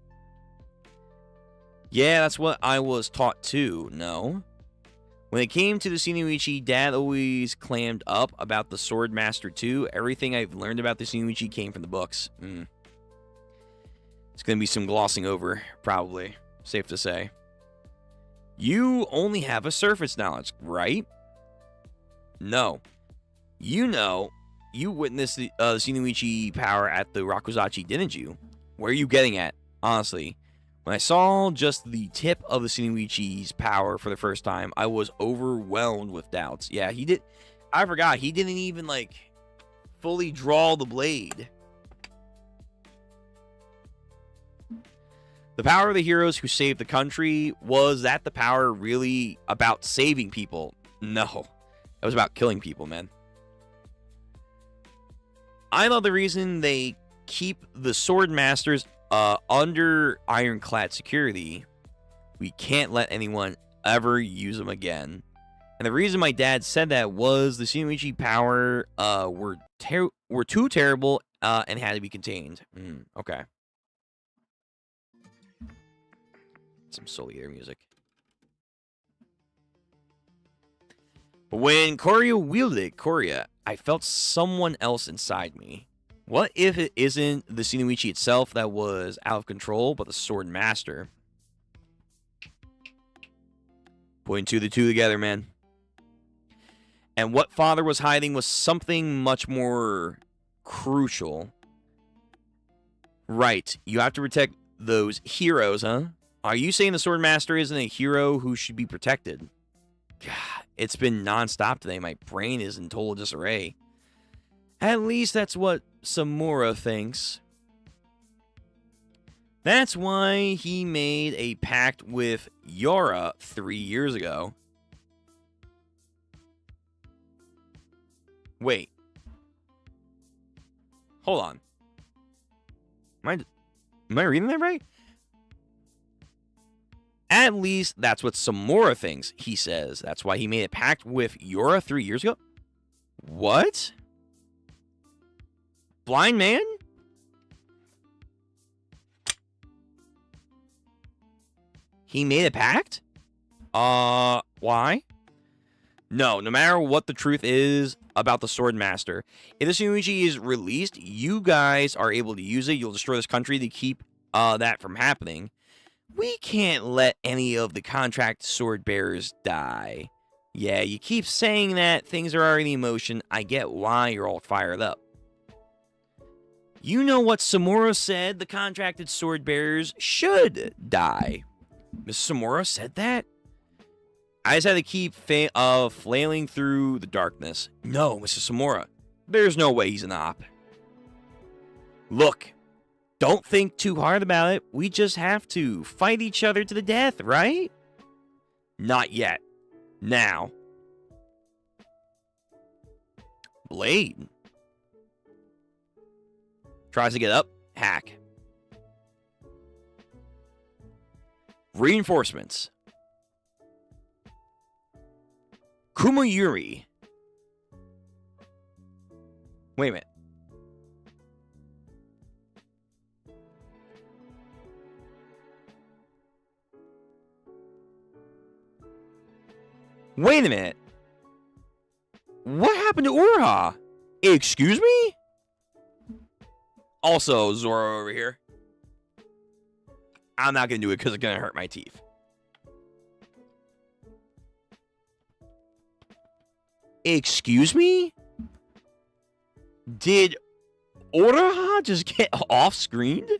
S1: Yeah, that's what I was taught too, no? When it came to the Shinoichi, Dad always clammed up about the sword master too. Everything I've learned about the Shinoichi came from the books. It's going to be some glossing over, probably. Safe to say. You only have a surface knowledge, right? No. You know, you witnessed the Shinoichi power at the Rakuzachi, didn't you? Where are you getting at? Honestly. When I saw just the tip of the Shinoichi's power for the first time, I was overwhelmed with doubts. Yeah, he did. I forgot. He didn't even, fully draw the blade. The power of the heroes who saved the country, was that the power really about saving people? No. It was about killing people, man. I love the reason they keep the sword masters under ironclad security. We can't let anyone ever use them again. And the reason my dad said that was the Shinoichi power were too terrible and had to be contained. Okay. Some Solier music. But when Korya wielded Korya, I felt someone else inside me. What if it isn't the Shinoichi itself that was out of control, but the sword master? Putting the two together, man. And what Father was hiding was something much more crucial. Right, you have to protect those heroes, huh? Are you saying the sword master isn't a hero who should be protected? God, it's been non-stop today. My brain is in total disarray. At least that's what Samura thinks. That's why he made a pact with Yora 3 years ago. Wait. Hold on. Am I reading that right? At least that's what Samura thinks, he says. That's why he made a pact with Yora 3 years ago? What? Blind man? He made a pact? Why? No matter what the truth is about the Sword Master, if this Tsunuichi is released, you guys are able to use it. You'll destroy this country to keep that from happening. We can't let any of the contract sword bearers die. Yeah, you keep saying that. Things are already in motion. I get why you're all fired up. You know what Samura said the contracted sword bearers should die. Miss Samura said that? I just had to keep flailing through the darkness. No, Mr. Samura. There's no way he's an op. Look, don't think too hard about it. We just have to fight each other to the death, right? Not yet. Now. Blade. Tries to get up. Hack. Reinforcements. Kumayuri. Wait a minute. Wait a minute. What happened to Urha? Excuse me? Also, Zoro over here. I'm not going to do it because it's going to hurt my teeth. Excuse me? Did Urha just get off-screened?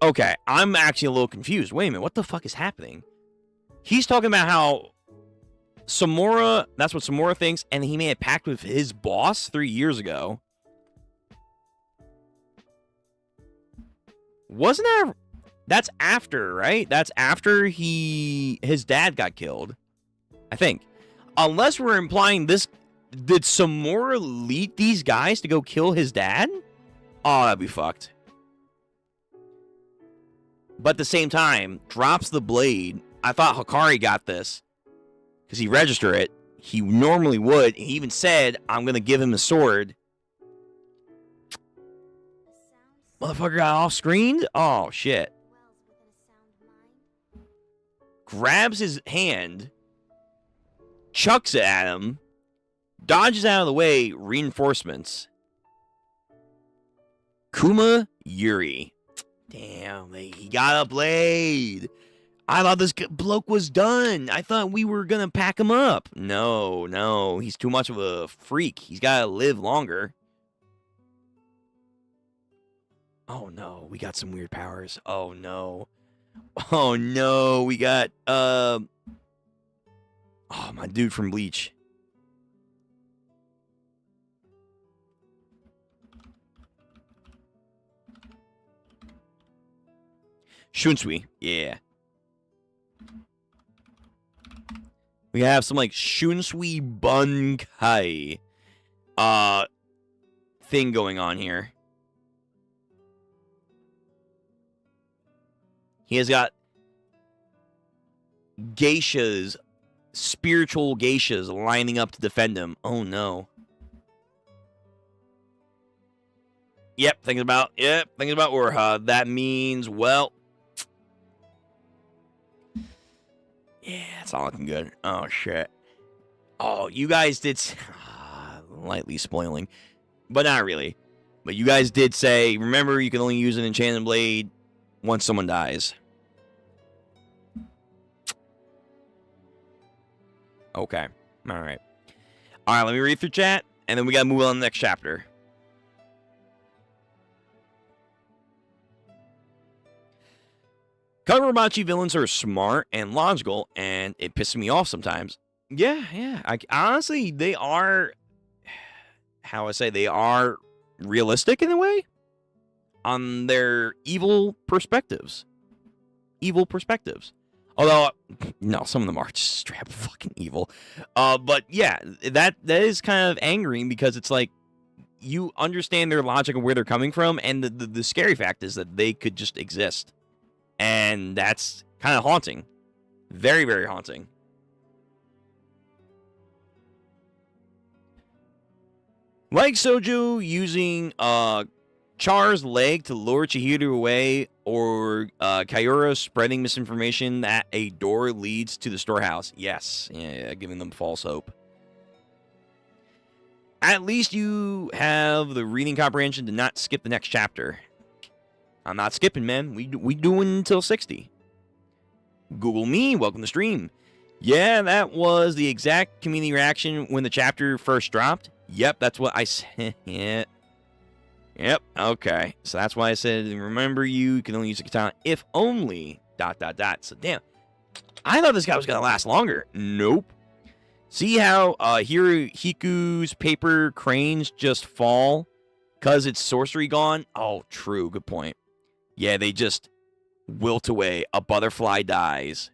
S1: Okay, I'm actually a little confused. Wait a minute, what the fuck is happening? He's talking about how Samura, that's what Samura thinks, and he made a pact with his boss 3 years ago. Wasn't that... That's after, right? That's after his dad got killed. I think. Unless we're implying this... Did Samura lead these guys to go kill his dad? Oh, that'd be fucked. But at the same time, drops the blade. I thought Hikari got this. Because he registered it. He normally would. He even said, I'm going to give him the sword. Motherfucker got off-screened? Oh, shit. Grabs his hand. Chucks it at him. Dodges out of the way. Reinforcements. Kuma Yuri. Damn, he got a blade. I thought this bloke was done. I thought we were going to pack him up. No. He's too much of a freak. He's got to live longer. Oh, no. We got some weird powers. Oh, no. We got, oh, my dude from Bleach. Shunsui. Yeah. We have some, like, Shunsui Bunkai thing going on here. He has got geishas, spiritual geishas lining up to defend him. Oh, no. Yep, thinking about Urha. That means, well... Yeah, it's not looking good. Oh, shit. Oh, you guys did... lightly spoiling. But not really. But you guys did say, remember, you can only use an enchanted blade once someone dies. Okay. Alright. Alright, let me read through chat, and then we gotta move on to the next chapter. Kagurabachi villains are smart and logical, and it pisses me off sometimes. Yeah. Honestly, they are... How I say, they are realistic in a way. On their evil perspectives. Although, no, some of them are just straight up fucking evil. But yeah, that is kind of angering because it's like, you understand their logic and where they're coming from, and the scary fact is that they could just exist. And that's Kind of haunting. Very, very haunting. Like Soju using Char's leg to lure Chihiro away, or Kaoru spreading misinformation that a door leads to the storehouse. Yes, yeah, giving them false hope. At least you have the reading comprehension to not skip the next chapter. I'm not skipping, man. We doing until 60. Google me. Welcome to stream. Yeah, that was the exact community reaction when the chapter first dropped. Yep, that's what I said. Yeah. Yep, okay. So that's why I said, remember you can only use a katana if only ... So damn. I thought this guy was going to last longer. Nope. See how Hirohiku's paper cranes just fall because it's sorcery gone? Oh, true. Good point. Yeah, they just wilt away. A butterfly dies,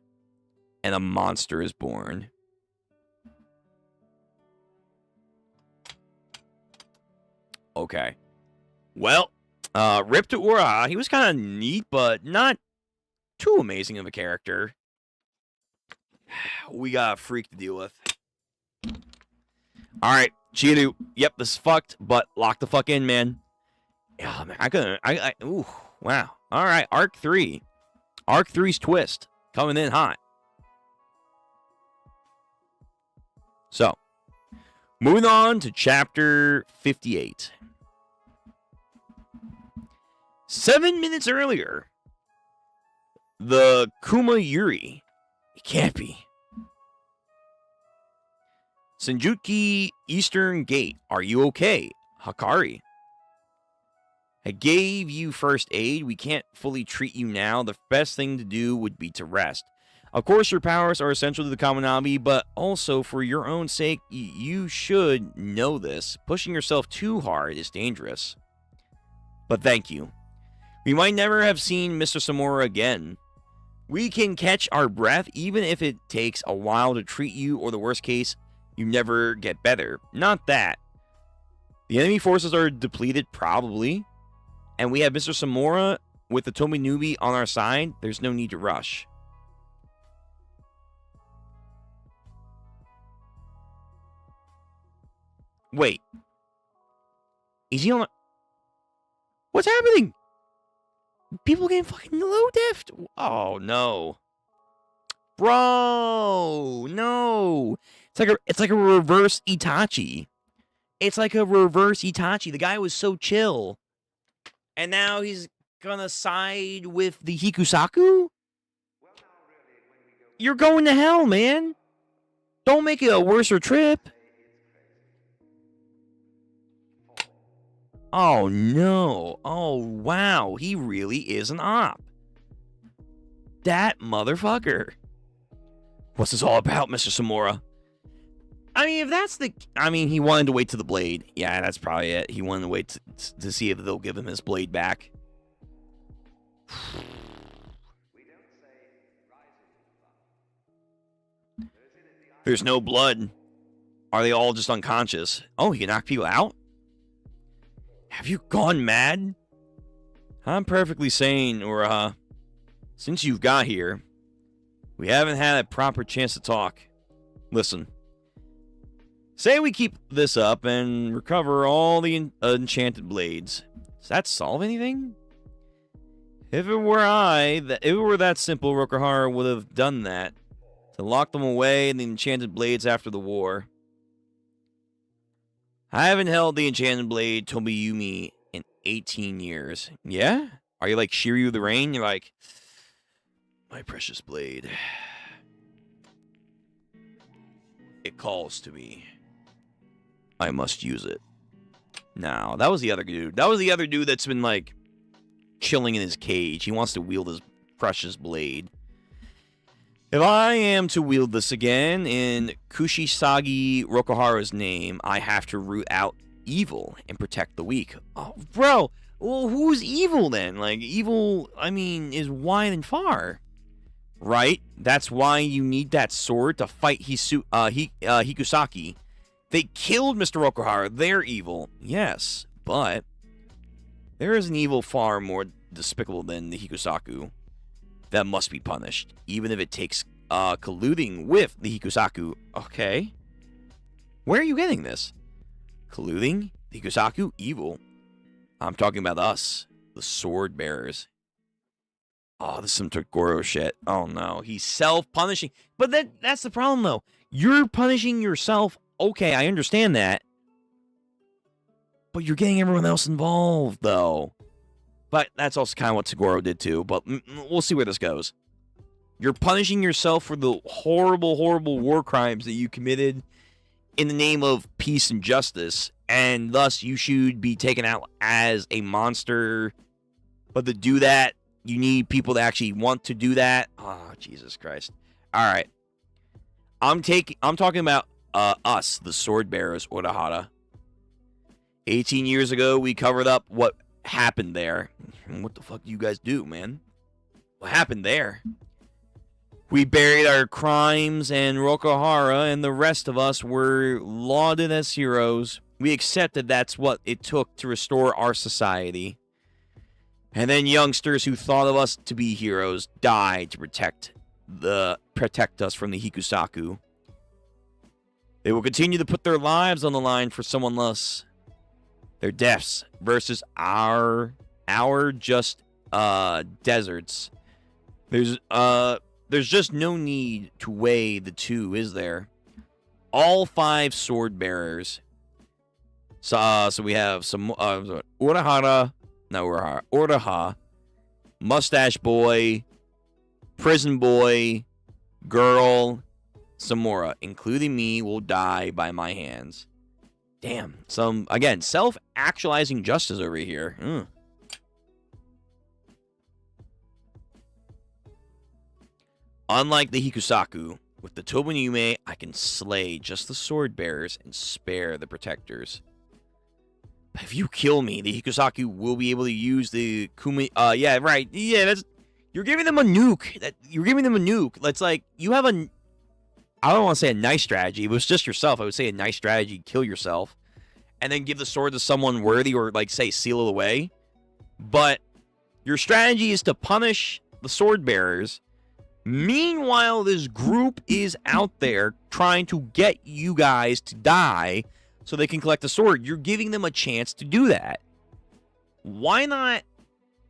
S1: and a monster is born. Okay. Well, Rip to Ura, he was kind of neat, but not too amazing of a character. We got a freak to deal with. All right, Chihiro. Yep, this is fucked, but lock the fuck in, man. Oh, man, ooh, wow. All right, Arc 3. Arc 3's twist. Coming in hot. So, moving on to Chapter 58. 7 minutes earlier, the Kuma Yuri. It can't be. Senjuki Eastern Gate. Are you okay? Hakari. I gave you first aid. We can't fully treat you now. The best thing to do would be to rest. Of course, your powers are essential to the Kaminami, but also for your own sake, you should know this. Pushing yourself too hard is dangerous. But thank you. We might never have seen Mr. Samura again. We can catch our breath even if it takes a while to treat you, or the worst case, you never get better. Not that. The enemy forces are depleted, probably. And we have Mr. Samura with the Tominubi on our side. There's no need to rush. Wait. Is he on... What's happening? People getting fucking low deft. Oh, no. Bro, no. It's like a reverse Itachi. It's like a reverse Itachi. The guy was so chill. And now he's gonna side with the Hikusaku? You're going to hell, man. Don't make it a worser trip. Oh, no. Oh, wow. He really is an op. That motherfucker. What's this all about, Mr. Samura? I mean, if that's the... I mean, he wanted to wait to the blade. Yeah, that's probably it. He wanted to wait to see if they'll give him his blade back. There's no blood. Are they all just unconscious? Oh, he can knock people out? Have you gone mad? I'm perfectly sane, or, since you've got here, we haven't had a proper chance to talk. Listen. Say we keep this up and recover all the enchanted blades. Does that solve anything? If it were that simple, Rokuhara would have done that. To lock them away in the enchanted blades after the war. I haven't held the enchanted blade Tomiyumi in 18 years. Yeah? Are you like Shiryu the Rain? You're like, my precious blade. It calls to me. I must use it. No, that was the other dude. That was the other dude that's been like chilling in his cage. He wants to wield his precious blade. If I am to wield this again in Kushisagi Rokuhara's name, I have to root out evil and protect the weak. Oh, bro, well, who's evil then? Like, evil, I mean, is wide and far. Right? That's why you need that sword to fight Hikusaki. They killed Mr. Rokuhara. They're evil. Yes, but there is an evil far more despicable than the Hikusaku. that must be punished, even if it takes colluding with the Hikusaku. Okay. Where are you getting this? Colluding? The Hikusaku? Evil. I'm talking about us, the sword bearers. Oh, this is some Toguro shit. Oh no, he's self-punishing. But that's the problem though. You're punishing yourself. Okay, I understand that. But you're getting everyone else involved though. But that's also kind of what Toguro did too. But we'll see where this goes. You're punishing yourself for the horrible, horrible war crimes that you committed in the name of peace and justice. And thus, you should be taken out as a monster. But to do that, you need people to actually want to do that. Oh, Jesus Christ. All right. I'm talking about us, the sword bearers, Urahara. 18 years ago, we covered up what happened there. What the fuck do you guys do, man? What happened there? We buried our crimes, and Rokuhara and the rest of us were lauded as heroes. We accepted that's what it took to restore our society. And then youngsters who thought of us to be heroes died to protect us from the Hikusaku. They will continue to put their lives on the line for someone else. Their deaths versus our just deserts. There's just no need to weigh the two, is there? All 5 sword bearers. So we have some Urahara, Mustache Boy, Prison Boy, Girl, Samura, including me, will die by my hands. Damn. Some, again, self-actualizing justice over here. Unlike the Hikusaku, with the Tobanyume, I can slay just the sword bearers and spare the protectors. But if you kill me, the Hikusaku will be able to use the Kumi... yeah, right. Yeah, that's... You're giving them a nuke. You're giving them a nuke. That's like, you have a... I don't want to say a nice strategy. If it was just yourself, I would say a nice strategy. Kill yourself. And then give the sword to someone worthy, or, like, say, seal it away. But your strategy is to punish the sword bearers. Meanwhile, this group is out there trying to get you guys to die so they can collect the sword. You're giving them a chance to do that. Why not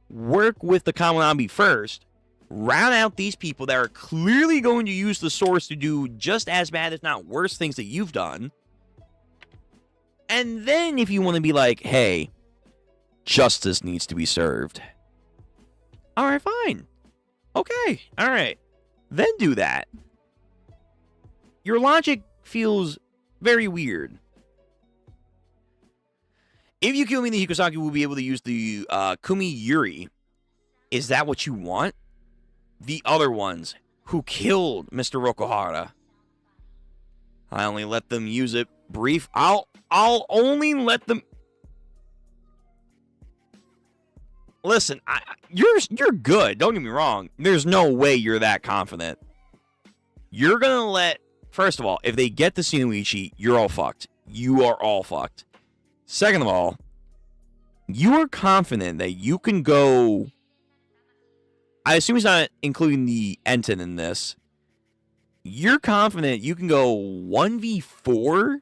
S1: work with the Kaminami first, round out these people that are clearly going to use the swords to do just as bad, if not worse, things that you've done. And then if you want to be like, hey, justice needs to be served. All right, fine. Okay, all right. Then do that. Your logic feels very weird. If you kill me, the Hikosaki will be able to use the Kumi Yuri. Is that what you want? The other ones who killed Mr. Rokuhara. I only let them use it brief. I'll only let them... Listen, you're good. Don't get me wrong. There's no way you're that confident. You're going to let... First of all, if they get the Shinoichi, you're all fucked. You are all fucked. Second of all, you are confident that you can go... I assume he's not including the Enten in this. You're confident you can go 1v4?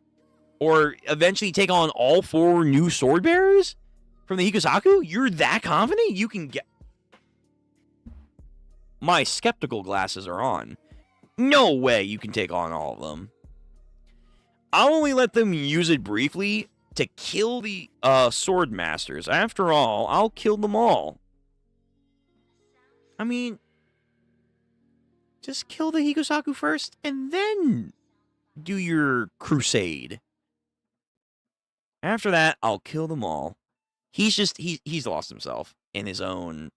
S1: Or eventually take on all 4 new sword bearers from the Hikosaku? You're that confident you can get... My skeptical glasses are on. No way you can take on all of them. I'll only let them use it briefly to kill the sword masters. After all, I'll kill them all. I mean, just kill the Hikosaku first and then do your crusade. After that, I'll kill them all. He's lost himself in his own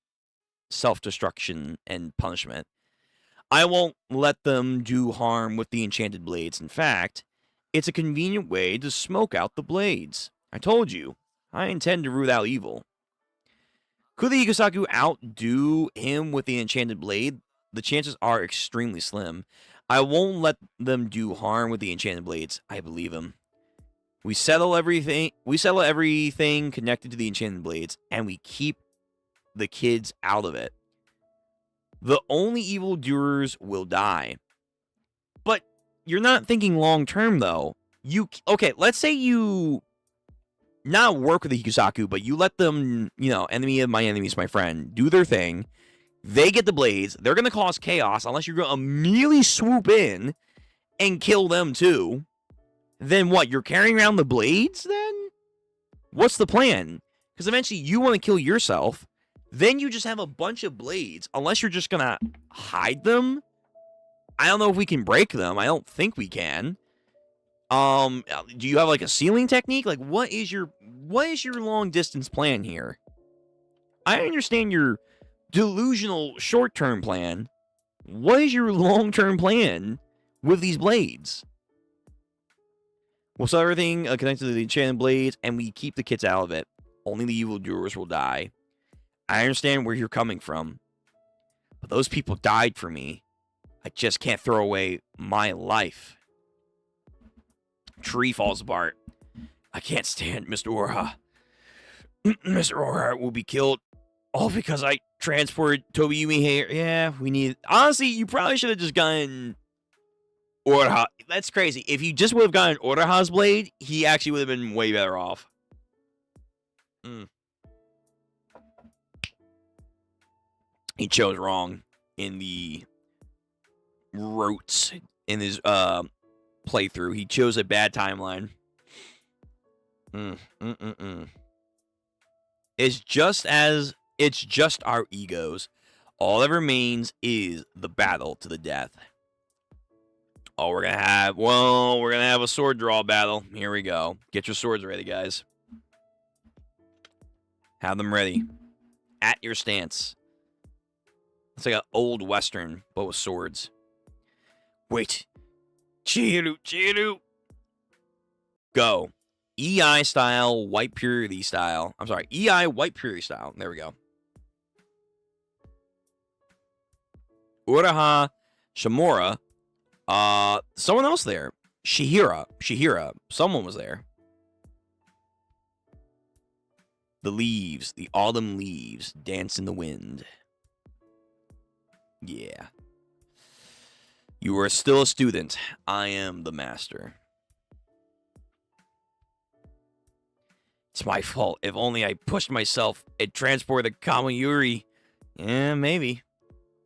S1: self-destruction and punishment. I won't let them do harm with the enchanted blades. In fact, it's a convenient way to smoke out the blades. I told you, I intend to root out evil. Could the Hikosaku outdo him with the enchanted blade? The chances are extremely slim. I won't let them do harm with the enchanted blades. I believe him. We settle everything connected to the enchanted blades, and we keep the kids out of it. The only evildoers will die. But you're not thinking long term, though. Okay, let's say you not work with the Hikusaku, but you let them, enemy of my enemy is my friend, do their thing. They get the blades. They're going to cause chaos unless you're going to immediately swoop in and kill them too. Then what? You're carrying around the blades then? What's the plan? Because eventually you want to kill yourself. Then you just have a bunch of blades. Unless you're just going to hide them. I don't know if we can break them. I don't think we can. Do you have like a ceiling technique? Like what is your long distance plan here? I understand your delusional short-term plan. What is your long-term plan with these blades? We'll sell everything connected to the enchanted blades, and we keep the kids out of it. Only the evildoers will die. I understand where you're coming from, but those people died for me. I just can't throw away my life. Tree falls apart. I can't stand Mr. Orha. Mr. Orha will be killed all because I transported Tobiyumi here. Yeah, we need... Honestly, you probably should have just gotten Orha. That's crazy. If you just would have gotten Orha's blade, he actually would have been way better off. He chose wrong in the routes in his playthrough. He chose a bad timeline. It's just our egos. All that remains is the battle to the death. Oh, we're gonna have a sword draw battle. Here we go. Get your swords ready, guys. Have them ready. At your stance. It's like an old western, but with swords. Wait. Chihiru. Go. EI style, white purity style. I'm sorry, EI white purity style. There we go. Uraha, Shimura. Someone else there. Shihira. Someone was there. The autumn leaves dance in the wind. Yeah. You are still a student. I am the master. It's my fault. If only I pushed myself and transported Kamayuri. Yeah, maybe.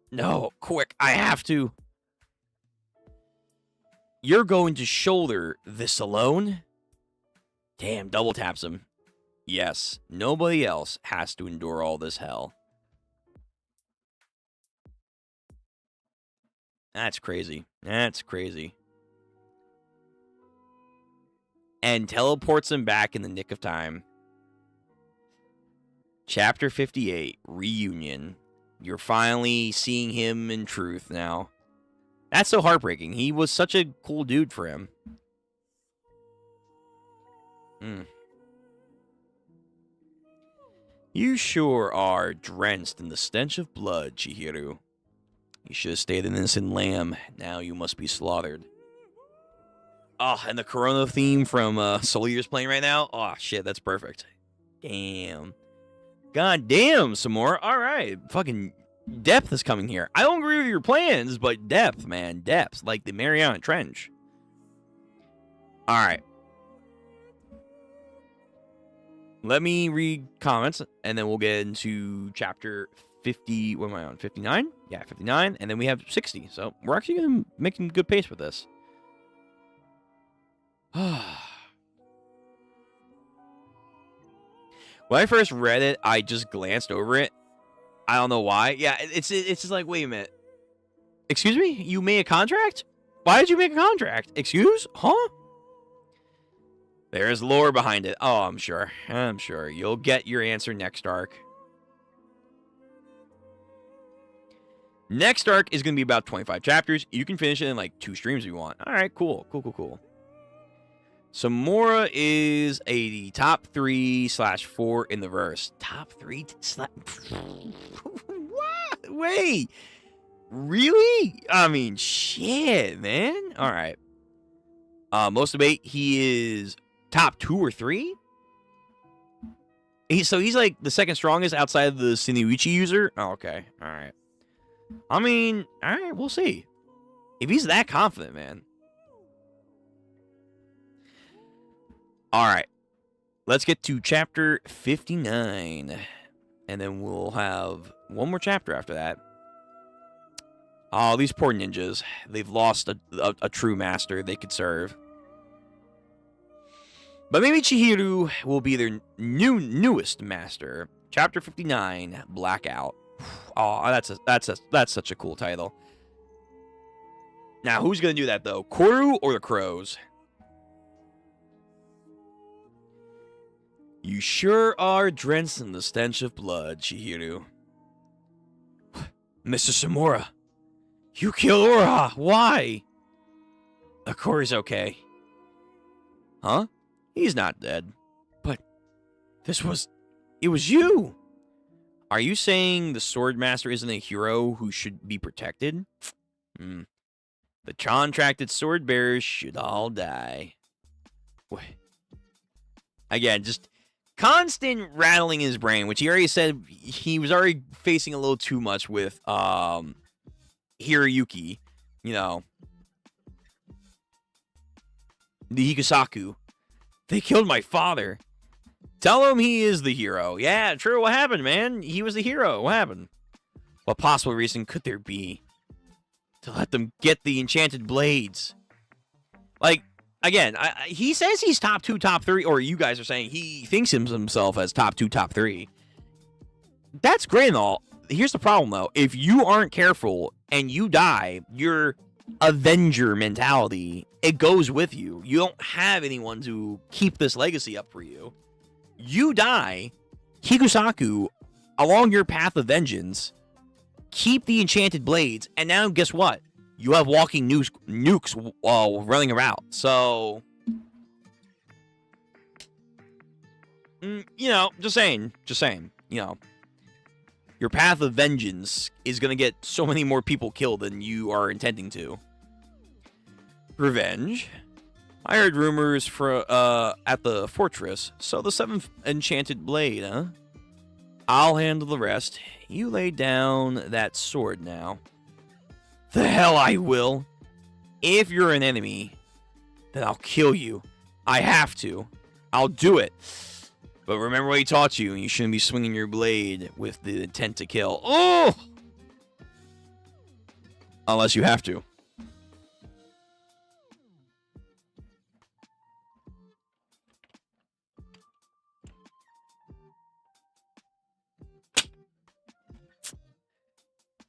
S1: No, quick. I have to. You're going to shoulder this alone? Damn, double taps him. Yes, nobody else has to endure all this hell. That's crazy. That's crazy. And teleports him back in the nick of time. Chapter 58, Reunion. You're finally seeing him in truth now. That's so heartbreaking. He was such a cool dude for him. You sure are drenched in the stench of blood, Chihiro. You should have stayed an innocent lamb. Now you must be slaughtered. Oh, and the Corona theme from Soul Eater's playing right now. Oh, shit, that's perfect. Damn. God damn, Samora. All right. Fucking depth is coming here. I don't agree with your plans, but depth, man. Depth. Like the Mariana Trench. All right. Let me read comments, and then we'll get into chapter 50. What am I on? 59? Yeah, 59. And then we have 60. So we're actually going to make some good pace with this. When I first read it, I just glanced over it. I don't know why. Yeah, it's just like, wait a minute. Excuse me? You made a contract? Why did you make a contract? Excuse? Huh? There's lore behind it. Oh, I'm sure. I'm sure. You'll get your answer next arc. Next arc is going to be about 25 chapters. You can finish it in like 2 streams if you want. All right, cool. Cool. Samora is a top 3/4 in the verse. Top 3? What? Wait. Really? I mean, shit, man. All right. Most debate, he is top 2 or 3? He's like the second strongest outside of the Shinichi user? Oh, okay. All right. I mean, alright, we'll see. If he's that confident, man. Alright. Let's get to chapter 59. And then we'll have one more chapter after that. Oh, these poor ninjas. They've lost a true master they could serve. But maybe Chihiro will be their newest master. Chapter 59, Blackout. Oh, that's such a cool title. Now, who's going to do that, though? Koru or the Crows? You sure are drenched in the stench of blood, Chihiro. Mr. Samura, you killed Uraha. Why? Koru's okay. Huh? He's not dead. But it was you. Are you saying the Sword Master isn't a hero who should be protected? The contracted sword bearers should all die. Again, just constant rattling in his brain, which he already said he was already facing a little too much with Hiroyuki, you know. The Hikusaku. They killed my father. Tell him he is the hero. Yeah, true. What happened, man? He was the hero. What happened? What possible reason could there be to let them get the enchanted blades? Like, again, he says he's top 2, top 3, or you guys are saying he thinks himself as top 2, top 3. That's great and all. Here's the problem, though. If you aren't careful and you die, your Avenger mentality, it goes with you. You don't have anyone to keep this legacy up for you. You die, Hikusaku, along your path of vengeance, keep the enchanted blades, and now guess what? You have walking nukes running around. So, you know, just saying, you know, your path of vengeance is going to get so many more people killed than you are intending to. Revenge. I heard rumors at the fortress, so the 7th enchanted blade, huh? I'll handle the rest. You lay down that sword now. The hell I will. If you're an enemy, then I'll kill you. I have to. I'll do it. But remember what he taught you, and you shouldn't be swinging your blade with the intent to kill. Oh! Unless you have to.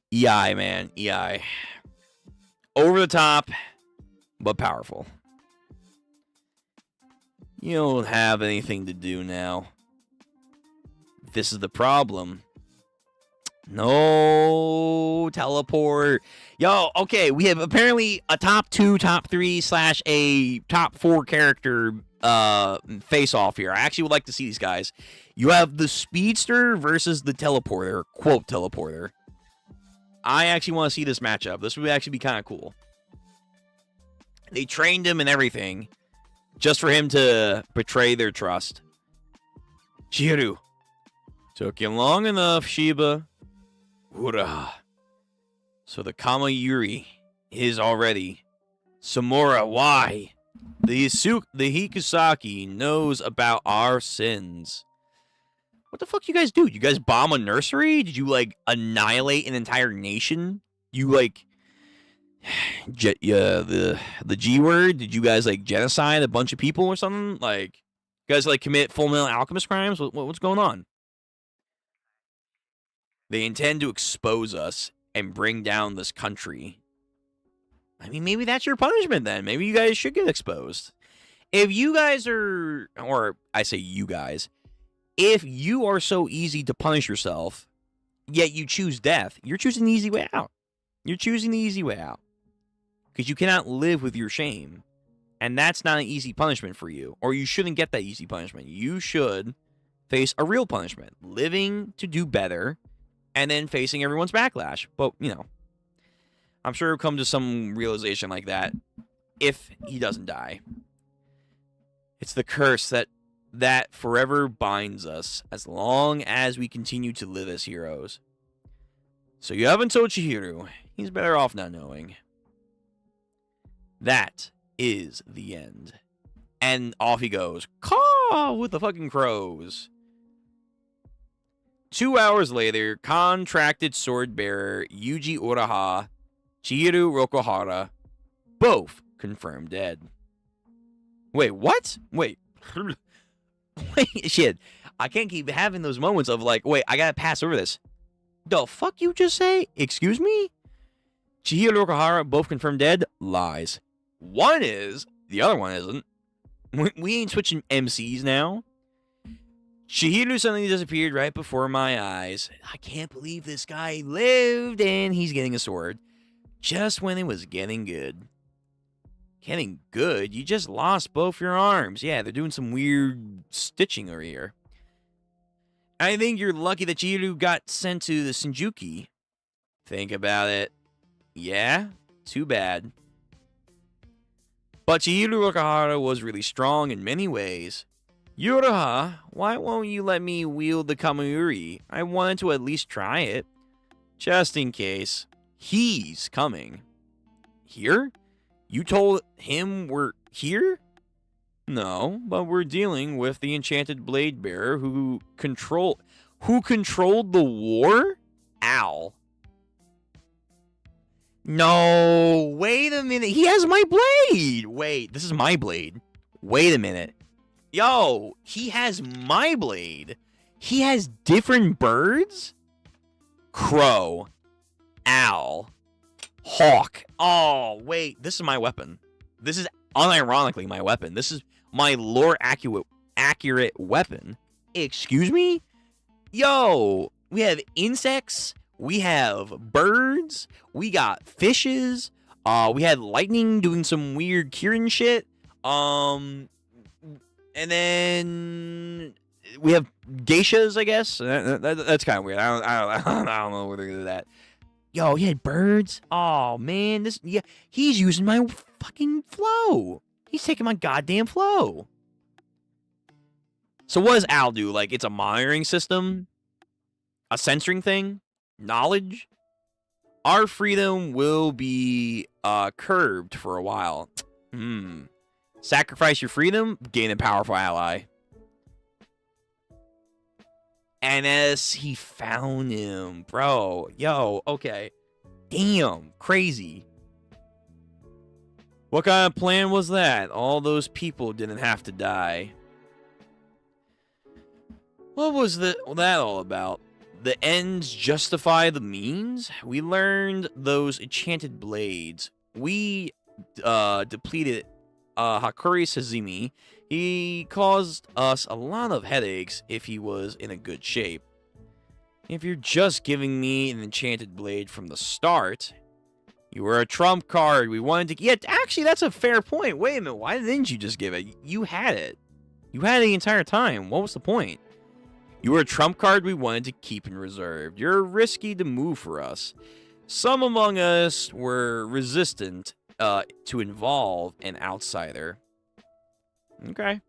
S1: EI, man. EI. Over the top, but powerful. You don't have anything to do now. This is the problem. No teleport. Yo, okay, we have apparently a top 2, top 3 / a top 4 character face-off here. I actually would like to see these guys. You have the speedster versus the teleporter, quote teleporter. I actually want to see this matchup. This would actually be kind of cool. They trained him and everything just for him to betray their trust. Chihiro. Took you long enough, Shiba. Ura. So the Kamayuri is already. Samura, why? The Hikusaki knows about our sins. What the fuck you guys do? You guys bomb a nursery? Did you, like, annihilate an entire nation? You, like, the G word? Did you guys, like, genocide a bunch of people or something? Like, you guys, like, commit Full Metal Alchemist crimes? What's going on? They intend to expose us and bring down this country. I mean, maybe that's your punishment then. Maybe you guys should get exposed. If you guys are, or I say you guys, if you are so easy to punish yourself, yet you choose death, you're choosing the easy way out. You're choosing the easy way out. Because you cannot live with your shame. And that's not an easy punishment for you. Or you shouldn't get that easy punishment. You should face a real punishment. Living to do better, and then facing everyone's backlash. But, you know, I'm sure he'll come to some realization like that if he doesn't die. It's the curse that forever binds us as long as we continue to live as heroes. So you haven't told Chihiro. He's better off not knowing. That is the end. And off he goes. Caw! With the fucking crows. 2 hours later, contracted sword bearer Yuji Uraha, Chihiro Rokuhara, both confirmed dead. Wait, what? Wait. Wait, shit. I can't keep having those moments of like, wait, I gotta pass over this. The fuck you just say? Excuse me? Chihiro Rokuhara, both confirmed dead? Lies. One is, the other one isn't. We ain't switching MCs now. Chihiro suddenly disappeared right before my eyes. I can't believe this guy lived and he's getting a sword. Just when it was getting good. Getting good? You just lost both your arms. Yeah, they're doing some weird stitching over here. I think you're lucky that Chihiro got sent to the Shinjuki. Think about it. Yeah? Too bad. But Chihiro Rokuhara was really strong in many ways. Uraha, why won't you let me wield the Kamauri? I wanted to at least try it. Just in case. He's coming. Here? You told him we're here? No, but we're dealing with the enchanted blade bearer who controlled the war? Ow. No, wait a minute. He has my blade. Wait, this is my blade. Wait a minute. Yo, he has my blade. He has different birds? Crow. Owl. Hawk. Oh, wait. This is my weapon. This is unironically my weapon. This is my lore accurate weapon. Excuse me? Yo, we have insects. We have birds. We got fishes. We had lightning doing some weird Kirin shit. And then we have geishas, I guess. That's kind of weird. I don't know where they're gonna do that. Yo, he had birds. Oh man, he's using my fucking flow. He's taking my goddamn flow. So what does Al do? Like, it's a monitoring system, a censoring thing, knowledge. Our freedom will be curbed for a while. Sacrifice your freedom, gain a powerful ally. And as he found him, bro. Yo, okay. Damn, crazy. What kind of plan was that? All those people didn't have to die. What was that all about? The ends justify the means? We learned those enchanted blades. We depleted Hakuri Sazimi. He caused us a lot of headaches if he was in a good shape. If you're just giving me an enchanted blade from the start, you were a trump card. We wanted to... Yeah, actually, that's a fair point. Wait a minute. Why didn't you just give it? You had it. You had it the entire time. What was the point? You were a trump card we wanted to keep in reserve. You're risky to move for us. Some among us were resistant to involve an outsider. Okay.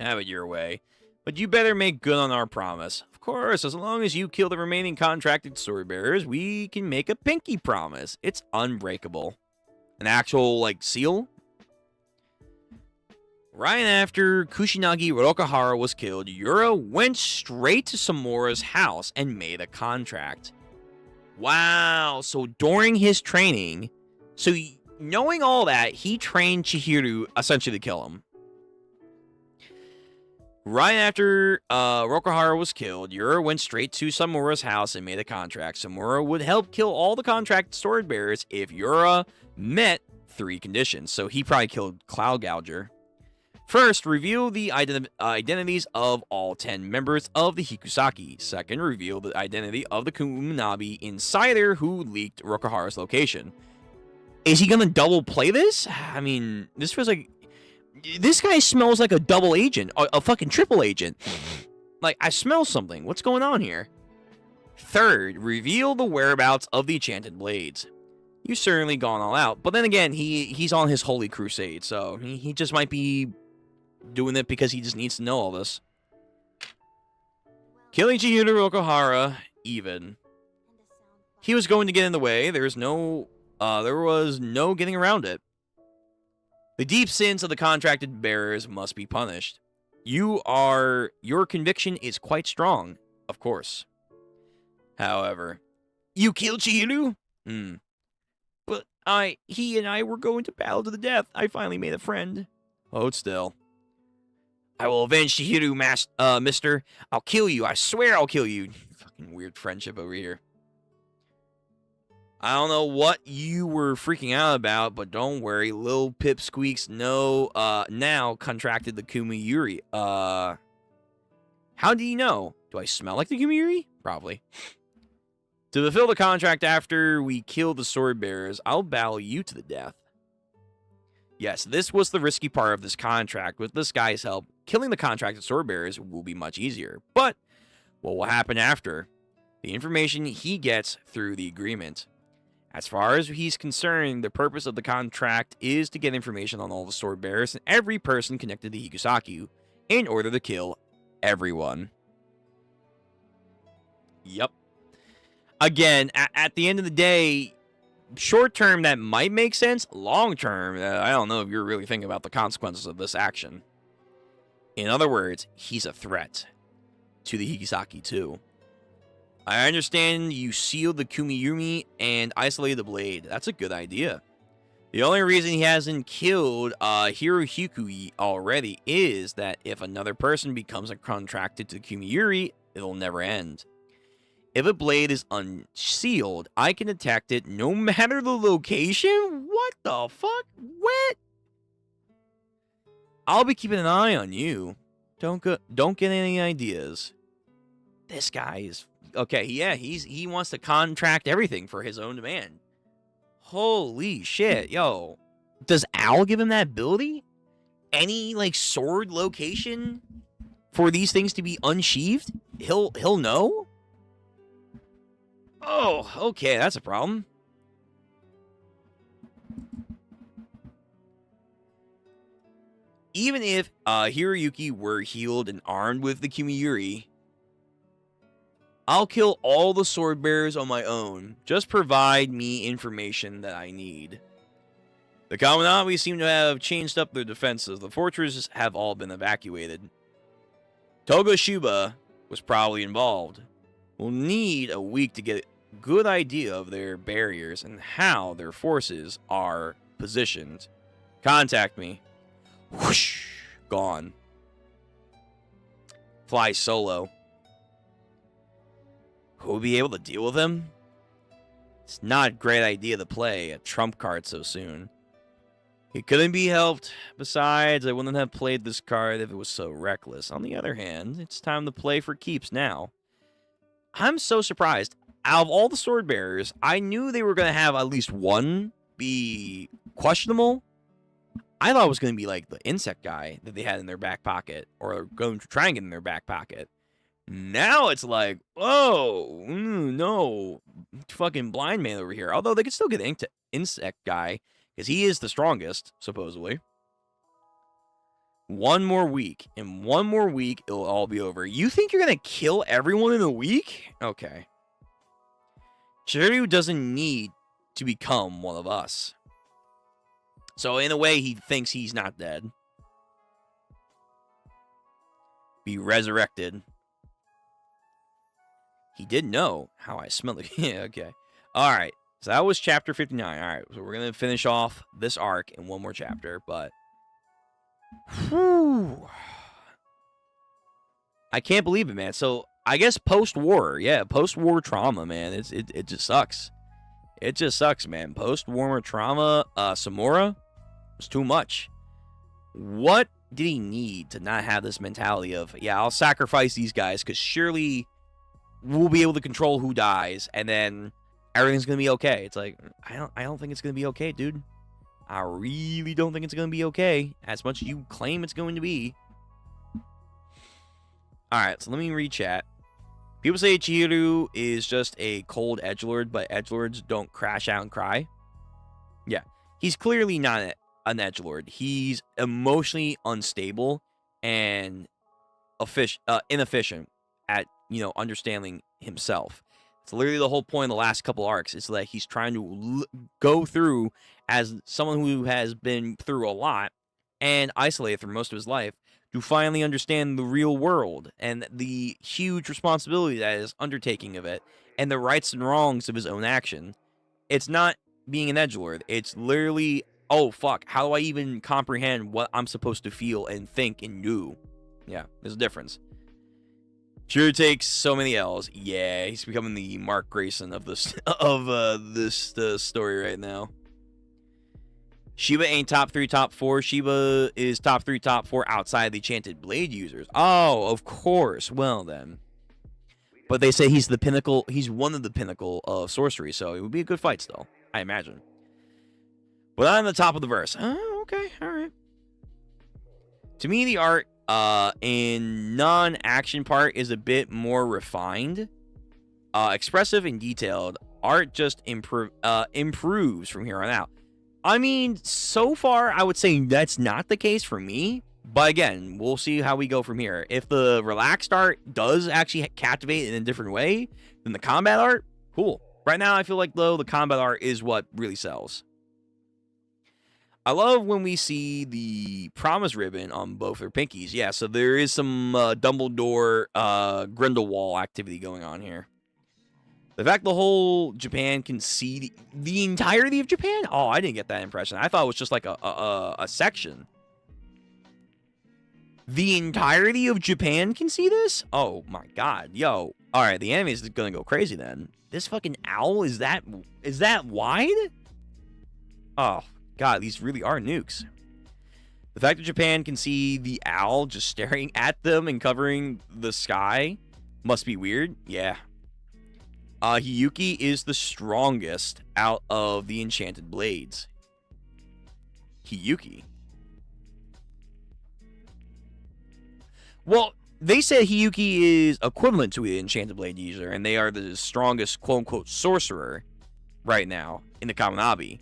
S1: Have it your way. But you better make good on our promise. Of course, as long as you kill the remaining contracted sword bearers, we can make a pinky promise. It's unbreakable. An actual, like, seal? Right after Kushinagi Rokuhara was killed, Yura went straight to Samura's house and made a contract. Wow, so during his training, knowing all that, he trained Chihiro essentially to kill him. Right after Rokuhara was killed, Yura went straight to Samura's house and made a contract. Samura would help kill all the contracted sword bearers if Yura met 3 conditions. So he probably killed Cloud Gouger. First, reveal the identities of all 10 members of the Hikusaki. Second, reveal the identity of the Kuminabi insider who leaked Rokuhara's location. Is he gonna double play this? I mean, this feels like... This guy smells like a double agent. A fucking triple agent. Like, I smell something. What's going on here? Third, reveal the whereabouts of the enchanted blades. You've certainly gone all out. But then again, he's on his holy crusade, so he just might be doing it because he just needs to know all this. Killing Chihiro Rokuhara, even. he was going to get in the way. There was no getting around it. The deep sins of the contracted bearers must be punished. Your conviction is quite strong, of course. However, you killed Chihiro? But he and I were going to battle to the death. I finally made a friend. Hold still. I will avenge Chihiro, mister. I'll kill you. I swear I'll kill you. Fucking weird friendship over here. I don't know what you were freaking out about, but don't worry. Lil Pipsqueaks now contracted the Kumiyuri. How do you know? Do I smell like the Kumiyuri? Probably. To fulfill the contract after we kill the sword bearers, I'll battle you to the death. Yes, this was the risky part of this contract. With this guy's help, killing the contracted sword bearers will be much easier. But what will happen after? The information he gets through the agreement. As far as he's concerned, the purpose of the contract is to get information on all the sword bearers and every person connected to Hikusaku in order to kill everyone. Yep. Again, at the end of the day, short term, that might make sense. Long term, I don't know if you're really thinking about the consequences of this action. In other words, he's a threat to the Hikisaki too. I understand you sealed the Kumiyumi and isolated the blade. That's a good idea. The only reason he hasn't killed Hirohiko already is that if another person becomes contracted to Kumiyuri, it'll never end. If a blade is unsealed, I can detect it no matter the location? What the fuck? What? I'll be keeping an eye on you. Don't get any ideas. This guy is... Okay, yeah, he wants to contract everything for his own demand. Holy shit, yo. Does Al give him that ability? Any, like, sword location for these things to be unsheathed? He'll know? Oh, okay, that's a problem. Even if Hiroyuki were healed and armed with the Kumiyuri, I'll kill all the sword bearers on my own. Just provide me information that I need. The Kaminami seem to have changed up their defenses. The fortresses have all been evacuated. Togashiba was probably involved. We'll need a week to get a good idea of their barriers and how their forces are positioned. Contact me. Whoosh! Gone. Fly solo. Who will be able to deal with him? It's not a great idea to play a trump card so soon. It couldn't be helped. Besides, I wouldn't have played this card if it was so reckless. On the other hand, it's time to play for keeps now. I'm so surprised. Out of all the sword bearers, I knew they were going to have at least one be questionable. I thought it was going to be like the insect guy that they had in their back pocket, or going to try and get in their back pocket. Now it's like, oh, no, fucking blind man over here. Although they could still get the insect guy, because he is the strongest, supposedly. One more week. In one more week, it'll all be over. You think you're going to kill everyone in a week? Okay. Shiryu doesn't need to become one of us. So in a way, he thinks he's not dead. Be resurrected. He did know how I smell it. Yeah, okay. Alright. So that was chapter 59. Alright, so we're going to finish off this arc in one more chapter, but... Whew. I can't believe it, man. So, I guess post-war. Yeah, post-war trauma, man. It just sucks. It just sucks, man. Post-war trauma, Samura was too much. What did he need to not have this mentality of, yeah, I'll sacrifice these guys, because surely we'll be able to control who dies, and then everything's gonna be okay. It's like, I don't think it's gonna be okay, dude. I really don't think it's gonna be okay, as much as you claim it's going to be. Alright, so let me read chat. People say Chihiro is just a cold edgelord, but edgelords don't crash out and cry. Yeah, he's clearly not an edgelord. He's emotionally unstable and inefficient at, understanding himself. It's literally the whole point of the last couple arcs. It's like he's trying to go through as someone who has been through a lot and isolated for most of his life to finally understand the real world and the huge responsibility that is undertaking of it and the rights and wrongs of his own action. It's not being an edgelord. It's literally, oh, fuck, how do I even comprehend what I'm supposed to feel and think and do? Yeah, there's a difference. Sure takes so many L's. Yeah, he's becoming the Mark Grayson of this story right now. Shiba ain't top 3, top 4. Shiba is top 3, top 4 outside the Enchanted Blade users. Oh, of course. Well then. But they say he's the pinnacle. He's one of the pinnacle of sorcery, so it would be a good fight still, I imagine. But on the top of the verse. Oh, okay, all right. To me, the art in non-action part is a bit more refined, expressive and detailed. Art just improves from here on out. I mean, so far, I would say that's not the case for me. But again, we'll see how we go from here. If the relaxed art does actually captivate in a different way than the combat art, cool. Right now, I feel like, though, the combat art is what really sells. I love when we see the promise ribbon on both their pinkies. Yeah, so there is some Dumbledore Grindelwald activity going on here. The fact the whole Japan can see the entirety of Japan? Oh, I didn't get that impression. I thought it was just like a section. The entirety of Japan can see this? Oh my god. Yo. Alright, the anime is gonna go crazy then. This fucking owl, is that wide? Oh god, these really are nukes. The fact that Japan can see the owl just staring at them and covering the sky must be weird. Yeah. Hiyuki is the strongest out of the Enchanted Blades. Hiyuki. Well, they said Hiyuki is equivalent to the Enchanted Blade user, and they are the strongest quote-unquote sorcerer right now in the Kaminabi.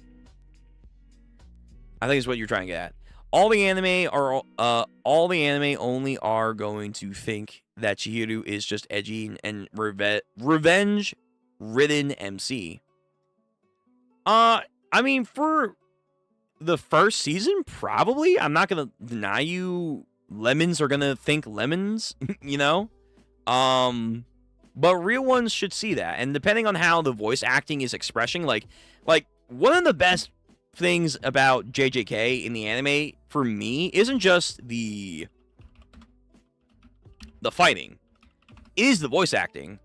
S1: I think is what you're trying to get at. All the anime only are going to think that Chihiro is just edgy and revenge-ridden MC. I mean, for the first season, probably. I'm not gonna deny you. Lemons are gonna think lemons, you know? But real ones should see that. And depending on how the voice acting is expressing, like one of the best things about JJK in the anime, for me, isn't just the fighting. It is the voice acting.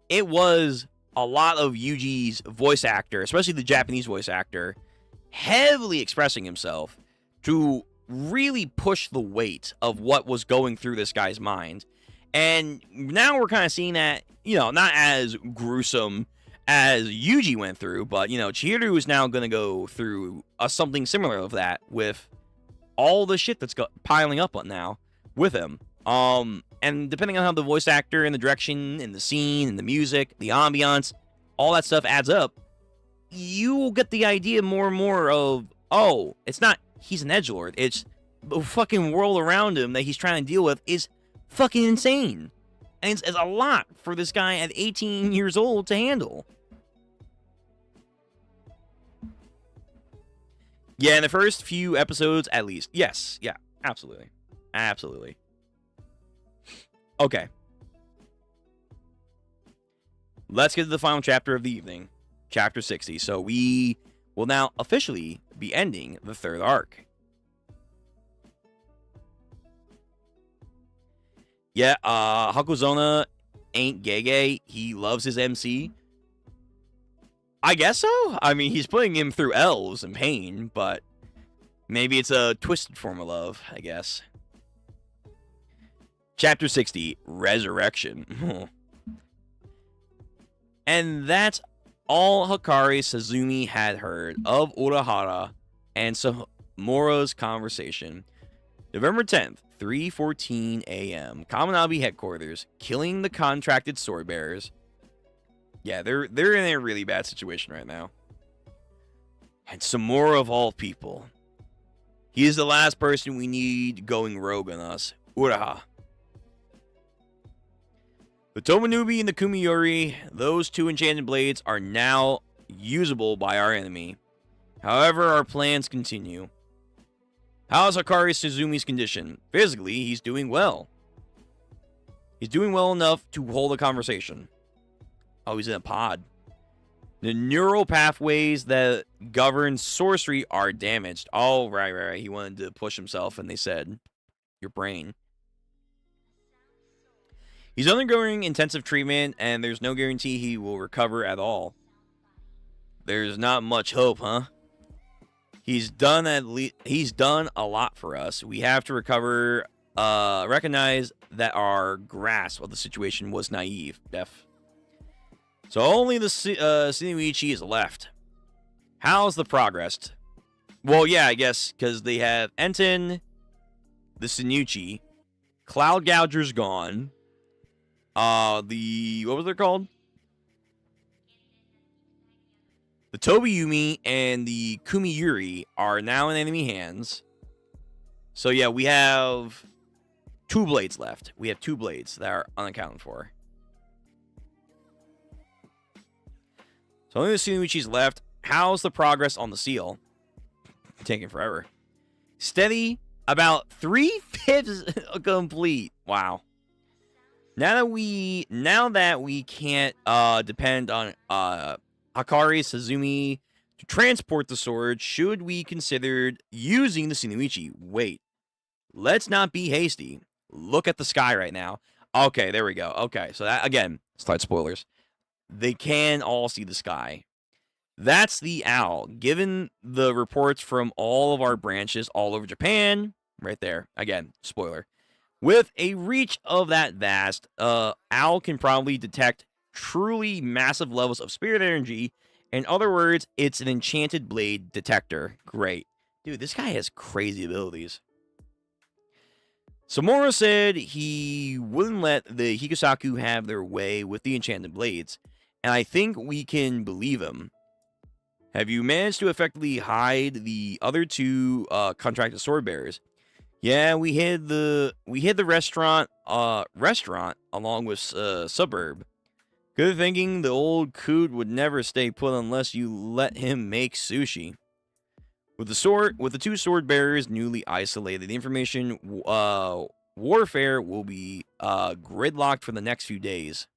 S1: It was a lot of Yuji's voice actor, especially the Japanese voice actor, heavily expressing himself to really push the weight of what was going through this guy's mind. And now we're kind of seeing that, you know, not as gruesome as Yuji went through, but, you know, Chihiro is now going to go through something similar of that with all the shit that's piling up on now with him. And depending on how the voice actor and the direction and the scene and the music, the ambiance, all that stuff adds up, you will get the idea more and more of, oh, it's not he's an edgelord. It's the fucking world around him that he's trying to deal with is fucking insane. And it's a lot for this guy at 18 years old to handle. Yeah, in the first few episodes, at least. Yes, yeah, absolutely. Absolutely. Okay. Let's get to the final chapter of the evening. Chapter 60. So we will now officially be ending the third arc. Yeah, Hakuzona ain't gay. He loves his MC. I guess so. I mean, he's putting him through elves and pain, but maybe it's a twisted form of love, I guess. Chapter 60, Resurrection. And that's all Hikari Sazumi had heard of Urahara and Samura's conversation. November 10th, 3:14 a.m. Kaminabi headquarters, killing the contracted sword bearers. Yeah, they're in a really bad situation right now. And Samura of all people. He is the last person we need going rogue on us. Uraha. The Tomonubi and the Kumiyori, those two enchanted blades, are now usable by our enemy. However, our plans continue. How's Akari Suzumi's condition? Physically, he's doing well. He's doing well enough to hold a conversation. Oh, he's in a pod. The neural pathways that govern sorcery are damaged. Oh, right. He wanted to push himself, and they said, your brain. He's undergoing intensive treatment, and there's no guarantee he will recover at all. There's not much hope, huh? He's done a lot for us. We have to recognize that our grasp of the situation was naive. So only the Shinichi is left. How's the progress? Well, yeah, I guess, because they have Enten, the Shinichi, Cloud Gouger's gone. What was it called? The Tobiyumi and the Kumiyuri are now in enemy hands. So yeah, we have 2 blades left. We have 2 blades that are unaccounted for. So only the Shinichi's left. How's the progress on the seal? Taking forever. Steady, about 3/5 complete. Wow. Now that we can't depend on Akari Suzumi to transport the sword, should we consider using the Shinichi? Wait. Let's not be hasty. Look at the sky right now. Okay, there we go. Okay, so that, again, slight spoilers. They can all see the sky. That's the owl. Given the reports from all of our branches all over Japan, right there. Again, spoiler. With a reach of that vast, owl can probably detect truly massive levels of spirit energy. In other words, it's an enchanted blade detector. Great. Dude, this guy has crazy abilities. Samura said he wouldn't let the Hikusaku have their way with the enchanted blades, and I think we can believe him. Have you managed to effectively hide the other 2 contracted sword bearers? Yeah, we hid the restaurant along with suburb. Good thinking. The old coot would never stay put unless you let him make sushi. With the 2 sword bearers newly isolated, the information warfare will be gridlocked for the next few days.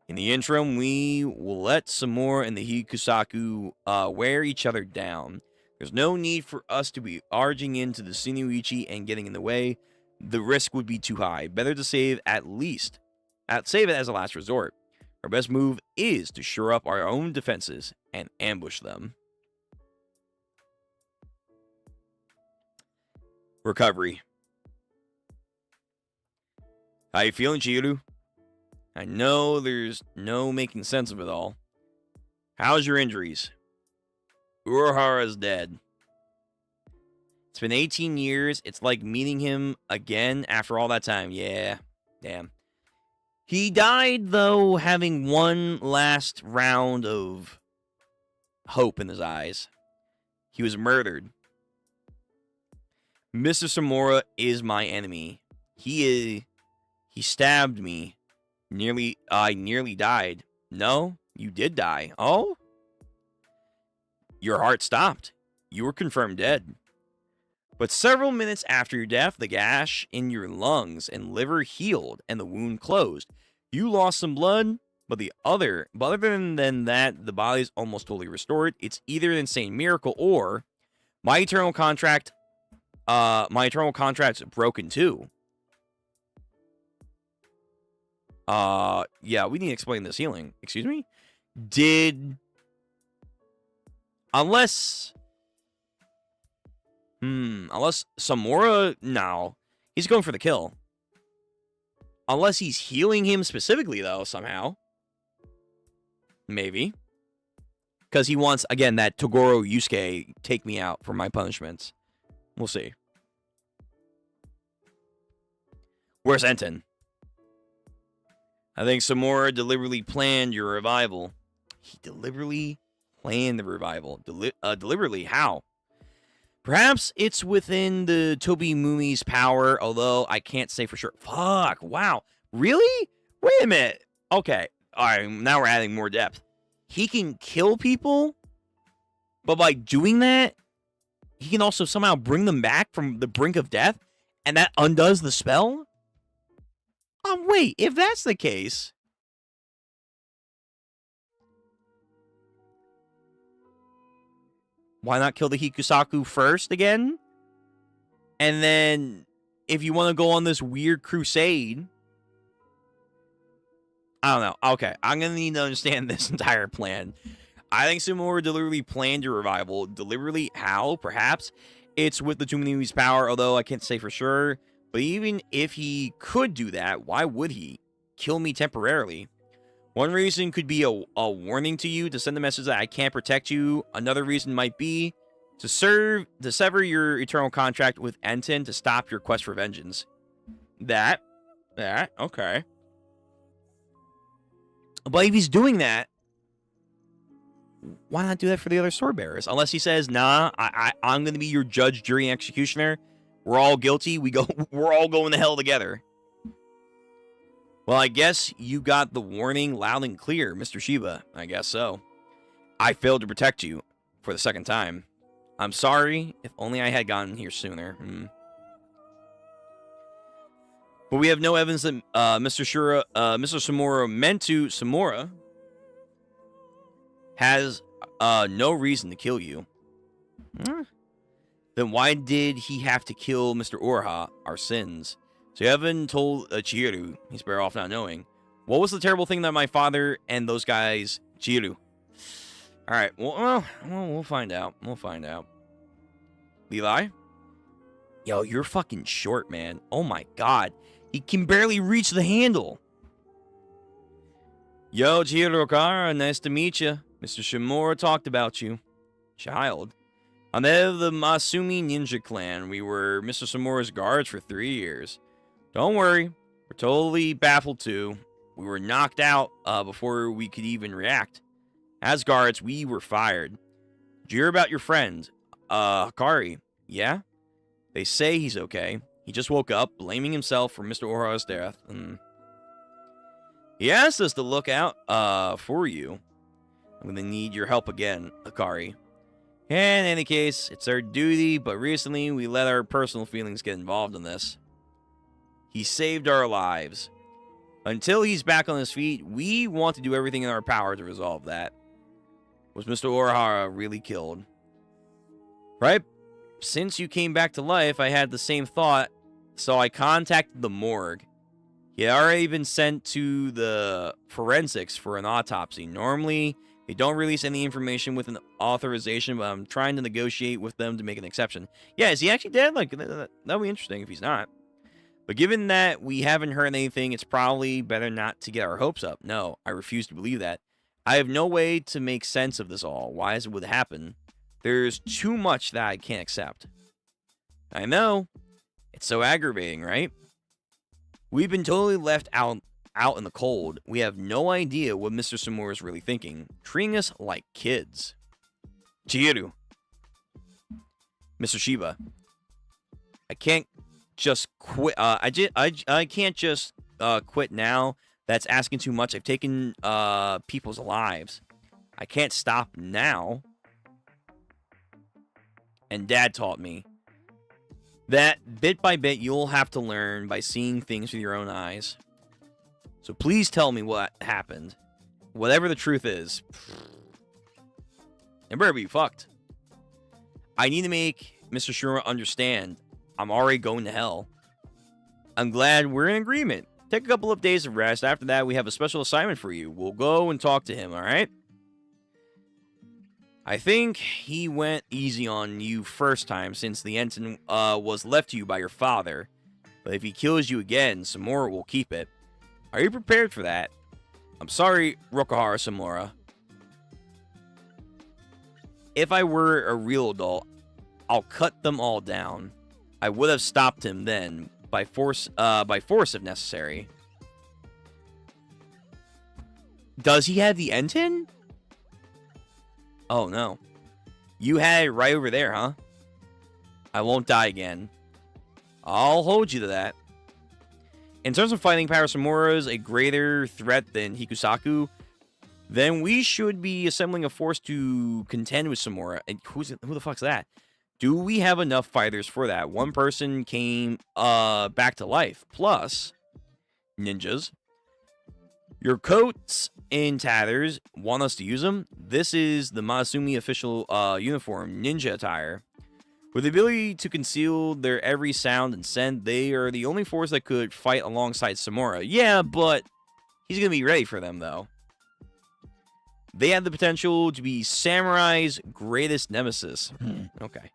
S1: In the interim, we will let Samura and the Hikusaku wear each other down. There's no need for us to be arging into the Shinichi and getting in the way. The risk would be too high. Better to save save it as a last resort. Our best move is to shore up our own defenses and ambush them. Recovery. How you feeling, Chihiru? I know there's no making sense of it all. How's your injuries? Urahara's dead. It's been 18 years. It's like meeting him again after all that time. Yeah, damn. He died, though, having one last round of hope in his eyes. He was murdered. Mr. Samura is my enemy. He stabbed me. I nearly died. No, you did die. Oh? Your heart stopped. You were confirmed dead. But several minutes after your death, the gash in your lungs and liver healed and the wound closed. You lost some blood, but other than that, the body's almost totally restored. It's either an insane miracle or my eternal contract's broken too. Yeah, we need to explain this healing. Excuse me? Unless Samura, no. He's going for the kill. Unless he's healing him specifically, though, somehow. Maybe. Because he wants, again, that Toguro Yusuke, take me out for my punishments. We'll see. Where's Enten? I think Samura deliberately planned your revival. He deliberately planned the revival. Deliberately? How? Perhaps it's within the Tobi Mumi's power, although I can't say for sure. Fuck, wow. Really? Wait a minute. Okay. All right, now we're adding more depth. He can kill people, but by doing that, he can also somehow bring them back from the brink of death, and that undoes the spell? Wait, if that's the case, why not kill the Hikusaku first again? And then, if you want to go on this weird crusade, I don't know. Okay, I'm going to need to understand this entire plan. I think Sumora deliberately planned your revival. Deliberately how? Perhaps it's with the Tumini's power, although I can't say for sure. But even if he could do that, why would he? Kill me temporarily. One reason could be a warning to you, to send the message that I can't protect you. Another reason might be to sever your eternal contract with Enten to stop your quest for vengeance. That, okay. But if he's doing that, why not do that for the other sword bearers? Unless he says, nah, I'm going to be your judge, jury, and executioner. We're all guilty. We're all going to hell together. Well, I guess you got the warning loud and clear, Mr. Shiba. I guess so. I failed to protect you for the second time. I'm sorry. If only I had gotten here sooner. But we have no evidence that Mr. Samura has no reason to kill you. Then why did he have to kill Mr. Uraha, our sins? So you haven't told Chihiru. He's better off not knowing. What was the terrible thing that my father and those guys... Chihiru. Alright, well, we'll find out. We'll find out. Levi? Yo, you're fucking short, man. Oh my god. He can barely reach the handle. Yo, Chihiru Okara, nice to meet you. Mr. Shimura talked about you. Child. I'm the head of the Masumi Ninja Clan. We were Mr. Samura's guards for 3 years. Don't worry. We're totally baffled too. We were knocked out before we could even react. As guards, we were fired. Did you hear about your friend, Hikari? Yeah? They say he's okay. He just woke up, blaming himself for Mr. Uraha's death. He asked us to look out for you. I'm gonna need your help again, Hikari. In any case, it's our duty, but recently we let our personal feelings get involved in this. He saved our lives. Until he's back on his feet, we want to do everything in our power to resolve that. Was Mr. Uraha really killed? Right? Since you came back to life, I had the same thought, so I contacted the morgue. He had already been sent to the forensics for an autopsy. Normally, they don't release any information with an authorization, but I'm trying to negotiate with them to make an exception. Yeah, is he actually dead? Like, that'll be interesting if he's not. But given that we haven't heard anything, it's probably better not to get our hopes up. No, I refuse to believe that. I have no way to make sense of this all. Why is it would happen? There's too much that I can't accept. I know. It's so aggravating, right? We've been totally left out in the cold. We have no idea what Mr. Samura is really thinking, treating us like kids. Chihiru. Mr. Shiba. I can't just quit. I can't just quit now. That's asking too much. I've taken people's lives. I can't stop now. And Dad taught me that bit by bit you'll have to learn by seeing things with your own eyes. So please tell me what happened. Whatever the truth is. It better be fucked. I need to make Mr. Shura understand I'm already going to hell. I'm glad we're in agreement. Take a couple of days of rest. After that, we have a special assignment for you. We'll go and talk to him, alright? I think he went easy on you first time since the Enten was left to you by your father. But if he kills you again, Samura will keep it. Are you prepared for that? I'm sorry, Rokuhara Samura. If I were a real adult, I'll cut them all down. I would have stopped him then, by force if necessary. Does he have the Enten? Oh no. You had it right over there, huh? I won't die again. I'll hold you to that. In terms of fighting power, Samura is a greater threat than Hikusaku. Then we should be assembling a force to contend with Samura. And who the fuck's that? Do we have enough fighters for that? One person came back to life. Plus, ninjas. Your coats in tatters. Want us to use them? This is the Masumi official uniform, ninja attire. With the ability to conceal their every sound and scent, they are the only force that could fight alongside Samura. Yeah, but he's going to be ready for them, though. They have the potential to be Samurai's greatest nemesis. Okay.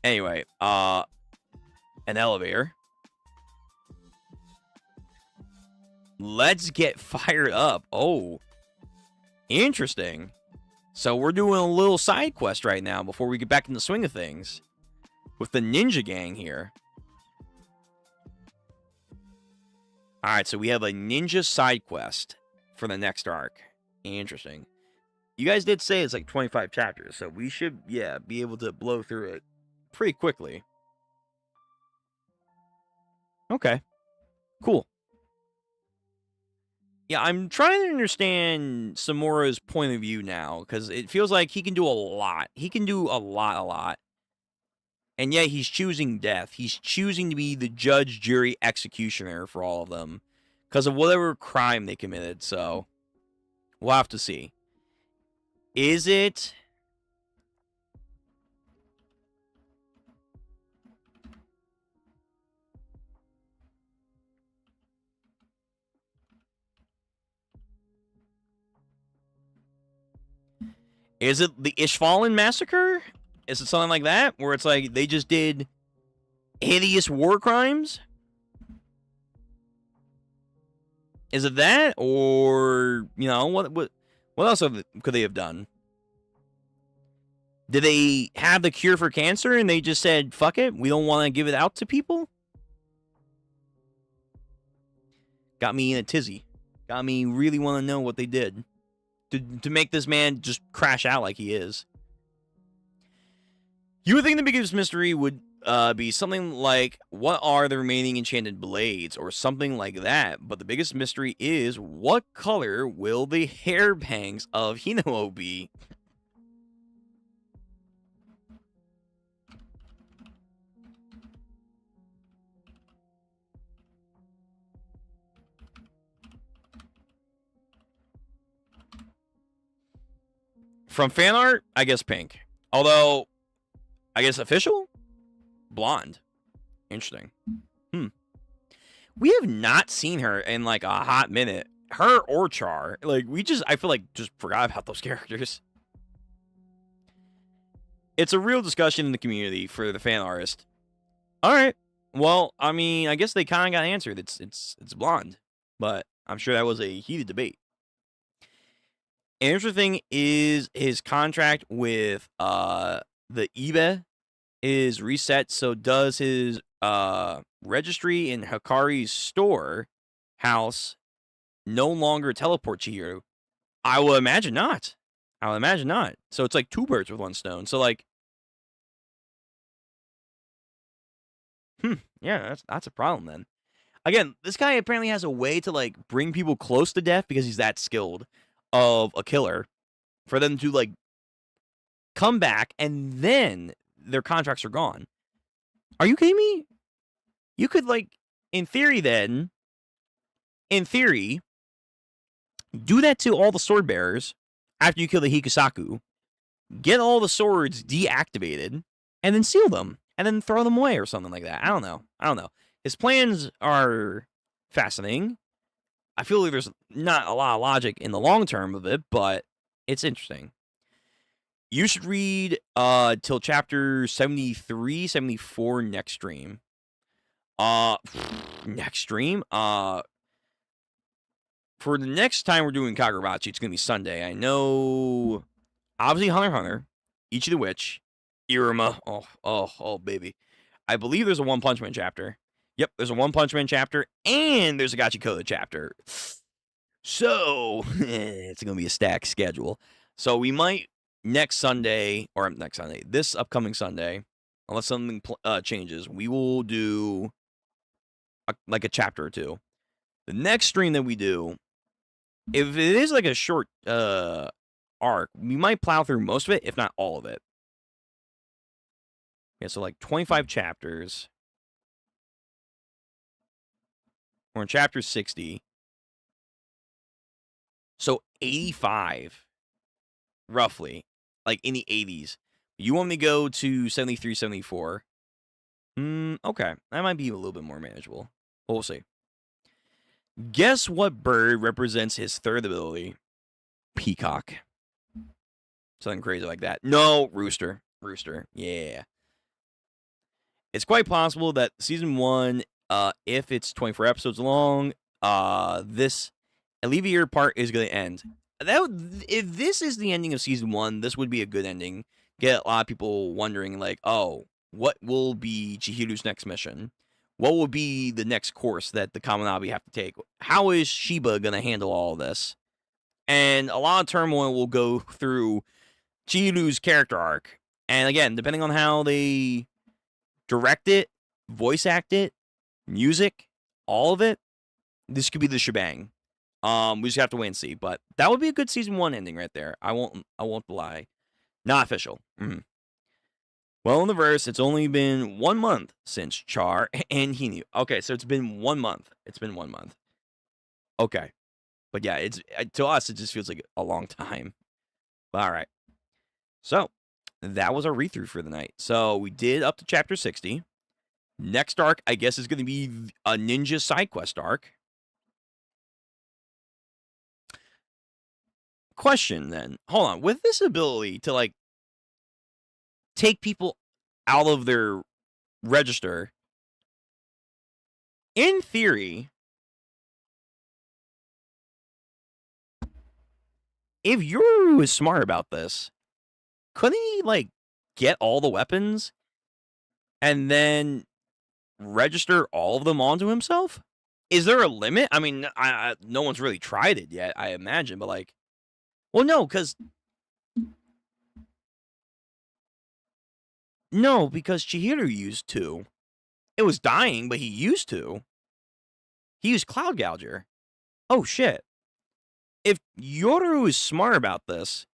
S1: Anyway, an elevator. Let's get fired up. Oh, interesting. So we're doing a little side quest right now before we get back in the swing of things with the ninja gang here. All right, so we have a ninja side quest for the next arc. Interesting. You guys did say it's like 25 chapters, so we should, yeah, be able to blow through it pretty quickly. Okay. Cool. Yeah, I'm trying to understand Samura's point of view now, because it feels like he can do a lot. He can do a lot. And yet he's choosing death. He's choosing to be the judge, jury, executioner for all of them because of whatever crime they committed, so we'll have to see. Is it... Is it the Ishvalan massacre? Is it something like that? Where it's like they just did hideous war crimes? Is it that? Or, you know, what else could they have done? Did they have the cure for cancer and they just said, fuck it, we don't want to give it out to people? Got me in a tizzy. Got me really want to know what they did to make this man just crash out like he is. You would think the biggest mystery would be something like, what are the remaining enchanted blades? Or something like that. But the biggest mystery is, what color will the hair bangs of Hinao be? From fan art, I guess pink. Although, I guess official? Blonde. Interesting. We have not seen her in like a hot minute. Her or Char. Like, I feel like just forgot about those characters. It's a real discussion in the community for the fan artist. Alright. Well, I mean, I guess they kind of got answered. It's blonde. But I'm sure that was a heated debate. An interesting thing is his contract with the Ibe is reset, so does his registry in Hikari's store house no longer teleport Chihiro? I would imagine not. So it's like two birds with one stone. So like, yeah, that's a problem then. Again, this guy apparently has a way to like bring people close to death because he's that skilled of a killer for them to like come back and then their contracts are gone. Are you kidding me? You could like, in theory, do that to all the sword bearers after you kill the Hikusaku, get all the swords deactivated, and then seal them, and then throw them away or something like that. I don't know. His plans are fascinating. I feel like there's not a lot of logic in the long term of it, but it's interesting. You should read till chapter 73, 74 next stream. Next stream? For the next time we're doing Kagurabachi, it's going to be Sunday. I know, obviously, Hunter x Hunter, Ichi the Witch, Iruma. Oh, baby. I believe there's a One Punch Man chapter. Yep, there's a One Punch Man chapter, and there's a Gachikoda chapter. So, it's going to be a stacked schedule. So, we might, this upcoming Sunday, unless something changes, we will do like a chapter or two. The next stream that we do, if it is like a short arc, we might plow through most of it, if not all of it. Yeah, so like 25 chapters. We're in chapter 60. So 85, roughly, like in the 80s. You want me to go to 73, 74? Okay. That might be a little bit more manageable. We'll see. Guess what bird represents his third ability? Peacock. Something crazy like that. No, rooster. Rooster. Yeah. It's quite possible that season 1, if it's 24 episodes long, this Alleviator part is going to end. If this is the ending of season 1, this would be a good ending. Get a lot of people wondering, like, oh, what will be Chihiru's next mission? What will be the next course that the Kaminabi have to take? How is Shiba going to handle all this? And a lot of turmoil will go through Chihiru's character arc. And again, depending on how they direct it, voice act it, music, all of it, this could be the shebang. We just have to wait and see. But that would be a good season 1 ending right there. I won't lie. Not official. Well, in the verse, it's only been 1 month since Char and Hinu. Okay, so it's been 1 month. It's been 1 month. Okay. But yeah, it's to us, it just feels like a long time. But all right. So, that was our read-through for the night. So, we did up to chapter 60. Next arc, I guess, is going to be a ninja side quest arc. Question, then. Hold on. With this ability to, like, take people out of their register, in theory, if Yoru is smart about this, couldn't he, like, get all the weapons and then register all of them onto himself? Is there a limit? I mean, no one's really tried it yet, I imagine, but, like, well, no, because Chihiro used to. It was dying, but he used to. He used Cloud Gouger. Oh, shit. If Yoru is smart about this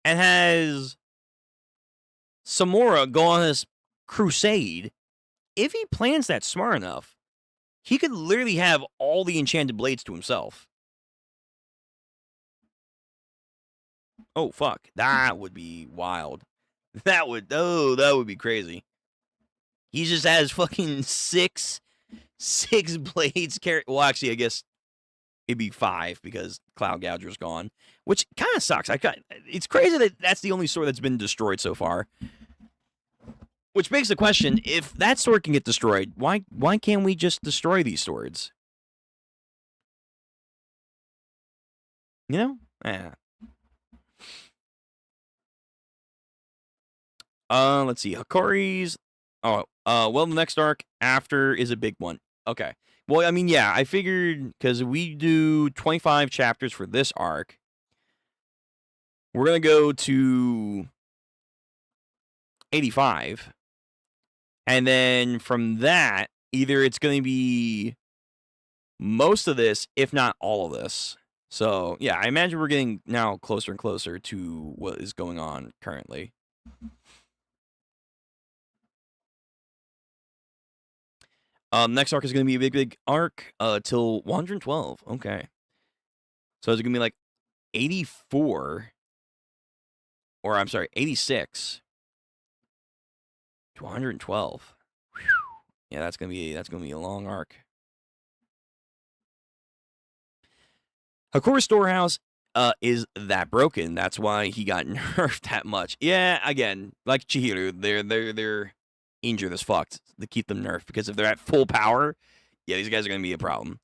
S1: and has Samura go on this crusade, if he plans that smart enough, he could literally have all the enchanted blades to himself. Oh, fuck. That would be wild. That would be crazy. He just has fucking six blades carry. Well, actually, I guess it'd be 5 because Cloud Gouger's gone, which kind of sucks. It's crazy that that's the only sword that's been destroyed so far. Which begs the question: if that sword can get destroyed, why can't we just destroy these swords? You know? Yeah. Let's see. Hakori's. Oh, well, the next arc after is a big one. Okay. Well, I mean, yeah, I figured because we do 25 chapters for this arc, we're gonna go to 85, and then from that, either it's gonna be most of this, if not all of this. So, yeah, I imagine we're getting now closer and closer to what is going on currently. Next arc is going to be a big arc till 112. Okay. So it's going to be like 84, or I'm sorry, 86 to 112. Whew. Yeah, that's going to be a long arc. Hakori's storehouse is that broken. That's why he got nerfed that much. Yeah, again, like Chihiro, they're injured as fucked to keep them nerfed, because if they're at full power, yeah, these guys are going to be a problem.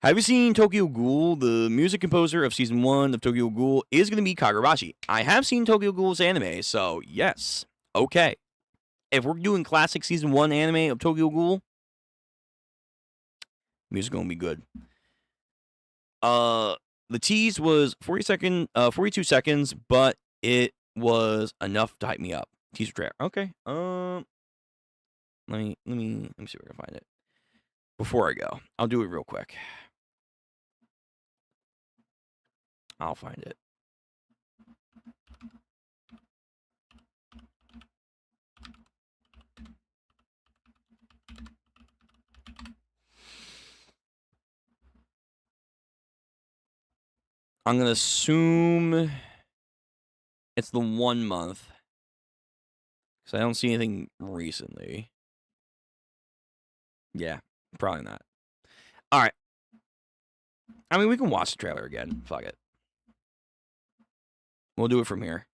S1: Have you seen Tokyo Ghoul? The music composer of season 1 of Tokyo Ghoul is going to be Kagurabachi. I have seen Tokyo Ghoul's anime, so yes. Okay. If we're doing classic season 1 anime of Tokyo Ghoul, music going to be good. The tease was 42 seconds, but it was enough to hype me up. Teaser trailer. Okay. Let me see if I can find it. before I go. I'll do it real quick. I'll find it. I'm going to assume it's the 1 month. Because I don't see anything recently. Yeah, probably not. All right. I mean, we can watch the trailer again. Fuck it. We'll do it from here.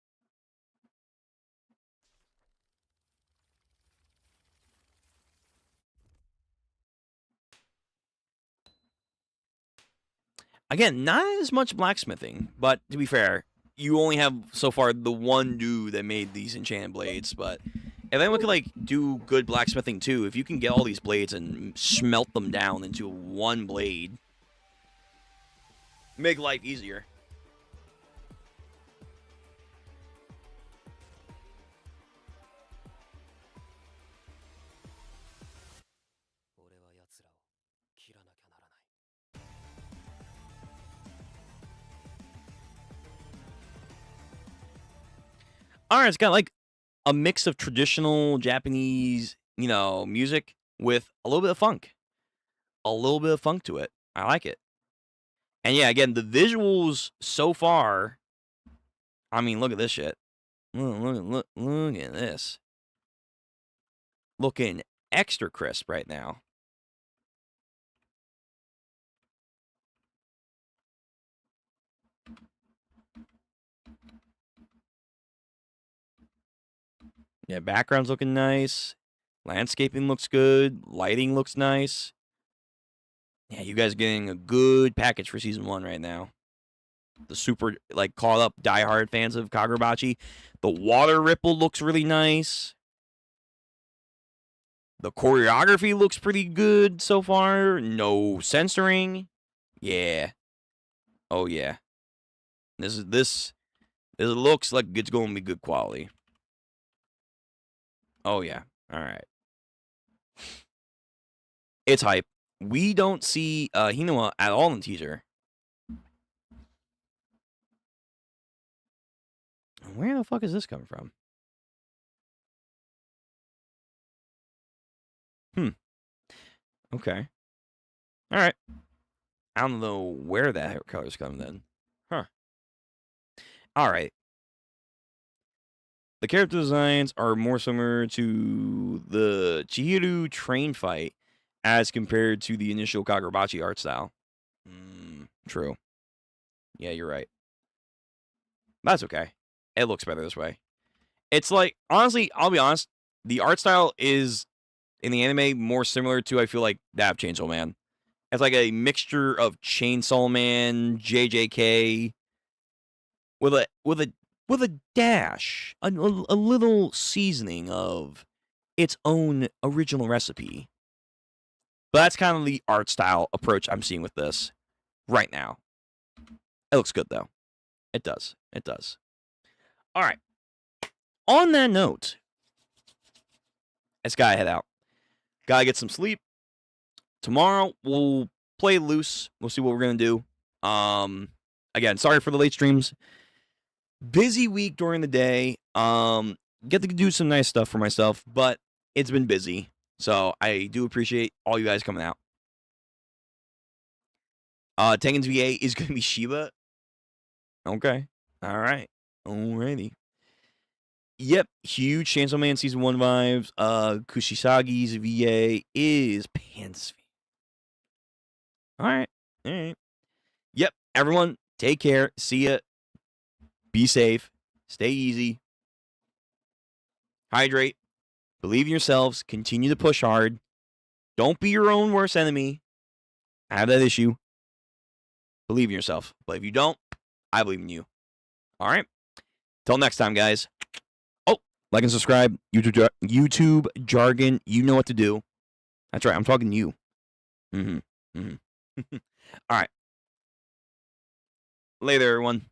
S1: Again, not as much blacksmithing, but to be fair, you only have so far the one dude that made these enchanted blades, but if anyone could like do good blacksmithing too, if you can get all these blades and smelt them down into one blade, make life easier. Alright, it's got like a mix of traditional Japanese, music with a little bit of funk. A little bit of funk to it. I like it. And yeah, again, the visuals so far, I mean, look at this shit. Look at this. Looking extra crisp right now. Yeah, background's looking nice. Landscaping looks good. Lighting looks nice. Yeah, you guys are getting a good package for season 1 right now. The super, caught up diehard fans of Kagurabachi. The water ripple looks really nice. The choreography looks pretty good so far. No censoring. Yeah. Oh, yeah. This looks like it's going to be good quality. Oh, yeah. All right. It's hype. We don't see Hinuma at all in the teaser. Where the fuck is this coming from? Okay. All right. I don't know where that hair color's coming then. Huh. All right. The character designs are more similar to the Chihiro train fight as compared to the initial Kagurabachi art style. True. Yeah, you're right. That's okay. It looks better this way. It's like, honestly, I'll be honest, the art style is, in the anime, more similar to, I feel like, that of Chainsaw Man. It's like a mixture of Chainsaw Man, JJK, with a dash, a little seasoning of its own original recipe. But that's kind of the art style approach I'm seeing with this right now. It looks good, though. It does. It does. All right. On that note, let's gotta head out. Gotta get some sleep. Tomorrow, we'll play loose. We'll see what we're going to do. Again, sorry for the late streams. Busy week during the day. Get to do some nice stuff for myself, but it's been busy. So I do appreciate all you guys coming out. Tengen's VA is going to be Shiba. Okay. All right. Alrighty. Yep. Huge Chainsaw Man Season 1 vibes. Kushisagi's VA is Pansy. All right. Yep. Everyone, take care. See ya. Be safe. Stay easy. Hydrate. Believe in yourselves. Continue to push hard. Don't be your own worst enemy. I have that issue. Believe in yourself. But if you don't, I believe in you. All right. Till next time, guys. Oh, like and subscribe. YouTube jargon. You know what to do. That's right. I'm talking to you. All right. Later, everyone.